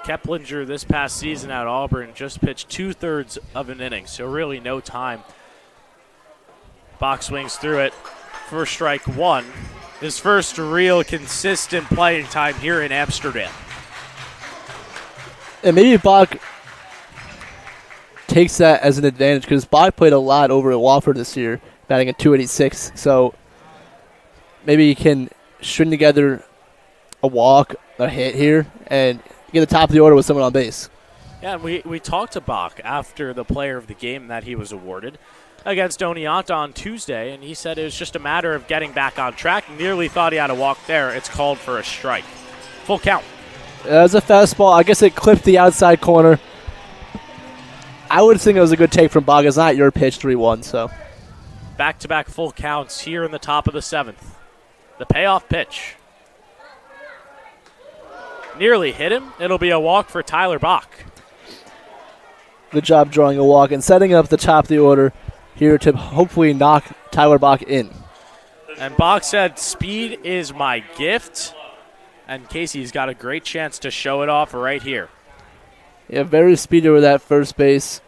[SPEAKER 1] Keplinger this past season at Auburn just pitched 2/3 of an inning, so really no time. Bach swings through it for strike one. His first real consistent playing time here in Amsterdam.
[SPEAKER 2] And maybe Bach takes that as an advantage because Bach played a lot over at Wofford this year, batting at 286. So maybe he can string together a walk, a hit here, and get the top of the order with someone on base.
[SPEAKER 1] Yeah, and we talked to Bach after the player of the game that he was awarded against Oneonta on Tuesday, and he said it was just a matter of getting back on track. Nearly thought he had a walk there. It's called for a strike. Full count.
[SPEAKER 2] That was a fastball. I guess it clipped the outside corner. I would think it was a good take from Bach. It's not your pitch, 3-1, so.
[SPEAKER 1] Back-to-back full counts here in the top of the 7th. The payoff pitch. Nearly hit him. It'll be a walk for Tyler Bach.
[SPEAKER 2] Good job drawing a walk and setting up the top of the order here to hopefully knock Tyler Bach in.
[SPEAKER 1] And Bach said, speed is my gift. And Casey's got a great chance to show it off right here.
[SPEAKER 2] Yeah, very speedy with that first base.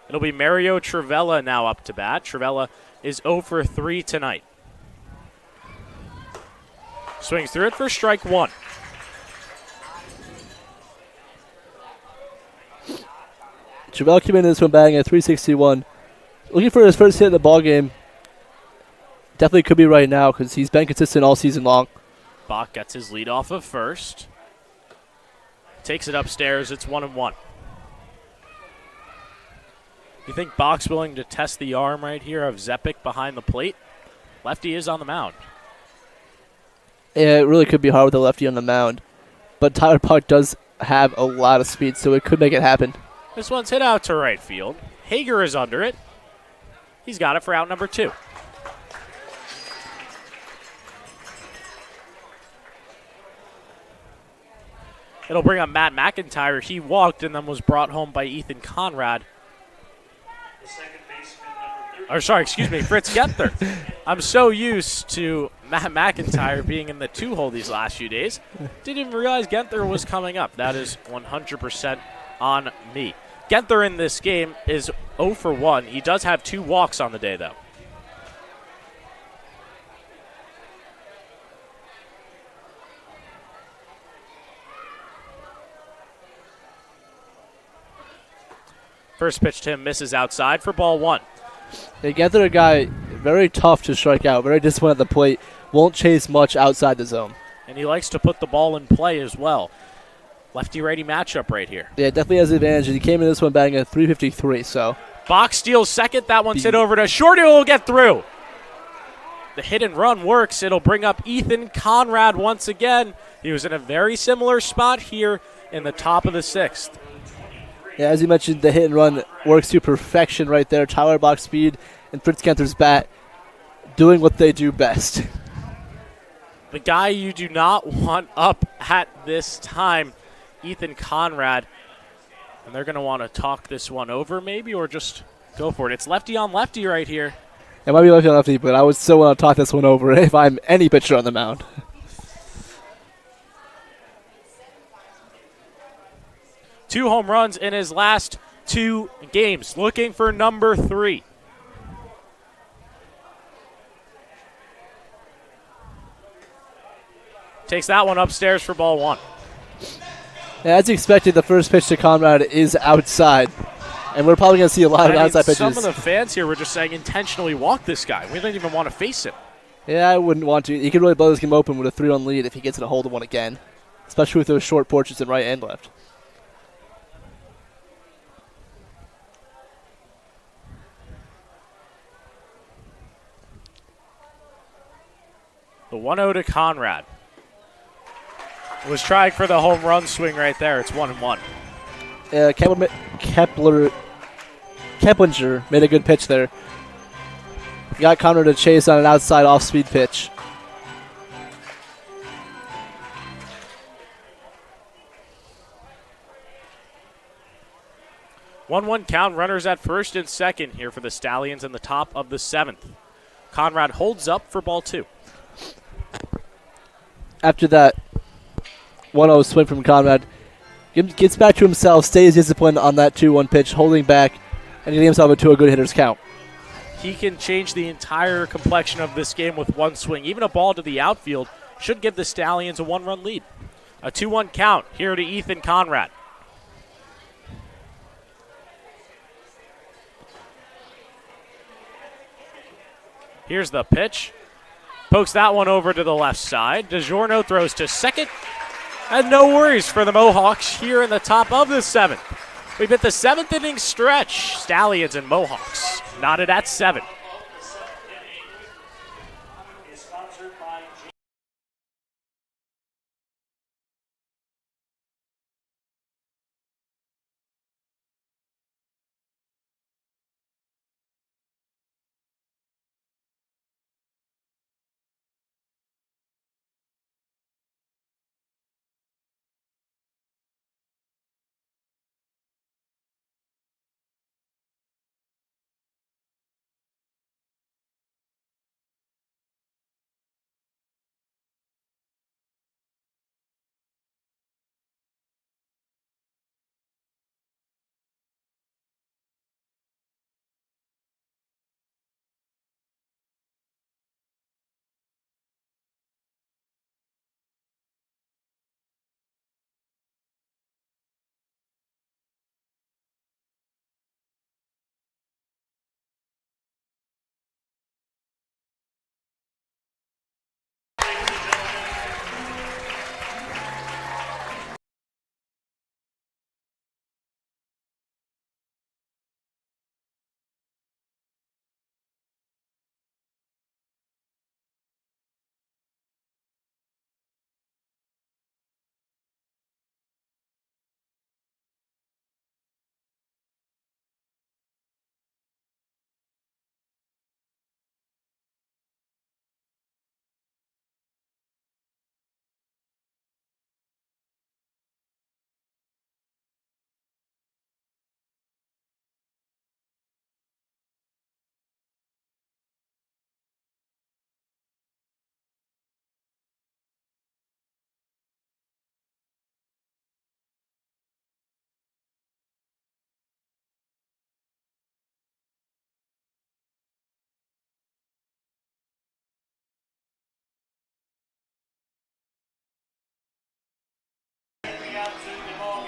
[SPEAKER 1] It'll be Mario Trivella now up to bat. Trivella is 0 for 3 tonight. Swings through it for strike one.
[SPEAKER 2] Trivella came into this one batting at 361. Looking for his first hit in the ball game. Definitely could be right now because he's been consistent all season long.
[SPEAKER 1] Bach gets his lead off of first. Takes it upstairs. It's 1-1. You think Bach's willing to test the arm right here of Zepic behind the plate? Lefty is on the mound.
[SPEAKER 2] Yeah, it really could be hard with a lefty on the mound. But Tyler Bach does have a lot of speed, so it could make it happen.
[SPEAKER 1] This one's hit out to right field. Hager is under it. He's got it for out number 2. It'll bring up Matt McIntyre. He walked and then was brought home by Ethan Conrad. Fritz Genther. I'm so used to Matt McIntyre being in the 2-hole these last few days. Didn't even realize Genther was coming up. That is 100% on me. Genther in this game is 0 for 1. He does have 2 walks on the day, though. First pitch to him misses outside for ball 1.
[SPEAKER 2] They get their guy very tough to strike out, very disciplined at the plate, won't chase much outside the zone.
[SPEAKER 1] And he likes to put the ball in play as well. Lefty-righty matchup right here.
[SPEAKER 2] Yeah, definitely has the advantage. He came in this one batting at 353, so.
[SPEAKER 1] Bach steals second. That one's hit over to short. It will get through. The hit and run works. It'll bring up Ethan Conrad once again. He was in a very similar spot here in the top of the 6th.
[SPEAKER 2] Yeah, as you mentioned, the hit and run works to perfection right there. Tyler Bach's speed and Fritz Genther's bat doing what they do best.
[SPEAKER 1] The guy you do not want up at this time, Ethan Conrad. And they're going to want to talk this one over maybe or just go for it. It's lefty on lefty right here.
[SPEAKER 2] It might be lefty on lefty, but I would still want to talk this one over if I'm any pitcher on the mound.
[SPEAKER 1] Two home runs in his last 2 games. Looking for number 3. Takes that one upstairs for ball 1.
[SPEAKER 2] As expected, the first pitch to Conrad is outside. And we're probably going to see a lot of outside pitches.
[SPEAKER 1] Some of the fans here were just saying intentionally walk this guy. We didn't even want to face him.
[SPEAKER 2] Yeah, I wouldn't want to. He could really blow this game open with a 3-run lead if he gets in a hold of one again. Especially with those short porches in right and left.
[SPEAKER 1] The 1-0 to Conrad. Was trying for the home run swing right there. It's 1-1.
[SPEAKER 2] Keplinger made a good pitch there. He got Conrad to chase on an outside off-speed pitch.
[SPEAKER 1] 1-1 count, runners at first and second here for the Stallions in the top of the 7th. Conrad holds up for ball 2.
[SPEAKER 2] After that 1-0 swing from Conrad, gets back to himself, stays disciplined on that 2-1 pitch, holding back, and getting himself into a good hitter's count.
[SPEAKER 1] He can change the entire complexion of this game with one swing. Even a ball to the outfield should give the Stallions a 1-run lead. A 2-1 count here to Ethan Conrad. Here's the pitch. Pokes that one over to the left side. DiGiorno throws to second. And no worries for the Mohawks here in the top of the 7th. We've hit the 7th inning stretch. Stallions and Mohawks knotted at 7.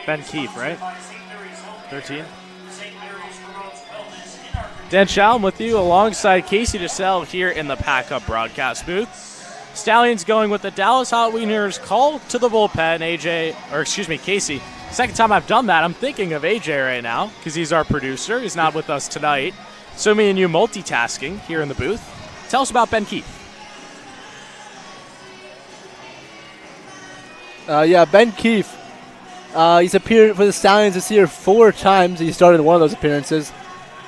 [SPEAKER 1] Ben Keefe, right? 13. Dan Shalom with you alongside Casey DeSalle here in the Pack Up broadcast booth. Stallions going with the Dallas Hot Wieners call to the bullpen. Casey. Second time I've done that. I'm thinking of AJ right now because he's our producer. He's not with us tonight. So me and you multitasking here in the booth. Tell us about Ben Keefe.
[SPEAKER 2] Ben Keefe. He's appeared for the Stallions this year 4 times. He started one of those appearances.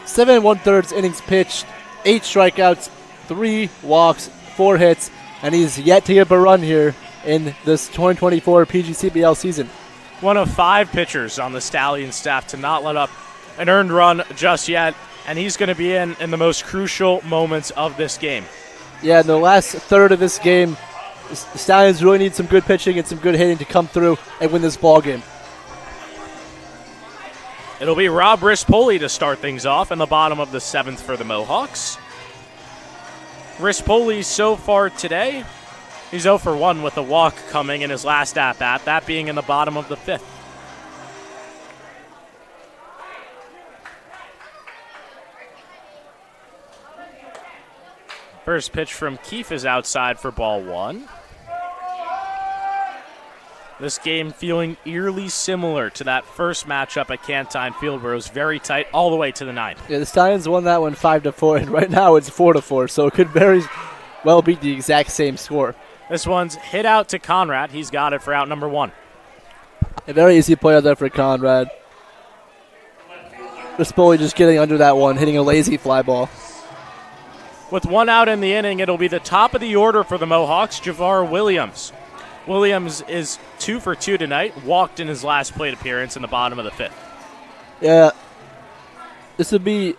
[SPEAKER 2] 7 1/3 innings pitched, 8 strikeouts, 3 walks, 4 hits, and he's yet to give a run here in this 2024 PGCBL season.
[SPEAKER 1] One of 5 pitchers on the Stallions staff to not let up an earned run just yet, and he's going to be in the most crucial moments of this game.
[SPEAKER 2] Yeah, in the last third of this game, the Stallions really need some good pitching and some good hitting to come through and win this ball game.
[SPEAKER 1] It'll be Rob Rispoli to start things off in the bottom of the 7th for the Mohawks. Rispoli so far today, he's 0 for 1 with a walk coming in his last at-bat, that being in the bottom of the 5th. First pitch from Keefe is outside for ball 1. This game feeling eerily similar to that first matchup at Cantine Field where it was very tight all the way to the 9th.
[SPEAKER 2] Yeah, the Stallions won that one 5-4, and right now it's 4-4, so it could very well be the exact same score.
[SPEAKER 1] This one's hit out to Conrad. He's got it for out number 1.
[SPEAKER 2] A very easy play out there for Conrad. Rispoli just getting under that one, hitting a lazy fly ball.
[SPEAKER 1] With 1 out in the inning, it'll be the top of the order for the Mohawks, Javar Williams. Williams is 2 for 2 tonight, walked in his last plate appearance in the bottom of the 5th.
[SPEAKER 2] Yeah, This would be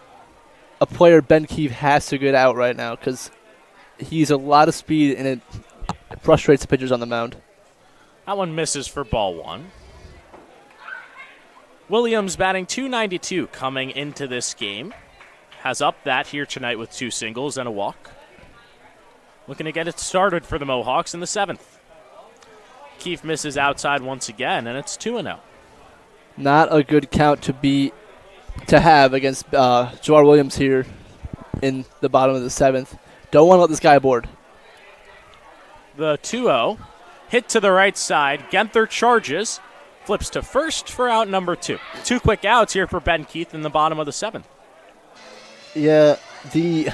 [SPEAKER 2] a player Ben Keefe has to get out right now because he's a lot of speed and it frustrates the pitchers on the mound.
[SPEAKER 1] That one misses for ball one. Williams batting .292 coming into this game. Has upped that here tonight with 2 singles and a walk. Looking to get it started for the Mohawks in the 7th. Keefe misses outside once again, and it's 2-0.
[SPEAKER 2] Not a good count to have against Jawar Williams here in the bottom of the 7th. Don't want to let this guy aboard.
[SPEAKER 1] The 2-0. Hit to the right side. Genther charges. Flips to first for out number 2. 2 quick outs here for Ben Keith in the bottom of the 7th.
[SPEAKER 2] Yeah, the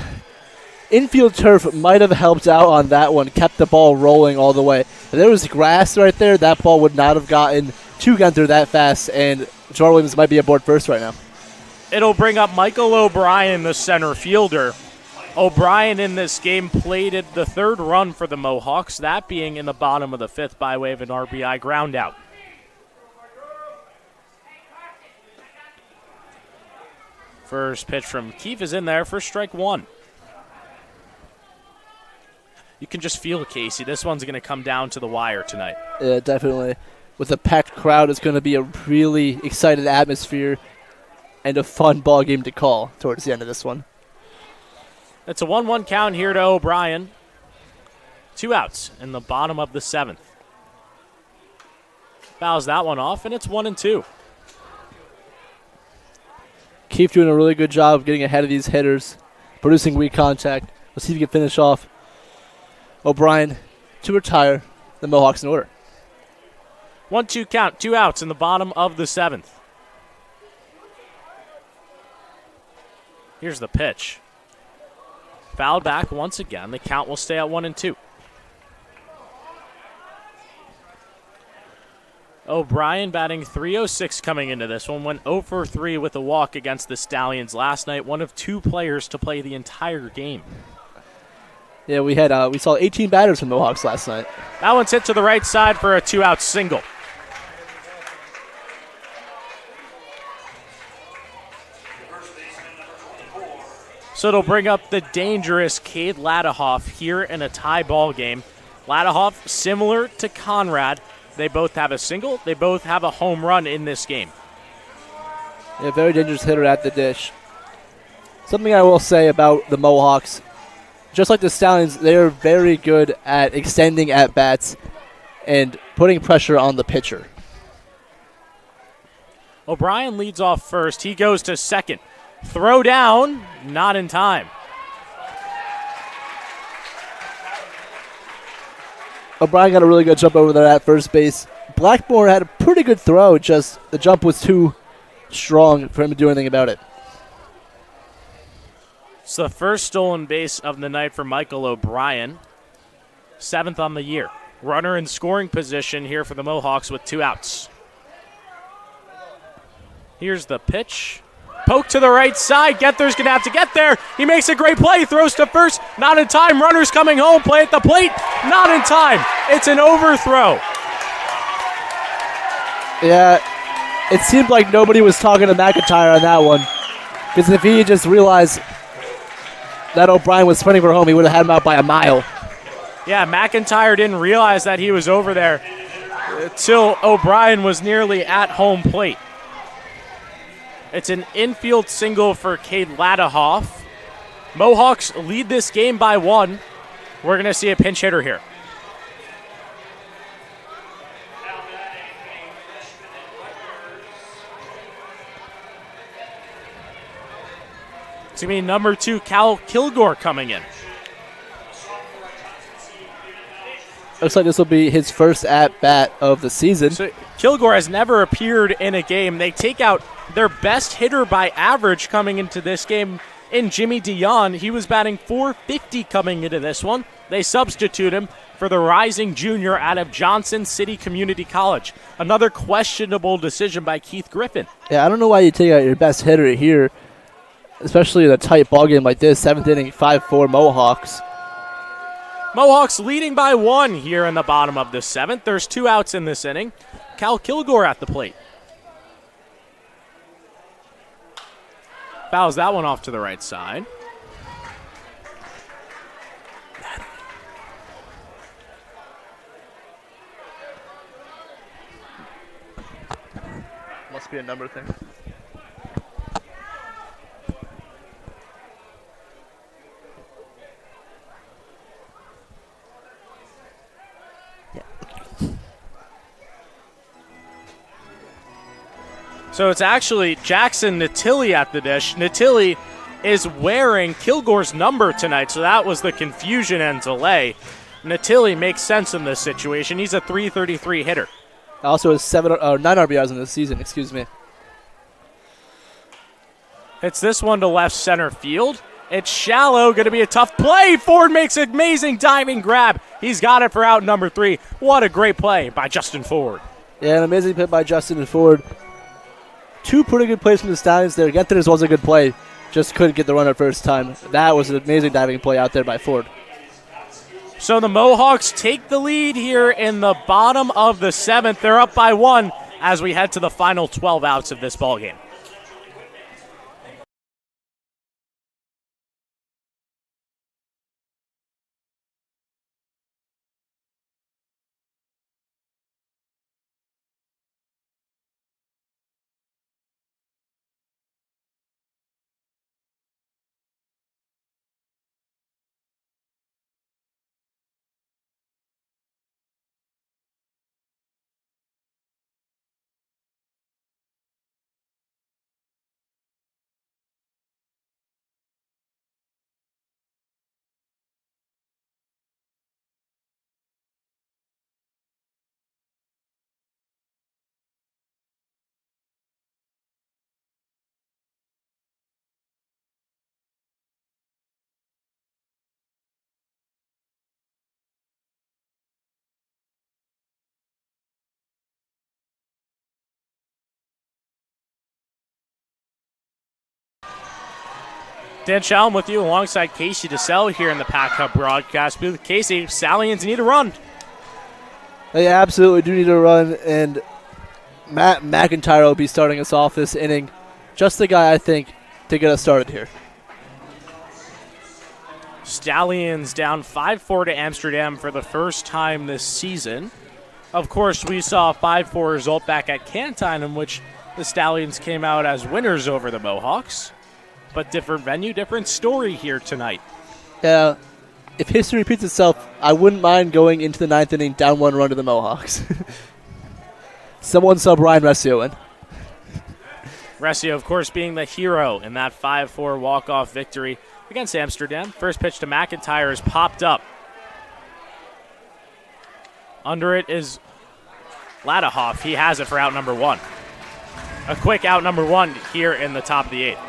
[SPEAKER 2] infield turf might have helped out on that one, kept the ball rolling all the way. If there was grass right there, that ball would not have gotten to Genther that fast, and Jawar Williams might be aboard first right now.
[SPEAKER 1] It'll bring up Michael O'Brien, the center fielder. O'Brien in this game plated the 3rd run for the Mohawks, that being in the bottom of the 5th by way of an RBI ground out. First pitch from Keefe is in there for strike 1. You can just feel it, Casey. This one's going to come down to the wire tonight.
[SPEAKER 2] Yeah, definitely. With a packed crowd, it's going to be a really excited atmosphere and a fun ball game to call towards the end of this one.
[SPEAKER 1] It's a 1-1 count here to O'Brien. 2 outs in the bottom of the 7th. Fouls that one off, and it's 1-2.
[SPEAKER 2] Keefe doing a really good job of getting ahead of these hitters, producing weak contact. Let's see if he can finish off O'Brien to retire the Mohawks in order.
[SPEAKER 1] 1-2 count, 2 outs in the bottom of the 7th. Here's the pitch. Fouled back once again. The count will stay at 1-2. O'Brien batting .306 coming into this one. Went 0 for 3 with a walk against the Stallions last night. One of 2 players to play the entire game.
[SPEAKER 2] Yeah, we saw 18 batters from the Mohawks last night.
[SPEAKER 1] That one's hit to the right side for a 2-out single. So it'll bring up the dangerous Cade Ladahoff here in a tie ball game. Ladahoff, similar to Conrad, they both have a single. They both have a home run in this game.
[SPEAKER 2] Yeah, very dangerous hitter at the dish. Something I will say about the Mohawks, just like the Stallions, they are very good at extending at-bats and putting pressure on the pitcher.
[SPEAKER 1] O'Brien leads off first. He goes to second. Throw down, not in time.
[SPEAKER 2] O'Brien got a really good jump over there at first base. Blackmore had a pretty good throw, just the jump was too strong for him to do anything about it.
[SPEAKER 1] It's the first stolen base of the night for Michael O'Brien. 7th on the year. Runner in scoring position here for the Mohawks with 2 outs. Here's the pitch. Poke to the right side. Genther's going to have to get there. He makes a great play. Throws to first. Not in time. Runner's coming home. Play at the plate. Not in time. It's an overthrow.
[SPEAKER 2] Yeah, it seemed like nobody was talking to McIntyre on that one. Because if he just realized that O'Brien was sprinting for home, he would have had him out by a mile.
[SPEAKER 1] Yeah, McIntyre didn't realize that he was over there until O'Brien was nearly at home plate. It's an infield single for Cade Ladahoff. Mohawks lead this game by 1. We're going to see a pinch hitter here. It's going to be number 2, Cal Kilgore, coming in.
[SPEAKER 2] Looks like this will be his first at-bat of the season.
[SPEAKER 1] So Kilgore has never appeared in a game. They take out their best hitter by average coming into this game in Jimmy Dion. He was batting .450 coming into this one. They substitute him for the rising junior out of Johnson City Community College. Another questionable decision by Keith Griffin.
[SPEAKER 2] Yeah, I don't know why you take out your best hitter here, especially in a tight ball game like this. 7th inning, 5-4 Mohawks.
[SPEAKER 1] Mohawks leading by 1 here in the bottom of the 7th. There's 2 outs in this inning. Cal Kilgore at the plate. Fouls that one off to the right side.
[SPEAKER 2] Must be a number thing.
[SPEAKER 1] So it's actually Jackson Natilli at the dish. Natilli is wearing Kilgore's number tonight, so that was the confusion and delay. Natilli makes sense in this situation. He's a .333 hitter.
[SPEAKER 2] Also has 9 RBIs in this season, excuse me.
[SPEAKER 1] Hits this one to left center field. It's shallow, going to be a tough play. Ford makes an amazing diving grab. He's got it for out number 3. What a great play by Justin Ford.
[SPEAKER 2] Yeah, an amazing play by Justin and Ford. 2 pretty good plays from the Stallions there. Genthers was a good play. Just couldn't get the runner first time. That was an amazing diving play out there by Ford.
[SPEAKER 1] So the Mohawks take the lead here in the bottom of the 7th. They're up by 1 as we head to the final 12 outs of this ballgame. Dan Shalom with you alongside Casey DeSalle here in the Pack Hub broadcast booth. Casey, Stallions need a run.
[SPEAKER 2] They absolutely do need a run, and Matt McIntyre will be starting us off this inning. Just the guy, I think, to get us started here.
[SPEAKER 1] Stallions down 5-4 to Amsterdam for the first time this season. Of course, we saw a 5-4 result back at Cantine in which the Stallions came out as winners over the Mohawks. But different venue, different story here tonight.
[SPEAKER 2] Yeah, if history repeats itself, I wouldn't mind going into the 9th inning down 1 run to the Mohawks. Someone sub Ryan Resio in.
[SPEAKER 1] Resio, of course, being the hero in that 5-4 walk-off victory against Amsterdam. First pitch to McIntyre is popped up. Under it is Ladahoff. He has it for out number 1. A quick out number 1 here in the top of the 8th.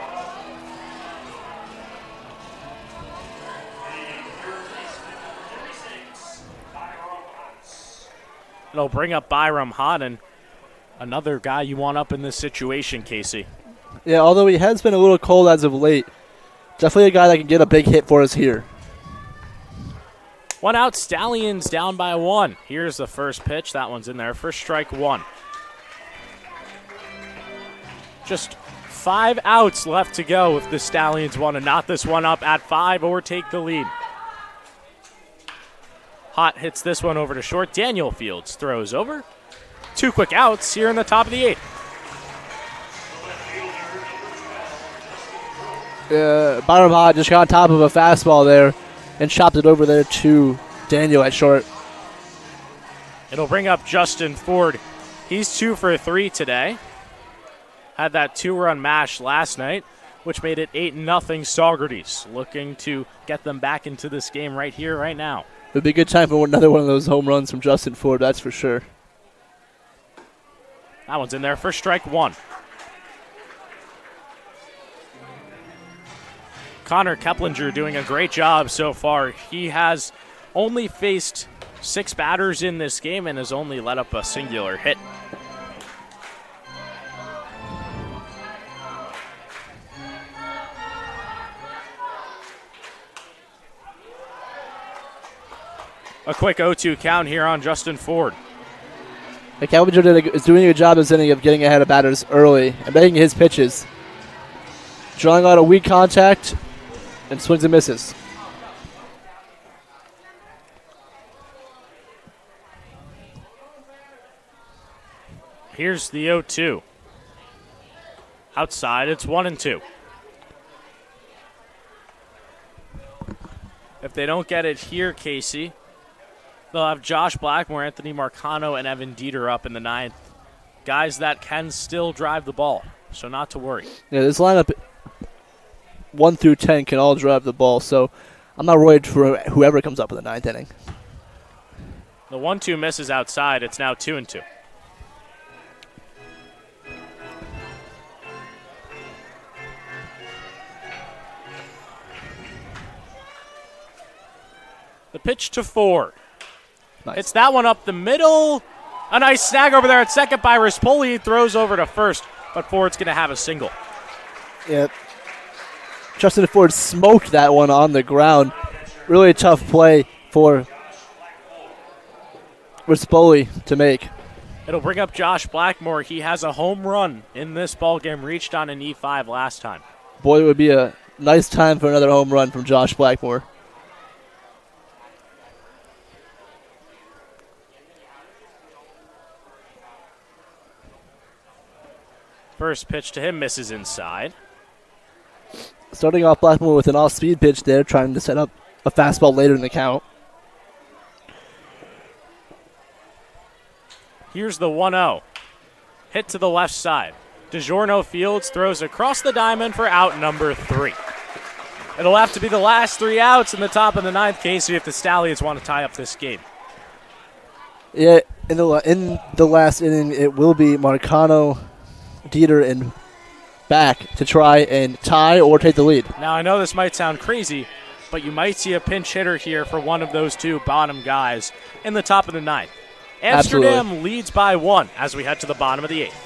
[SPEAKER 1] It'll bring up Byram Hodden, another guy you want up in this situation, Casey.
[SPEAKER 2] Yeah, although he has been a little cold as of late, definitely a guy that can get a big hit for us here.
[SPEAKER 1] 1 out, Stallions down by 1. Here's the first pitch. That one's in there for strike 1. Just 5 outs left to go if the Stallions want to knot this one up at 5 or take the lead. Hott hits this one over to short. Daniel Fields throws over. 2 quick outs here in the top of the 8th.
[SPEAKER 2] Byram Hott just got on top of a fastball there and chopped it over there to Daniel at short.
[SPEAKER 1] It'll bring up Justin Ford. He's 2 for 3 today. Had that 2-run mash last night, which made it 8-0 Saugerties. Looking to get them back into this game right here, right now.
[SPEAKER 2] It would be a good time for another one of those home runs from Justin Ford, that's for sure.
[SPEAKER 1] That one's in there for strike 1. Connor Keplinger doing a great job so far. He has only faced 6 batters in this game and has only let up a singular hit. A quick 0-2 count here on Justin Ford.
[SPEAKER 2] Keplinger is doing a good job this inning of getting ahead of batters early and making his pitches. drawing out a weak contact and swings and misses.
[SPEAKER 1] Here's the 0-2. Outside, it's 1-2. If they don't get it here, Casey, they'll have Josh Blackmore, Anthony Marcano, and Evan Dieter up in the 9th. Guys that can still drive the ball, so not to worry.
[SPEAKER 2] Yeah, this lineup, 1 through 10, can all drive the ball, so I'm not worried for whoever comes up in the 9th inning.
[SPEAKER 1] The 1-2 misses outside. It's now 2-2. The pitch to Ford.
[SPEAKER 2] Nice.
[SPEAKER 1] It's that one up the middle. A nice snag over there at second by Rispoli. He throws over to first, but Ford's going to have a single.
[SPEAKER 2] Yeah. Justin Ford smoked that one on the ground. Really a tough play for Rispoli to make.
[SPEAKER 1] It'll bring up Josh Blackmore. He has a home run in this ballgame, reached on an E5 last time.
[SPEAKER 2] Boy, it would be a nice time for another home run from Josh Blackmore.
[SPEAKER 1] First pitch to him misses inside.
[SPEAKER 2] Starting off Blackmore with an off-speed pitch there, trying to set up a fastball later in the count.
[SPEAKER 1] Here's the 1-0. Hit to the left side. DiGiorno Fields throws across the diamond for out number 3. It'll have to be the last 3 outs in the top of the 9th, Casey, if the Stallions want to tie up this game.
[SPEAKER 2] Yeah, in the last inning, it will be Marcano, Dieter, and back to try and tie or take the lead.
[SPEAKER 1] Now, I know this might sound crazy, but you might see a pinch hitter here for one of those 2 bottom guys in the top of the 9th. Amsterdam
[SPEAKER 2] Absolutely.
[SPEAKER 1] leads by 1 as we head to the bottom of the 8th.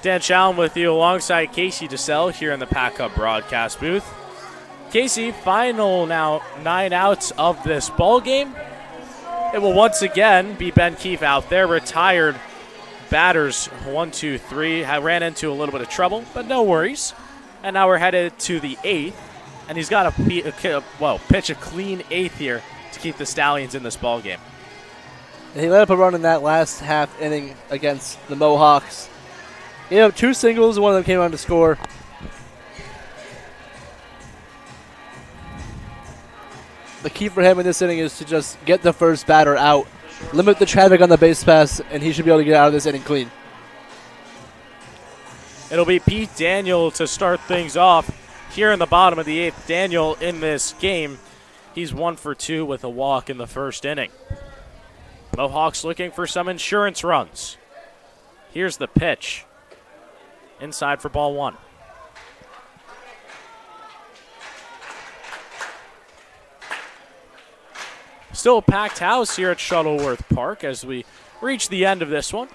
[SPEAKER 1] Dan Challen with you alongside Casey DeSell here in the Pack Up broadcast booth. Casey, final now 9 outs of this ball game. It will once again be Ben Keefe out there. Retired batters 1, 2, 3. Ran into a little bit of trouble, but no worries. And now we're headed to the 8th, and he's got to pitch a clean 8th here to keep the Stallions in this ball game.
[SPEAKER 2] And he let up a run in that last half inning against the Mohawks. 2 singles, one of them came on to score. The key for him in this inning is to just get the first batter out, limit the traffic on the base pass, and he should be able to get out of this inning clean.
[SPEAKER 1] It'll be Pete Daniel to start things off here in the bottom of the 8th. Daniel in this game, he's 1 for 2 with a walk in the first inning. Mohawks looking for some insurance runs. Here's the pitch. Inside for ball 1. Still a packed house here at Shuttleworth Park as we reach the end of this one.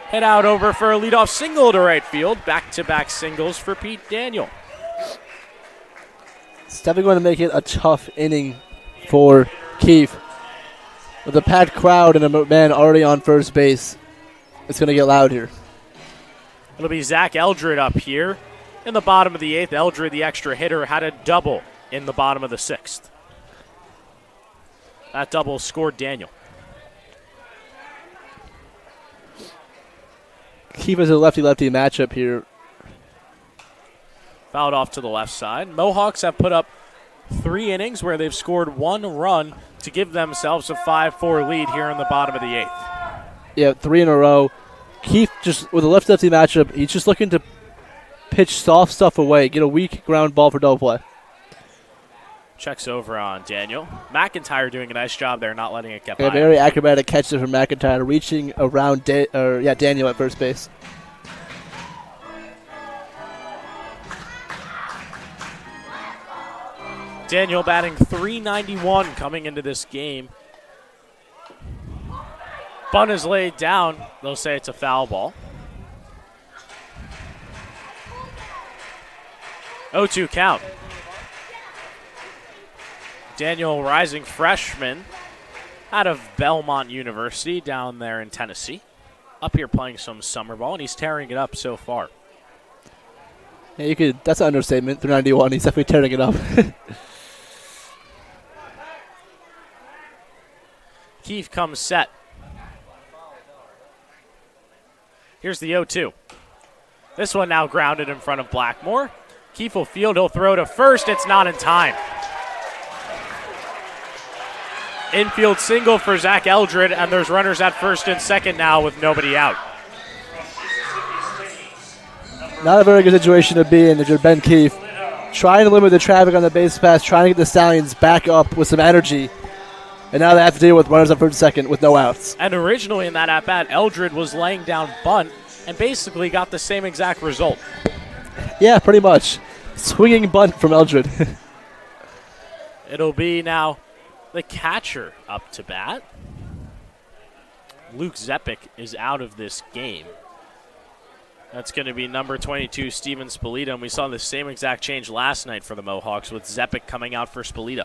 [SPEAKER 1] Head out over for a leadoff single to right field. Back-to-back singles for Pete Daniel.
[SPEAKER 2] It's definitely going to make it a tough inning for Keefe. With a packed crowd and a man already on first base, it's going to get loud here.
[SPEAKER 1] It'll be Zach Eldred up here in the bottom of the 8th. Eldred, the extra hitter, had a double in the bottom of the 6th. That double scored Daniel.
[SPEAKER 2] Keefe is a lefty-lefty matchup here.
[SPEAKER 1] Fouled off to the left side. Mohawks have put up 3 innings where they've scored 1 run to give themselves a 5-4 lead here in the bottom of the 8th.
[SPEAKER 2] Yeah, 3 in a row. Keith, just with a left-lefty matchup, he's just looking to pitch soft stuff away, get a weak ground ball for double play.
[SPEAKER 1] Checks over on Daniel. McIntyre doing a nice job there, not letting it get by.
[SPEAKER 2] A very acrobatic catch there from McIntyre, reaching around Daniel at first base.
[SPEAKER 1] Daniel batting .391 coming into this game. Bunt is laid down. They'll say it's a foul ball. 0-2 count. Daniel, rising freshman out of Belmont University down there in Tennessee. Up here playing some summer ball, and he's tearing it up so far.
[SPEAKER 2] Yeah, that's an understatement. 391, he's definitely tearing it up.
[SPEAKER 1] Keefe comes set. Here's the 0-2. This one now grounded in front of Blackmore. Keefe will field, he'll throw to first. It's not in time. Infield single for Zach Eldred, and there's runners at first and second now with nobody out.
[SPEAKER 2] Not a very good situation to be in if you're Ben Keefe. Trying to limit the traffic on the base pass, trying to get the Stallions back up with some energy. And now they have to deal with runners at first and second with no outs.
[SPEAKER 1] And originally in that at-bat, Eldred was laying down bunt and basically got the same exact result.
[SPEAKER 2] Yeah, pretty much. Swinging bunt from Eldred.
[SPEAKER 1] It'll be now the catcher up to bat. Luke Zepic is out of this game. That's going to be number 22, Steven Spalita. And we saw the same exact change last night for the Mohawks with Zepic coming out for Spalita.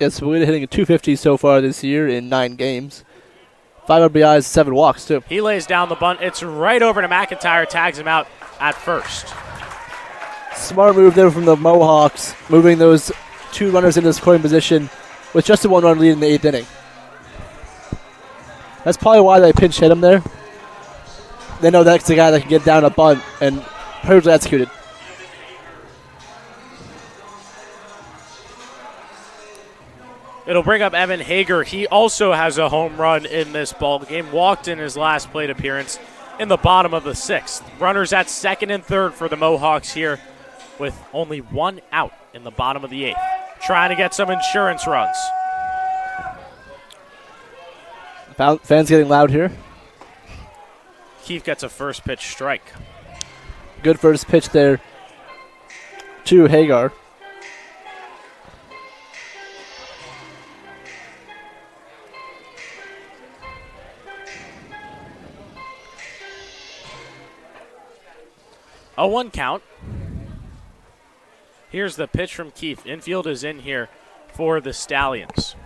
[SPEAKER 2] Yes, Spalita hitting a .250 so far this year in 9 games. 5 RBIs, 7 walks, too.
[SPEAKER 1] He lays down the bunt. It's right over to McIntyre, tags him out at first.
[SPEAKER 2] Smart move there from the Mohawks, moving those 2 runners into scoring position with just a 1-run lead in the 8th inning. That's probably why they pinch hit him there. They know that's the guy that can get down a bunt, and perfectly executed.
[SPEAKER 1] It'll bring up Evan Hager. He also has a home run in this ball game. Walked in his last plate appearance in the bottom of the 6th. Runners at second and third for the Mohawks here with only 1 out in the bottom of the 8th. Trying to get some insurance runs.
[SPEAKER 2] Fans getting loud here.
[SPEAKER 1] Keefe gets a first pitch strike.
[SPEAKER 2] Good first pitch there to Hagar.
[SPEAKER 1] A 1 count. Here's the pitch from Keefe. Infield is in here for the Stallions.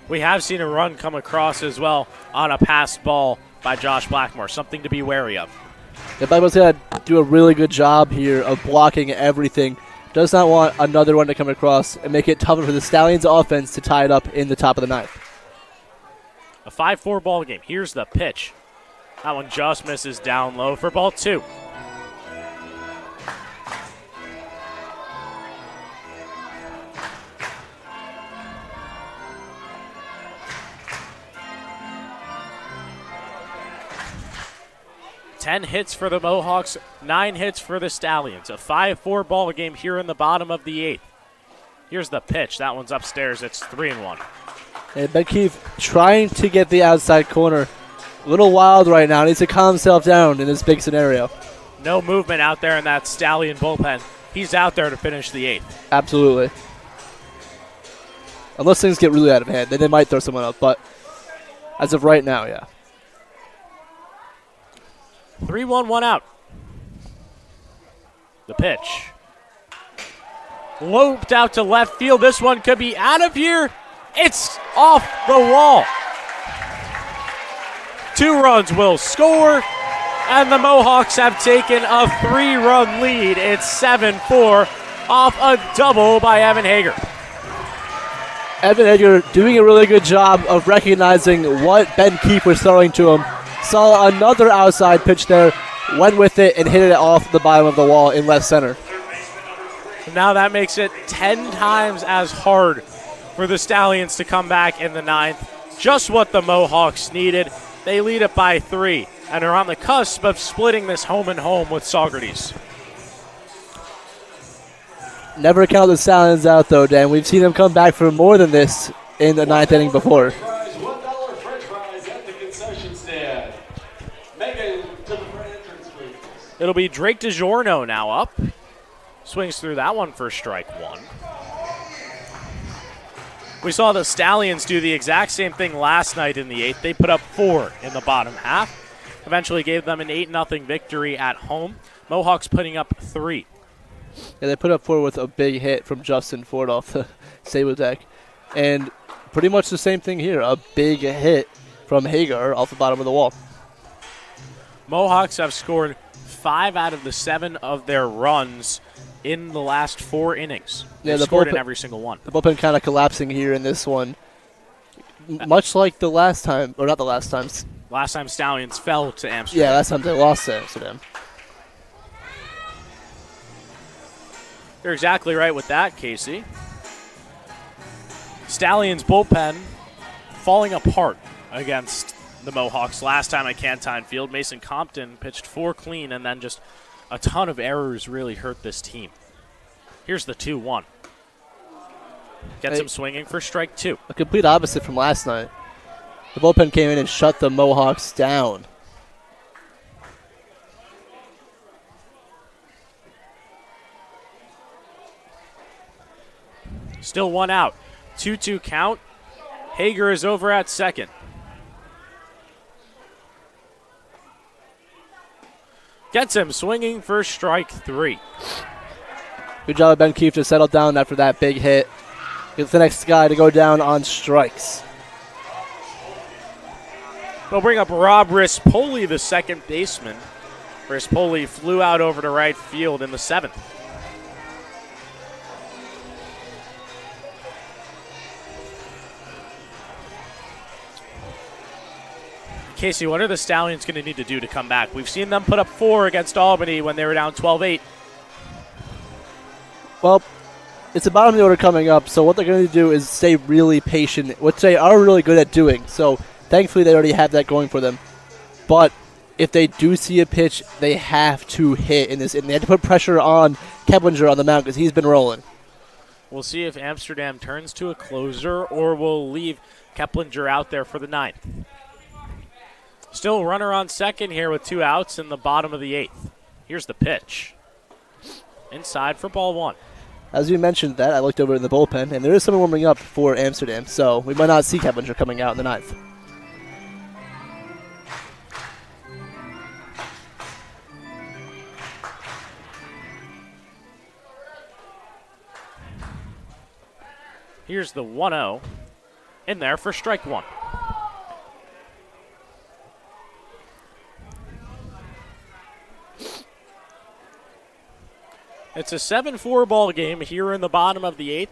[SPEAKER 1] We have seen a run come across as well on a passed ball by Josh Blackmore. Something to be wary of.
[SPEAKER 2] The Blackmore's going to do a really good job here of blocking everything. Does not want another one to come across and make it tougher for the Stallions offense to tie it up in the top of the 9th.
[SPEAKER 1] A 5-4 ball game. Here's the pitch. That one just misses down low for ball 2. Ten hits for the Mohawks, 9 hits for the Stallions. A 5-4 ball game here in the bottom of the 8th. Here's the pitch. That one's upstairs. It's 3-1.
[SPEAKER 2] And Ben Keefe trying to get the outside corner. A little wild right now. Needs to calm himself down in this big scenario.
[SPEAKER 1] No movement out there in that Stallion bullpen. He's out there to finish the 8th.
[SPEAKER 2] Absolutely. Unless things get really out of hand, then they might throw someone up. But as of right now, yeah.
[SPEAKER 1] 3-1, 1 out. The pitch. Loped out to left field. This one could be out of here. It's off the wall. 2 runs will score, and the Mohawks have taken a 3-run lead. It's 7-4 off a double by Evan Hager.
[SPEAKER 2] Evan Hager doing a really good job of recognizing what Ben Keefe was throwing to him. Saw another outside pitch there, went with it and hit it off the bottom of the wall in left center.
[SPEAKER 1] Now that makes it 10 times as hard for the Stallions to come back in the 9th. Just what the Mohawks needed. They lead it by 3 and are on the cusp of splitting this home and home with Saugerties.
[SPEAKER 2] Never count the Stallions out, though, Dan. We've seen them come back for more than this in the 9th inning before.
[SPEAKER 3] $1 French fries at the concession stand. Megan to the front entrance, please.
[SPEAKER 1] It'll be Drake DiGiorno now up. Swings through that one for strike 1. We saw the Stallions do the exact same thing last night in the 8th. They put up 4 in the bottom half. Eventually gave them an 8-0 victory at home. Mohawks putting up 3.
[SPEAKER 2] Yeah, they put up 4 with a big hit from Justin Ford off the Sable deck. And pretty much the same thing here. A big hit from Hagar off the bottom of the wall.
[SPEAKER 1] Mohawks have scored 5 out of the 7 of their runs in the last 4 innings. They've scored in every single one.
[SPEAKER 2] The bullpen kind of collapsing here in this one. Much like the last time, or not the last time.
[SPEAKER 1] Last time Stallions fell to Amsterdam.
[SPEAKER 2] Yeah, last time they lost to Amsterdam.
[SPEAKER 1] You're exactly right with that, Casey. Stallions bullpen falling apart against the Mohawks last time at Cantine Field. Mason Compton pitched 4 clean, and then just a ton of errors really hurt this team. Here's the 2-1. Gets him swinging for strike 2.
[SPEAKER 2] A complete opposite from last night. The bullpen came in and shut the Mohawks down.
[SPEAKER 1] Still 1 out. 2-2 count. Hager is over at second. Gets him swinging for strike 3.
[SPEAKER 2] Good job of Ben Keefe to settle down after that big hit. Gets the next guy to go down on strikes.
[SPEAKER 1] They'll bring up Rob Rispoli, the second baseman. Rispoli flew out over to right field in the 7th. Casey, what are the Stallions going to need to do to come back? We've seen them put up 4 against Albany when they were down 12-8.
[SPEAKER 2] Well, it's the bottom of the order coming up, so what they're going to do is stay really patient, which they are really good at doing. So thankfully they already have that going for them. But if they do see a pitch, they have to hit in this, and they have to put pressure on Keplinger on the mound because he's been rolling.
[SPEAKER 1] We'll see if Amsterdam turns to a closer or will leave Keplinger out there for the 9th. Still runner on second here with 2 outs in the bottom of the 8th. Here's the pitch. Inside for ball 1.
[SPEAKER 2] As we mentioned that, I looked over in the bullpen, and there is someone warming up for Amsterdam, so we might not see Keplinger coming out in the 9th.
[SPEAKER 1] Here's the 1-0 in there for strike 1. It's a 7-4 ball game here in the bottom of the 8th.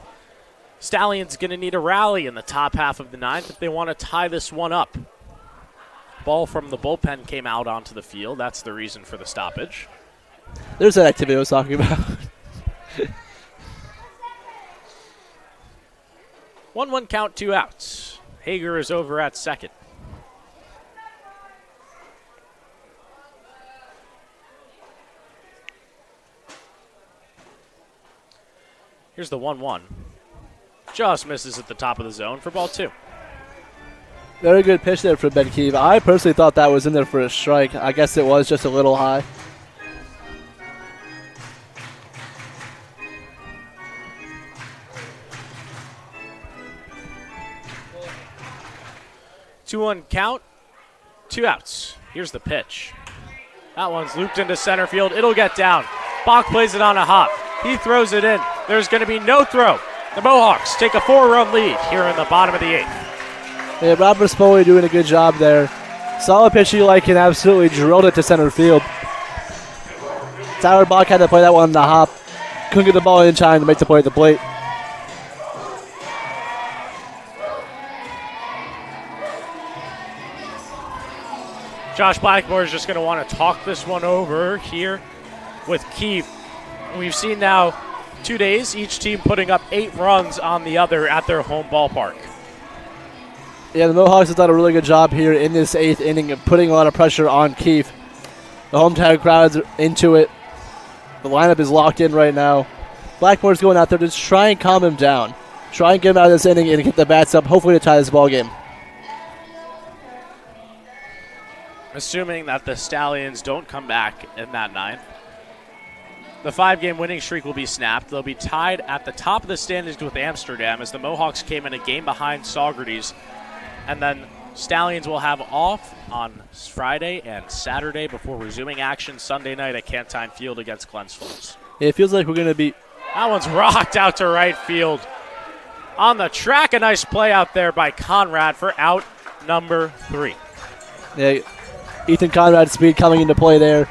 [SPEAKER 1] Stallions going to need a rally in the top half of the 9th if they want to tie this one up. Ball from the bullpen came out onto the field. That's the reason for the stoppage.
[SPEAKER 2] There's that activity I was talking about.
[SPEAKER 1] 1-1 count, 2 outs. Hager is over at second. Here's the 1-1. Just misses at the top of the zone for ball 2.
[SPEAKER 2] Very good pitch there for Ben Keefe. I personally thought that was in there for a strike. I guess it was just a little high.
[SPEAKER 1] Two-one count, 2 outs. Here's the pitch. That one's looped into center field. It'll get down. Bach plays it on a hop. He throws it in. There's going to be no throw. The Mohawks take a 4-run lead here in the bottom of the 8th.
[SPEAKER 2] Yeah, Rob Rispoli doing a good job there. Solid pitch he like and absolutely drilled it to center field. Tyler Bach had to play that one on the hop. Couldn't get the ball in time to make the play at the plate.
[SPEAKER 1] Josh Blackmore is just going to want to talk this one over here with Keefe. We've seen now 2 days, each team putting up 8 runs on the other at their home ballpark.
[SPEAKER 2] Yeah, the Mohawks have done a really good job here in this 8th inning of putting a lot of pressure on Keefe. The hometown crowd's into it. The lineup is locked in right now. Blackmore's going out there to try and calm him down. Try and get him out of this inning and get the bats up, hopefully to tie this ball game.
[SPEAKER 1] Assuming that the Stallions don't come back in that 9th, the 5-game winning streak will be snapped. They'll be tied at the top of the standings with Amsterdam as the Mohawks came in a game behind Saugerties. And then Stallions will have off on Friday and Saturday before resuming action Sunday night at Cantine Field against Glens Falls.
[SPEAKER 2] It feels like we're going to be...
[SPEAKER 1] That one's rocked out to right field. On the track, a nice play out there by Conrad for out number 3.
[SPEAKER 2] Yeah, Ethan Conrad's speed coming into play there.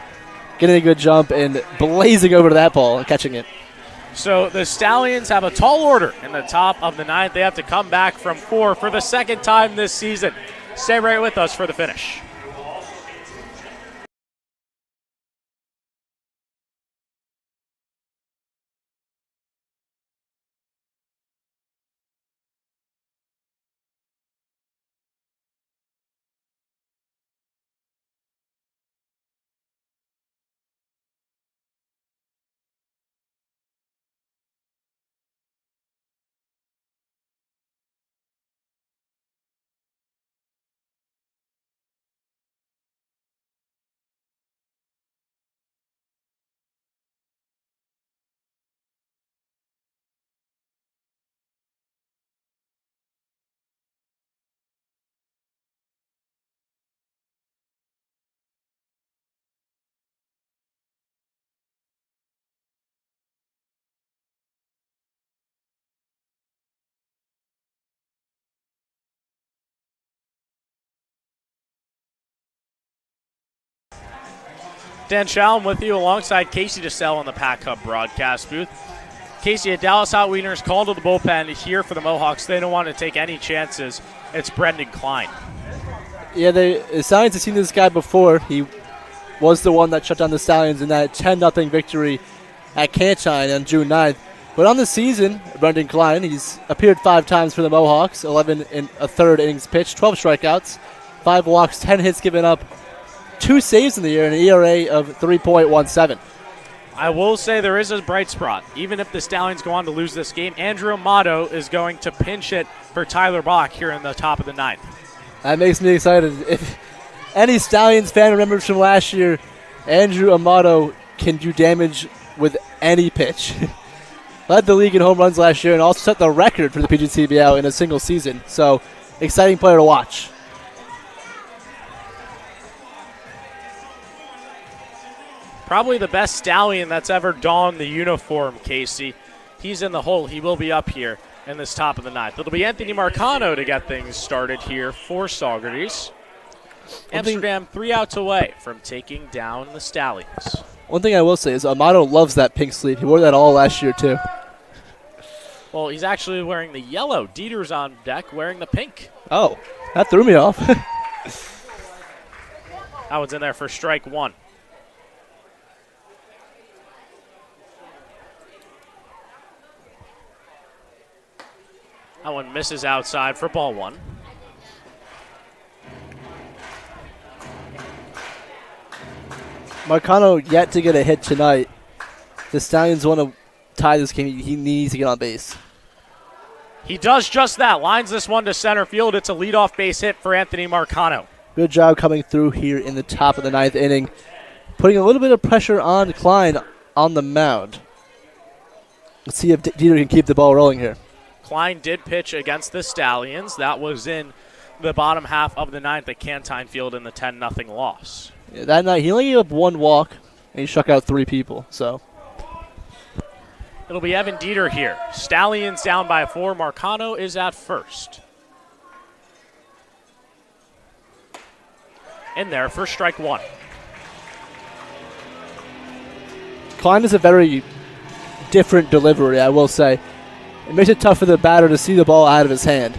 [SPEAKER 2] Getting a good jump and blazing over to that ball and catching it.
[SPEAKER 1] So the Stallions have a tall order in the top of the 9th. They have to come back from 4 for the second time this season. Stay right with us for the finish. Dan Shalom with you alongside Casey DeSalle on the Pack Hub broadcast booth. Casey, a Dallas Hot Wieners called to the bullpen here for the Mohawks. They don't want to take any chances. It's Brendan Klein.
[SPEAKER 2] Yeah, the Stallions have seen this guy before. He was the one that shut down the Stallions in that 10-0 victory at Cantine on June 9th. But on the season, Brendan Klein, he's appeared 5 times for the Mohawks, 11 in a third innings pitched, 12 strikeouts, 5 walks, 10 hits given up, 2 saves in the year, and an ERA of 3.17.
[SPEAKER 1] I will say there is a bright spot. Even if the Stallions go on to lose this game, Andrew Amato is going to pinch it for Tyler Bach here in the top of the 9th.
[SPEAKER 2] That makes me excited. If any Stallions fan remembers from last year, Andrew Amato can do damage with any pitch. Led the league in home runs last year and also set the record for the PGCBL in a single season. So, exciting player to watch.
[SPEAKER 1] Probably the best Stallion that's ever donned the uniform, Casey. He's in the hole. He will be up here in this top of the 9th. It'll be Anthony Marcano to get things started here for Saugerties. Amsterdam 3 outs away from taking down the Stallions.
[SPEAKER 2] One thing I will say is Amato loves that pink sleeve. He wore that all last year, too.
[SPEAKER 1] Well, he's actually wearing the yellow. Dieter's on deck wearing the pink.
[SPEAKER 2] Oh, that threw me off.
[SPEAKER 1] That one's in there for strike 1. That one misses outside for ball 1.
[SPEAKER 2] Marcano yet to get a hit tonight. The Stallions want to tie this game. He needs to get on base.
[SPEAKER 1] He does just that. Lines this one to center field. It's a leadoff base hit for Anthony Marcano.
[SPEAKER 2] Good job coming through here in the top of the 9th inning. Putting a little bit of pressure on Klein on the mound. Let's see if Dieter can keep the ball rolling here.
[SPEAKER 1] Klein did pitch against the Stallions. That was in the bottom half of the 9th at Cantine Field in the 10-0 loss.
[SPEAKER 2] Yeah, that night, he only gave up 1 walk, and he struck out 3 people. So
[SPEAKER 1] it'll be Evan Dieter here. Stallions down by 4. Marcano is at first. In there for strike 1.
[SPEAKER 2] Klein is a very different delivery, I will say. It makes it tough for the batter to see the ball out of his hand.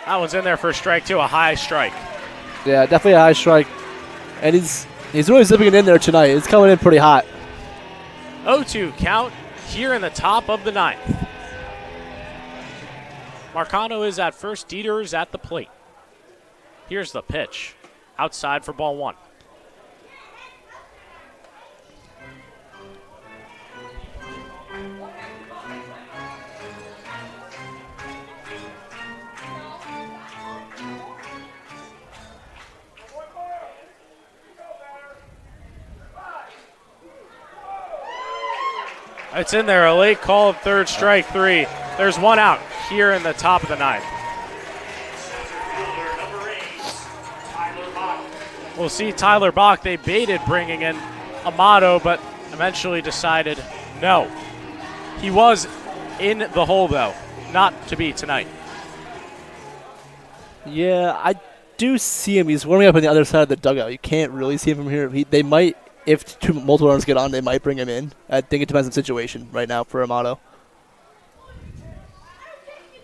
[SPEAKER 1] That one's in there for a strike, too, a high strike.
[SPEAKER 2] Yeah, definitely a high strike. And he's really zipping it in there tonight. It's coming in pretty hot.
[SPEAKER 1] 0-2 count here in the top of the ninth. Marcano is at first. Dieter is at the plate. Here's the pitch. Outside for ball one. It's in there, a late call of third, strike three. There's one out here in the top of the ninth. We'll see Tyler Bach. They baited bringing in Amato, but eventually decided no. He was in the hole, though, not to be tonight.
[SPEAKER 2] Yeah, I do see him. He's warming up on the other side of the dugout. You can't really see him from here. They might, if multiple runners get on, they might bring him in. I think it depends on the situation right now for Amato.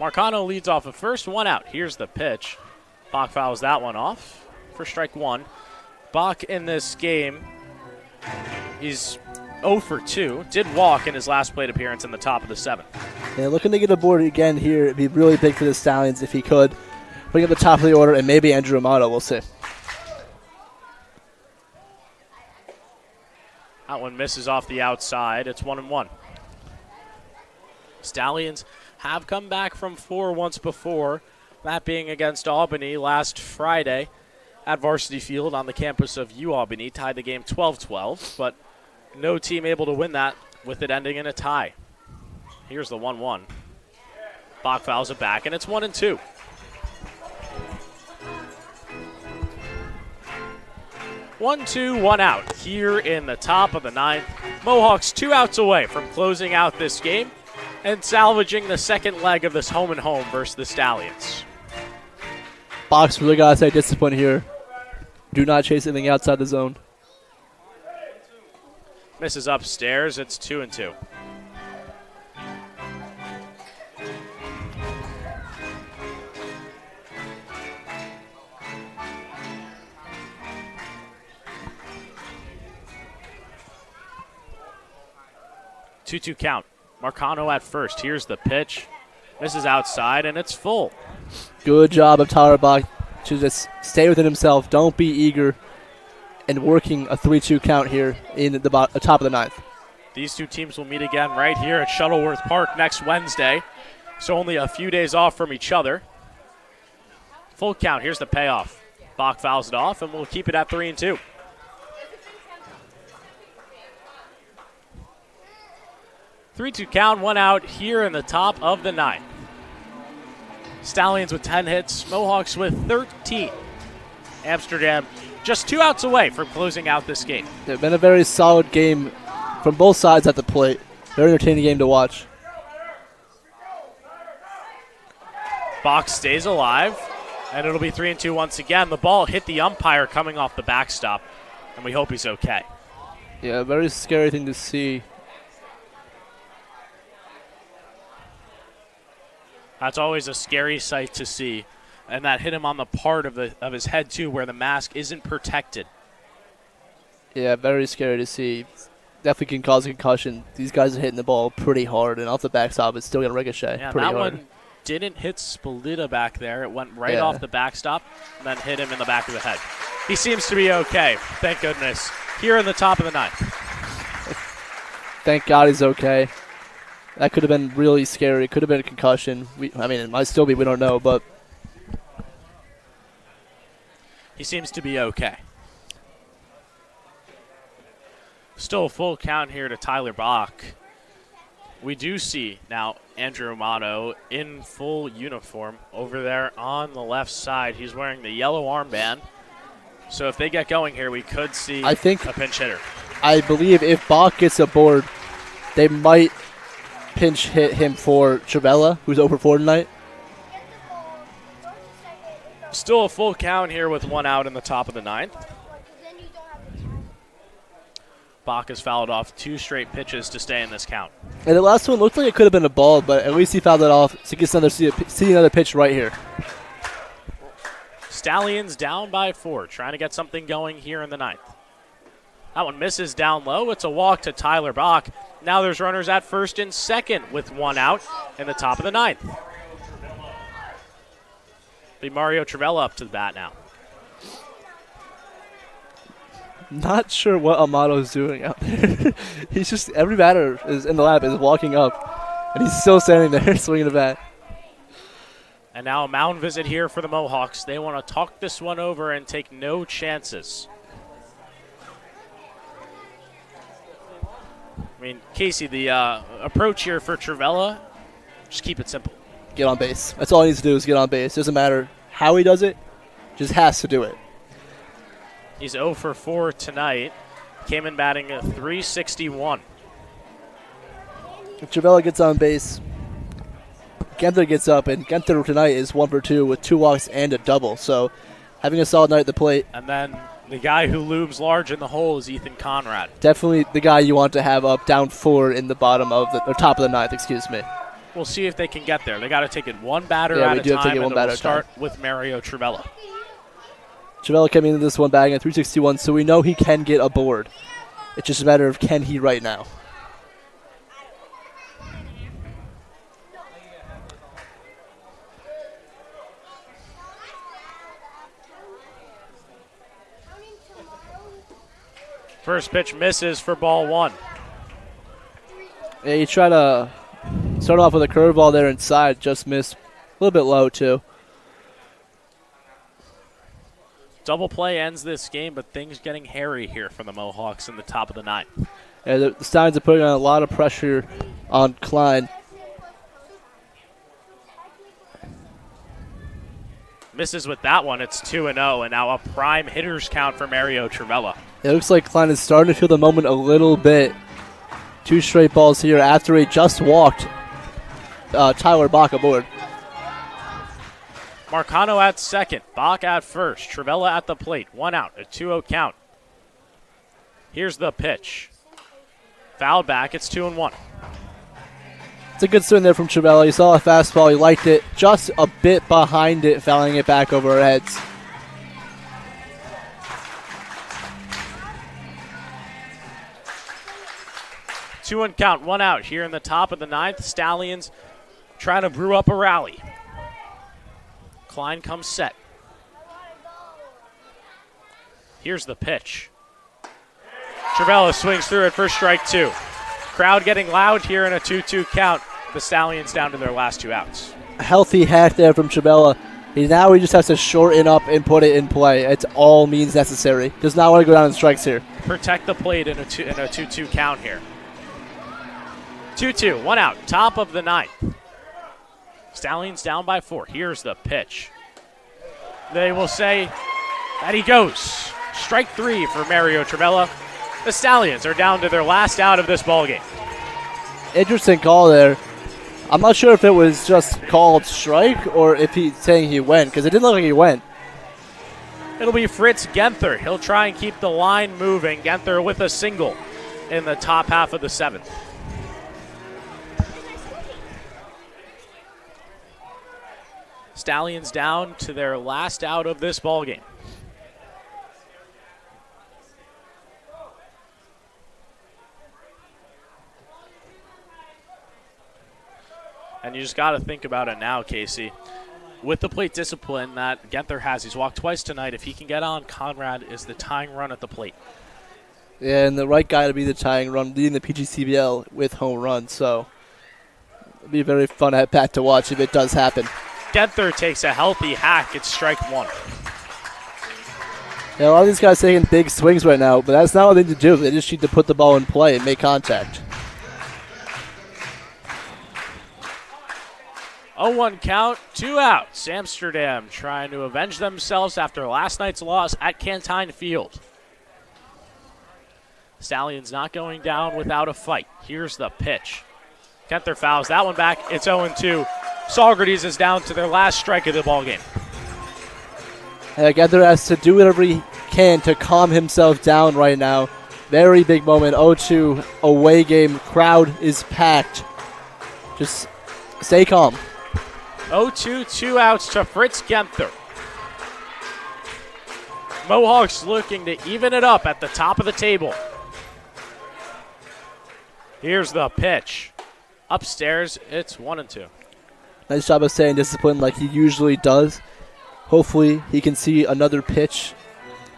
[SPEAKER 1] Marcano leads off at first, one out. Here's the pitch. Bach fouls that one off for strike one. Bach in this game is 0 for 2. Did walk in his last plate appearance in the top of the seventh.
[SPEAKER 2] Yeah, looking to get aboard again here. It'd be really big for the Stallions if he could. Bring up the top of the order, and maybe Andrew Amato, we'll see.
[SPEAKER 1] That one misses off the outside. It's 1-1. Stallions have come back from 4 once before, that being against Albany last Friday at Varsity Field on the campus of UAlbany. Tied the game 12-12, but no team able to win that, with it ending in a tie. Here's the 1-1. Bach fouls it back, and it's 1-2. One, two, one out here in the top of the ninth. Mohawks 2 outs away from closing out this game and salvaging the second leg of this home-and-home versus the Stallions.
[SPEAKER 2] Bach's really got to stay disciplined here. Do not chase anything outside the zone.
[SPEAKER 1] Misses upstairs. It's 2-2. Two-two count. Marcano at first. Here's the pitch. Misses outside, and it's full.
[SPEAKER 2] Good job of Tyler Bach to just stay within himself. Don't be eager and working a 3-2 count here in the top of the ninth.
[SPEAKER 1] These two teams will meet again right here at Shuttleworth Park next Wednesday, so only a few days off from each other. Full count. Here's the payoff. Bach fouls it off, and we'll keep it at 3-2. Three-two count, one out here in the top of the ninth. Stallions with 10 hits, Mohawks with 13. Amsterdam just 2 outs away from closing out this game.
[SPEAKER 2] It's been a very solid game from both sides at the plate. Very entertaining game to watch.
[SPEAKER 1] Bach stays alive, and it'll be 3-2 once again. The ball hit the umpire coming off the backstop, and we hope he's okay.
[SPEAKER 2] Yeah, very scary thing to see.
[SPEAKER 1] That's always a scary sight to see, and that hit him on the part of his head too, where the mask isn't protected.
[SPEAKER 2] Yeah, very scary to see. Definitely can cause a concussion. These guys are hitting the ball pretty hard, and off the backstop, it's still going to ricochet
[SPEAKER 1] Yeah,
[SPEAKER 2] pretty
[SPEAKER 1] that
[SPEAKER 2] hard.
[SPEAKER 1] one didn't hit Spalita back there. It went right off the backstop and then hit him in the back of the head. He seems to be okay, thank goodness, here in the top of the ninth.
[SPEAKER 2] Thank God he's okay. That could have been really scary. It could have been a concussion. I mean, it might still be. We don't know, but
[SPEAKER 1] he seems to be okay. Still a full count here to Tyler Bach. We do see now Andrew Amato in full uniform over there on the left side. He's wearing the yellow armband. So if they get going here, we could see a pinch hitter.
[SPEAKER 2] I believe if Bach gets aboard, they might pinch hit him for Chavella, who's over 4 tonight.
[SPEAKER 1] Still a full count here with 1 out in the top of the ninth. Bach has fouled off 2 straight pitches to stay in this count.
[SPEAKER 2] And the last one looked like it could have been a ball, but at least he fouled it off. So he gets see another pitch right here.
[SPEAKER 1] Stallions down by 4, trying to get something going here in the 9th. That one misses down low. It's a walk to Tyler Bach. Now there's runners at first and second with 1 out in the top of the 9th. Be Mario Travella up to the bat now.
[SPEAKER 2] Not sure what Amato's doing out there. He's just, every batter is in the lap is walking up, and he's still standing there swinging the bat.
[SPEAKER 1] And now a mound visit here for the Mohawks. They want to talk this one over and take no chances. I mean, Casey, the approach here for Travella, just keep it simple.
[SPEAKER 2] Get on base. That's all he needs to do is get on base. Doesn't matter how he does it, just has to do it.
[SPEAKER 1] He's 0 for 4 tonight. Came in batting at .361.
[SPEAKER 2] If Travella gets on base, Genther gets up, and Genther tonight is 1 for 2 with 2 walks and a double. So having a solid night at the plate.
[SPEAKER 1] And then the guy who looms large in the hole is Ethan Conrad.
[SPEAKER 2] Definitely the guy you want to have up down 4 in the bottom of the, or top of the 9th, excuse me.
[SPEAKER 1] We'll see if they can get there. They got to take it one batter
[SPEAKER 2] Yeah,
[SPEAKER 1] at
[SPEAKER 2] we
[SPEAKER 1] a
[SPEAKER 2] do have to
[SPEAKER 1] time,
[SPEAKER 2] take it one
[SPEAKER 1] and
[SPEAKER 2] batter
[SPEAKER 1] we'll
[SPEAKER 2] at a time.
[SPEAKER 1] start with Mario Travella.
[SPEAKER 2] Travella coming into this one batting at .361, so we know he can get aboard. It's just a matter of can he right now.
[SPEAKER 1] First pitch misses for ball 1.
[SPEAKER 2] Yeah, you try to start off with a curveball there inside, just missed. A little bit low, too.
[SPEAKER 1] Double play ends this game, but things getting hairy here for the Mohawks in the top of the 9th.
[SPEAKER 2] Yeah, the Stallions are putting on a lot of pressure on Klein.
[SPEAKER 1] Misses with that one. It's 2-0, and now a prime hitter's count for Mario Travella.
[SPEAKER 2] It looks like Klein is starting to feel the moment a little bit. 2 straight balls here after he just walked Tyler Bach aboard.
[SPEAKER 1] Marcano at second, Bach at first, Travella at the plate. 1 out, a 2-0 count. Here's the pitch. Fouled back, it's 2-1.
[SPEAKER 2] It's a good swing there from Travella. You saw a fastball, he liked it. Just a bit behind it, fouling it back over our heads.
[SPEAKER 1] Two-one count, 1 out here in the top of the 9th. Stallions trying to brew up a rally. Klein comes set. Here's the pitch. Travella swings through it for strike 2. Crowd getting loud here in a 2-2 count. The Stallions down to their last 2 outs.
[SPEAKER 2] A healthy hack there from Travella. Now he just has to shorten up and put it in play. It's all means necessary. Does not want to go down in strikes here.
[SPEAKER 1] Protect the plate in a 2-2 count here. 2-2, 1 out, top of the 9th. Stallions down by 4. Here's the pitch. They will say that he goes. Strike 3 for Mario Travella. The Stallions are down to their last out of this ballgame.
[SPEAKER 2] Interesting call there. I'm not sure if it was just called strike or if he's saying he went, because it didn't look like he went.
[SPEAKER 1] It'll be Fritz Genther. He'll try and keep the line moving. Genther with a single in the top half of the 7th. Stallions down to their last out of this ballgame. And you just got to think about it now, Casey. With the plate discipline that Genther has, he's walked twice tonight. If he can get on, Conrad is the tying run at the plate.
[SPEAKER 2] Yeah, and the right guy to be the tying run, leading the PGCBL with home runs. So it'll be a very fun at bat to watch if it does happen.
[SPEAKER 1] Genther takes a healthy hack. It's strike 1.
[SPEAKER 2] Yeah, a lot of these guys taking big swings right now, but that's not what they need to do. They just need to put the ball in play and make contact.
[SPEAKER 1] 0-1 count, 2 outs. Amsterdam trying to avenge themselves after last night's loss at Cantine Field. Stallions not going down without a fight. Here's the pitch. Genther fouls that one back. It's 0-2. Saugerties is down to their last strike of the ballgame.
[SPEAKER 2] Genther has to do whatever he can to calm himself down right now. Very big moment. 0-2 away game. Crowd is packed. Just stay calm.
[SPEAKER 1] 0-2, 2 outs to Fritz Genther. Mohawks looking to even it up at the top of the table. Here's the pitch. Upstairs, it's 1-2.
[SPEAKER 2] Nice job of staying disciplined like he usually does. Hopefully he can see another pitch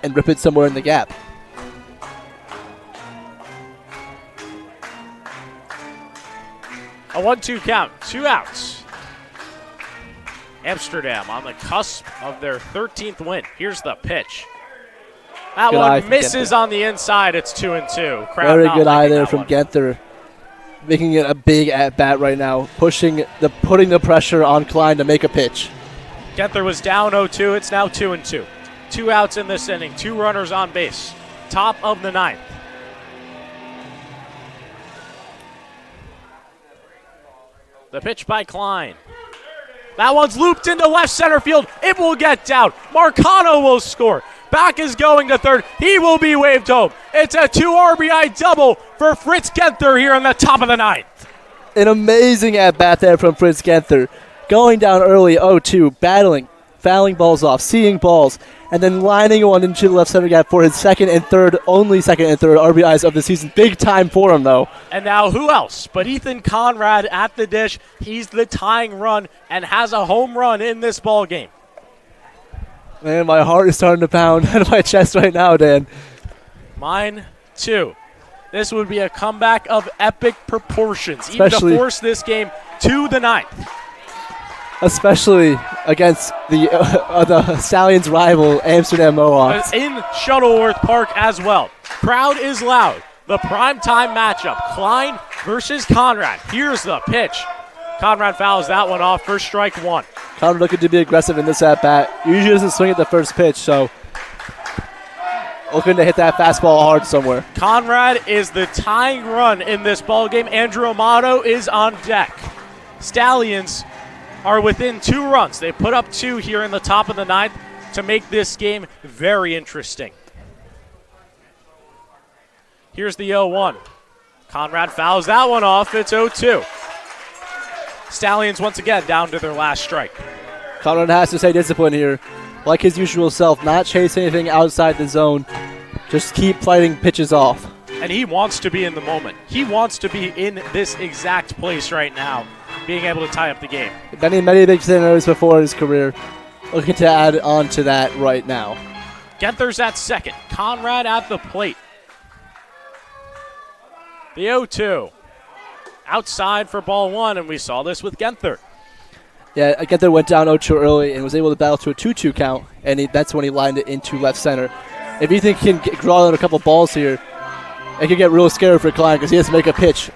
[SPEAKER 2] and rip it somewhere in the gap.
[SPEAKER 1] A 1-2 count, 2 outs. Amsterdam on the cusp of their 13th win. Here's the pitch. That
[SPEAKER 2] Good eye
[SPEAKER 1] one
[SPEAKER 2] from
[SPEAKER 1] misses
[SPEAKER 2] Genther.
[SPEAKER 1] on the inside. It's 2-2. Crowd
[SPEAKER 2] Very
[SPEAKER 1] not
[SPEAKER 2] good eye
[SPEAKER 1] liking
[SPEAKER 2] there
[SPEAKER 1] that
[SPEAKER 2] from
[SPEAKER 1] one.
[SPEAKER 2] Genther. Making it a big at-bat right now. Putting the pressure on Klein to make a pitch.
[SPEAKER 1] Genther was down 0-2. It's now 2-2. 2 outs in this inning. 2 runners on base. Top of the 9th. The pitch by Klein. That one's looped into left center field. It will get down. Marcano will score. Back is going to third. He will be waved home. It's a 2 RBI double for Fritz Genther here in the top of the 9th.
[SPEAKER 2] An amazing at-bat there from Fritz Genther. Going down early 0-2, battling, fouling balls off, seeing balls, and then lining one into the left center gap for his only second and third RBIs of the season. Big time for him, though.
[SPEAKER 1] And now who else but Ethan Conrad at the dish. He's the tying run and has a home run in this ball game.
[SPEAKER 2] Man, my heart is starting to pound out of my chest right now, Dan.
[SPEAKER 1] Mine too. This would be a comeback of epic proportions,
[SPEAKER 2] Especially-
[SPEAKER 1] even to force this game to the 9th.
[SPEAKER 2] Especially against the Stallions' rival, Amsterdam Mohawks.
[SPEAKER 1] In Shuttleworth Park as well. Crowd is loud. The primetime matchup, Klein versus Conrad. Here's the pitch. Conrad fouls that one off. First strike 1.
[SPEAKER 2] Conrad looking to be aggressive in this at-bat. Usually doesn't swing at the first pitch, so looking to hit that fastball hard somewhere.
[SPEAKER 1] Conrad is the tying run in this ball game. Andrew Amato is on deck. Stallions are within 2 runs. They put up 2 here in the top of the 9th to make this game very interesting. Here's the 0-1. Conrad fouls that one off. It's 0-2. Stallions once again down to their last strike.
[SPEAKER 2] Conrad has to stay disciplined here. Like his usual self, not chase anything outside the zone. Just keep fighting pitches off.
[SPEAKER 1] And he wants to be in the moment. He wants to be in this exact place right now, being able to tie up the game.
[SPEAKER 2] Many big scenarios before his career. Looking to add on to that right now.
[SPEAKER 1] Genther's at second. Conrad at the plate. The 0-2. Outside for ball 1, and we saw this with Genther.
[SPEAKER 2] Yeah, Genther went down 0-2 early and was able to battle to a 2-2 count, and that's when he lined it into left center. If you think he can draw in a couple balls here, it could get real scary for Klein because he has to make a pitch.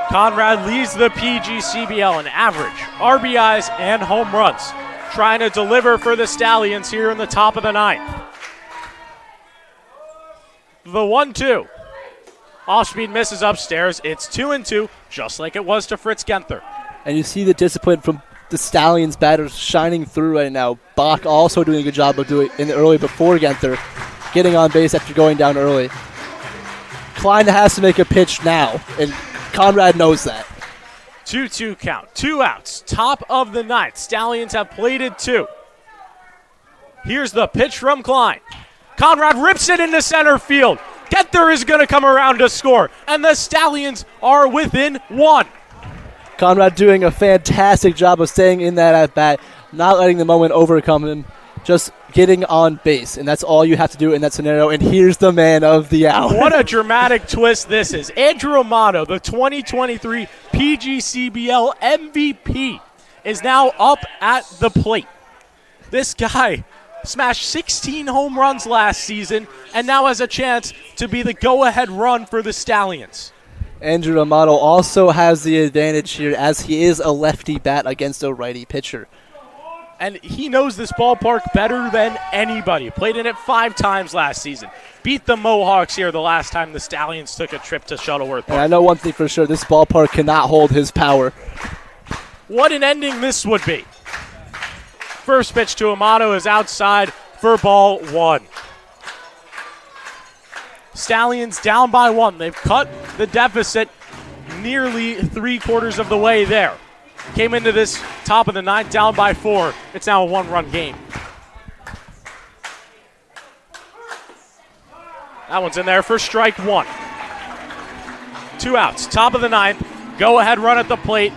[SPEAKER 1] Conrad leads the PGCBL in average, RBIs, and home runs, trying to deliver for the Stallions here in the top of the 9th. The 1-2. Off-speed misses upstairs. It's 2-2, just like it was to Fritz Genther.
[SPEAKER 2] And you see the discipline from the Stallions batters shining through right now. Bach also doing a good job of doing it in the early before Genther, getting on base after going down early. Klein has to make a pitch now, and Conrad knows that.
[SPEAKER 1] 2-2 count, 2 outs, top of the 9th. Stallions have plated 2. Here's the pitch from Klein. Conrad rips it into center field. Genther is going to come around to score, and the Stallions are within 1.
[SPEAKER 2] Conrad doing a fantastic job of staying in that at-bat, not letting the moment overcome him, just getting on base, and that's all you have to do in that scenario, and here's the man of the hour.
[SPEAKER 1] What a dramatic twist this is. Andrew Amato, the 2023 PGCBL MVP, is now up at the plate. This guy smashed 16 home runs last season and now has a chance to be the go-ahead run for the Stallions.
[SPEAKER 2] Andrew Amato also has the advantage here as he is a lefty bat against a righty pitcher.
[SPEAKER 1] And he knows this ballpark better than anybody. Played in it 5 times last season. Beat the Mohawks here the last time the Stallions took a trip to Shuttleworth Park.
[SPEAKER 2] And I know one thing for sure, this ballpark cannot hold his power.
[SPEAKER 1] What an ending this would be. First pitch to Amato is outside for ball 1. Stallions down by 1. They've cut the deficit nearly 3/4 of the way there. Came into this top of the 9th down by 4. It's now a 1-run game. That one's in there for strike one. 2 outs, top of the ninth. Go ahead run at the plate.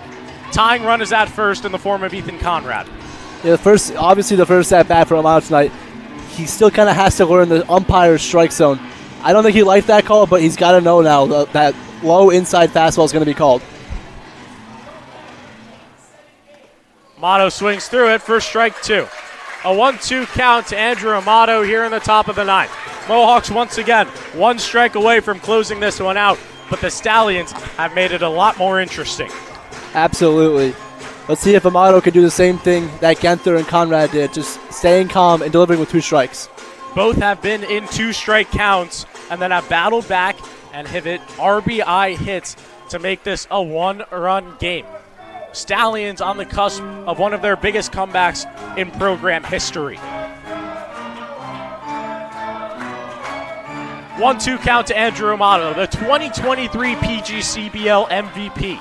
[SPEAKER 1] Tying run is at first in the form of Ethan Conrad.
[SPEAKER 2] Yeah, obviously the first at bat for Amato tonight. He still kind of has to learn the umpire's strike zone. I don't think he liked that call, but he's got to know now that low inside fastball is going to be called.
[SPEAKER 1] Amato swings through it for strike two. A 1-2 count to Andrew Amato here in the top of the ninth. Mohawks once again 1 strike away from closing this one out, but the Stallions have made it a lot more interesting.
[SPEAKER 2] Absolutely. Let's see if Amato can do the same thing that Genther and Conrad did, just staying calm and delivering with 2 strikes.
[SPEAKER 1] Both have been in 2-strike counts and then have battled back and have hit RBI hits to make this a 1-run game. Stallions on the cusp of one of their biggest comebacks in program history. 1-2 count to Andrew Amato, the 2023 PGCBL MVP.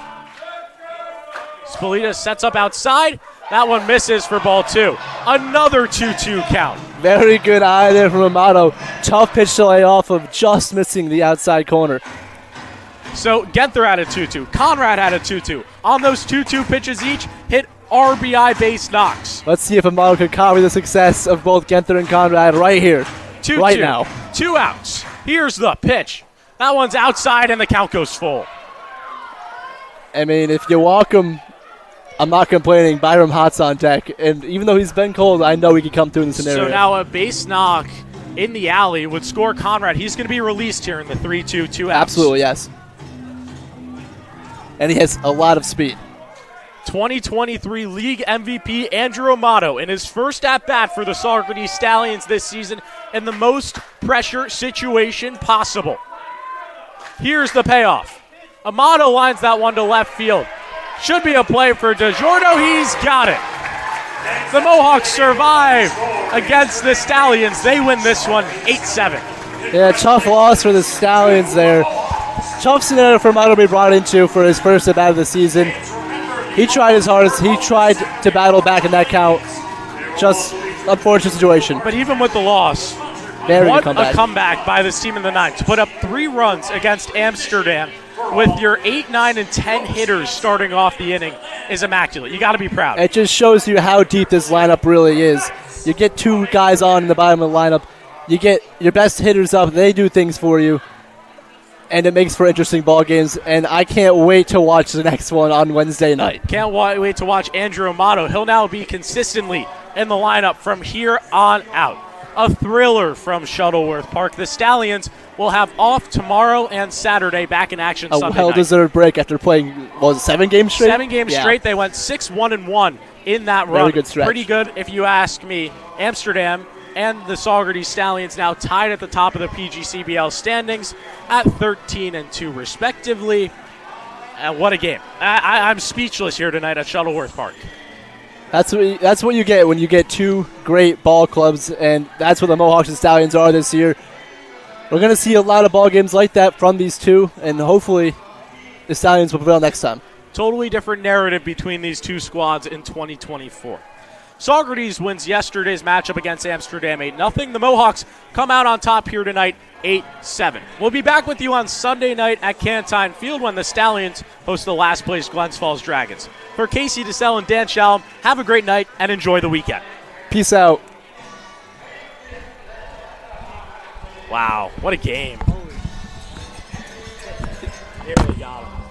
[SPEAKER 1] Spolita sets up outside. That one misses for ball 2. Another 2-2 count.
[SPEAKER 2] Very good eye there from Amato. Tough pitch to lay off of, just missing the outside corner.
[SPEAKER 1] So Genther had a 2-2. Conrad had a 2-2. On those 2-2 pitches each, hit RBI base knocks.
[SPEAKER 2] Let's see if Amato can copy the success of both Genther and Conrad right here,
[SPEAKER 1] 2-2.
[SPEAKER 2] right now.
[SPEAKER 1] 2 outs. Here's the pitch. That one's outside and the count goes full.
[SPEAKER 2] I mean, if you walk him, I'm not complaining. Byram Hot's on deck. And even though he's been cold, I know he can come through in the scenario.
[SPEAKER 1] So now a base knock in the alley would score Conrad. He's going to be released here in the 3-2, 2 outs.
[SPEAKER 2] Absolutely, yes. And he has a lot of speed.
[SPEAKER 1] 2023 League MVP Andrew Amato in his first at-bat for the Saugerties Stallions this season in the most pressure situation possible. Here's the payoff. Amato lines that one to left field. Should be a play for DeJordo. He's got it. The Mohawks survive against the Stallions. They win this one 8-7.
[SPEAKER 2] Yeah, tough loss for the Stallions there. Tough scenario for Amato to be brought into for his first at-bat of the season. He tried his hardest. He tried to battle back in that count. Just unfortunate situation.
[SPEAKER 1] But even with the loss,
[SPEAKER 2] what
[SPEAKER 1] a comeback by this team in the ninth to put up 3 runs against Amsterdam with your 8, 9, and 10 hitters starting off the inning is immaculate. You got to be proud.
[SPEAKER 2] It just shows you how deep this lineup really is. You get 2 guys on in the bottom of the lineup. You get your best hitters up. They do things for you. And it makes for interesting ball games. And I can't wait to watch the next one on Wednesday night.
[SPEAKER 1] Can't wait to watch Andrew Amato. He'll now be consistently in the lineup from here on out. A thriller from Shuttleworth Park. The Stallions will have off tomorrow and Saturday, back in action Sunday night.
[SPEAKER 2] A well-deserved break after playing, 7 games straight?
[SPEAKER 1] 7 games straight. They went 6-1-1 in that run.
[SPEAKER 2] Very good stretch.
[SPEAKER 1] Pretty good, if you ask me. Amsterdam and the Saugerties Stallions now tied at the top of the PGCBL standings at 13-2 respectively. What a game. I'm speechless here tonight at Shuttleworth Park.
[SPEAKER 2] That's what you get when you get 2 great ball clubs, and that's what the Mohawks and Stallions are this year. We're going to see a lot of ball games like that from these 2, and hopefully the Stallions will prevail next time.
[SPEAKER 1] Totally different narrative between these 2 squads in 2024. Saugerties wins yesterday's matchup against Amsterdam 8-0. The Mohawks come out on top here tonight 8-7. We'll be back with you on Sunday night at Cantine Field when the Stallions host the last place Glens Falls Dragons. For Casey DeSalle and Dan Shalom, have a great night and enjoy the weekend.
[SPEAKER 2] Peace out.
[SPEAKER 1] Wow, what a game. They really got him.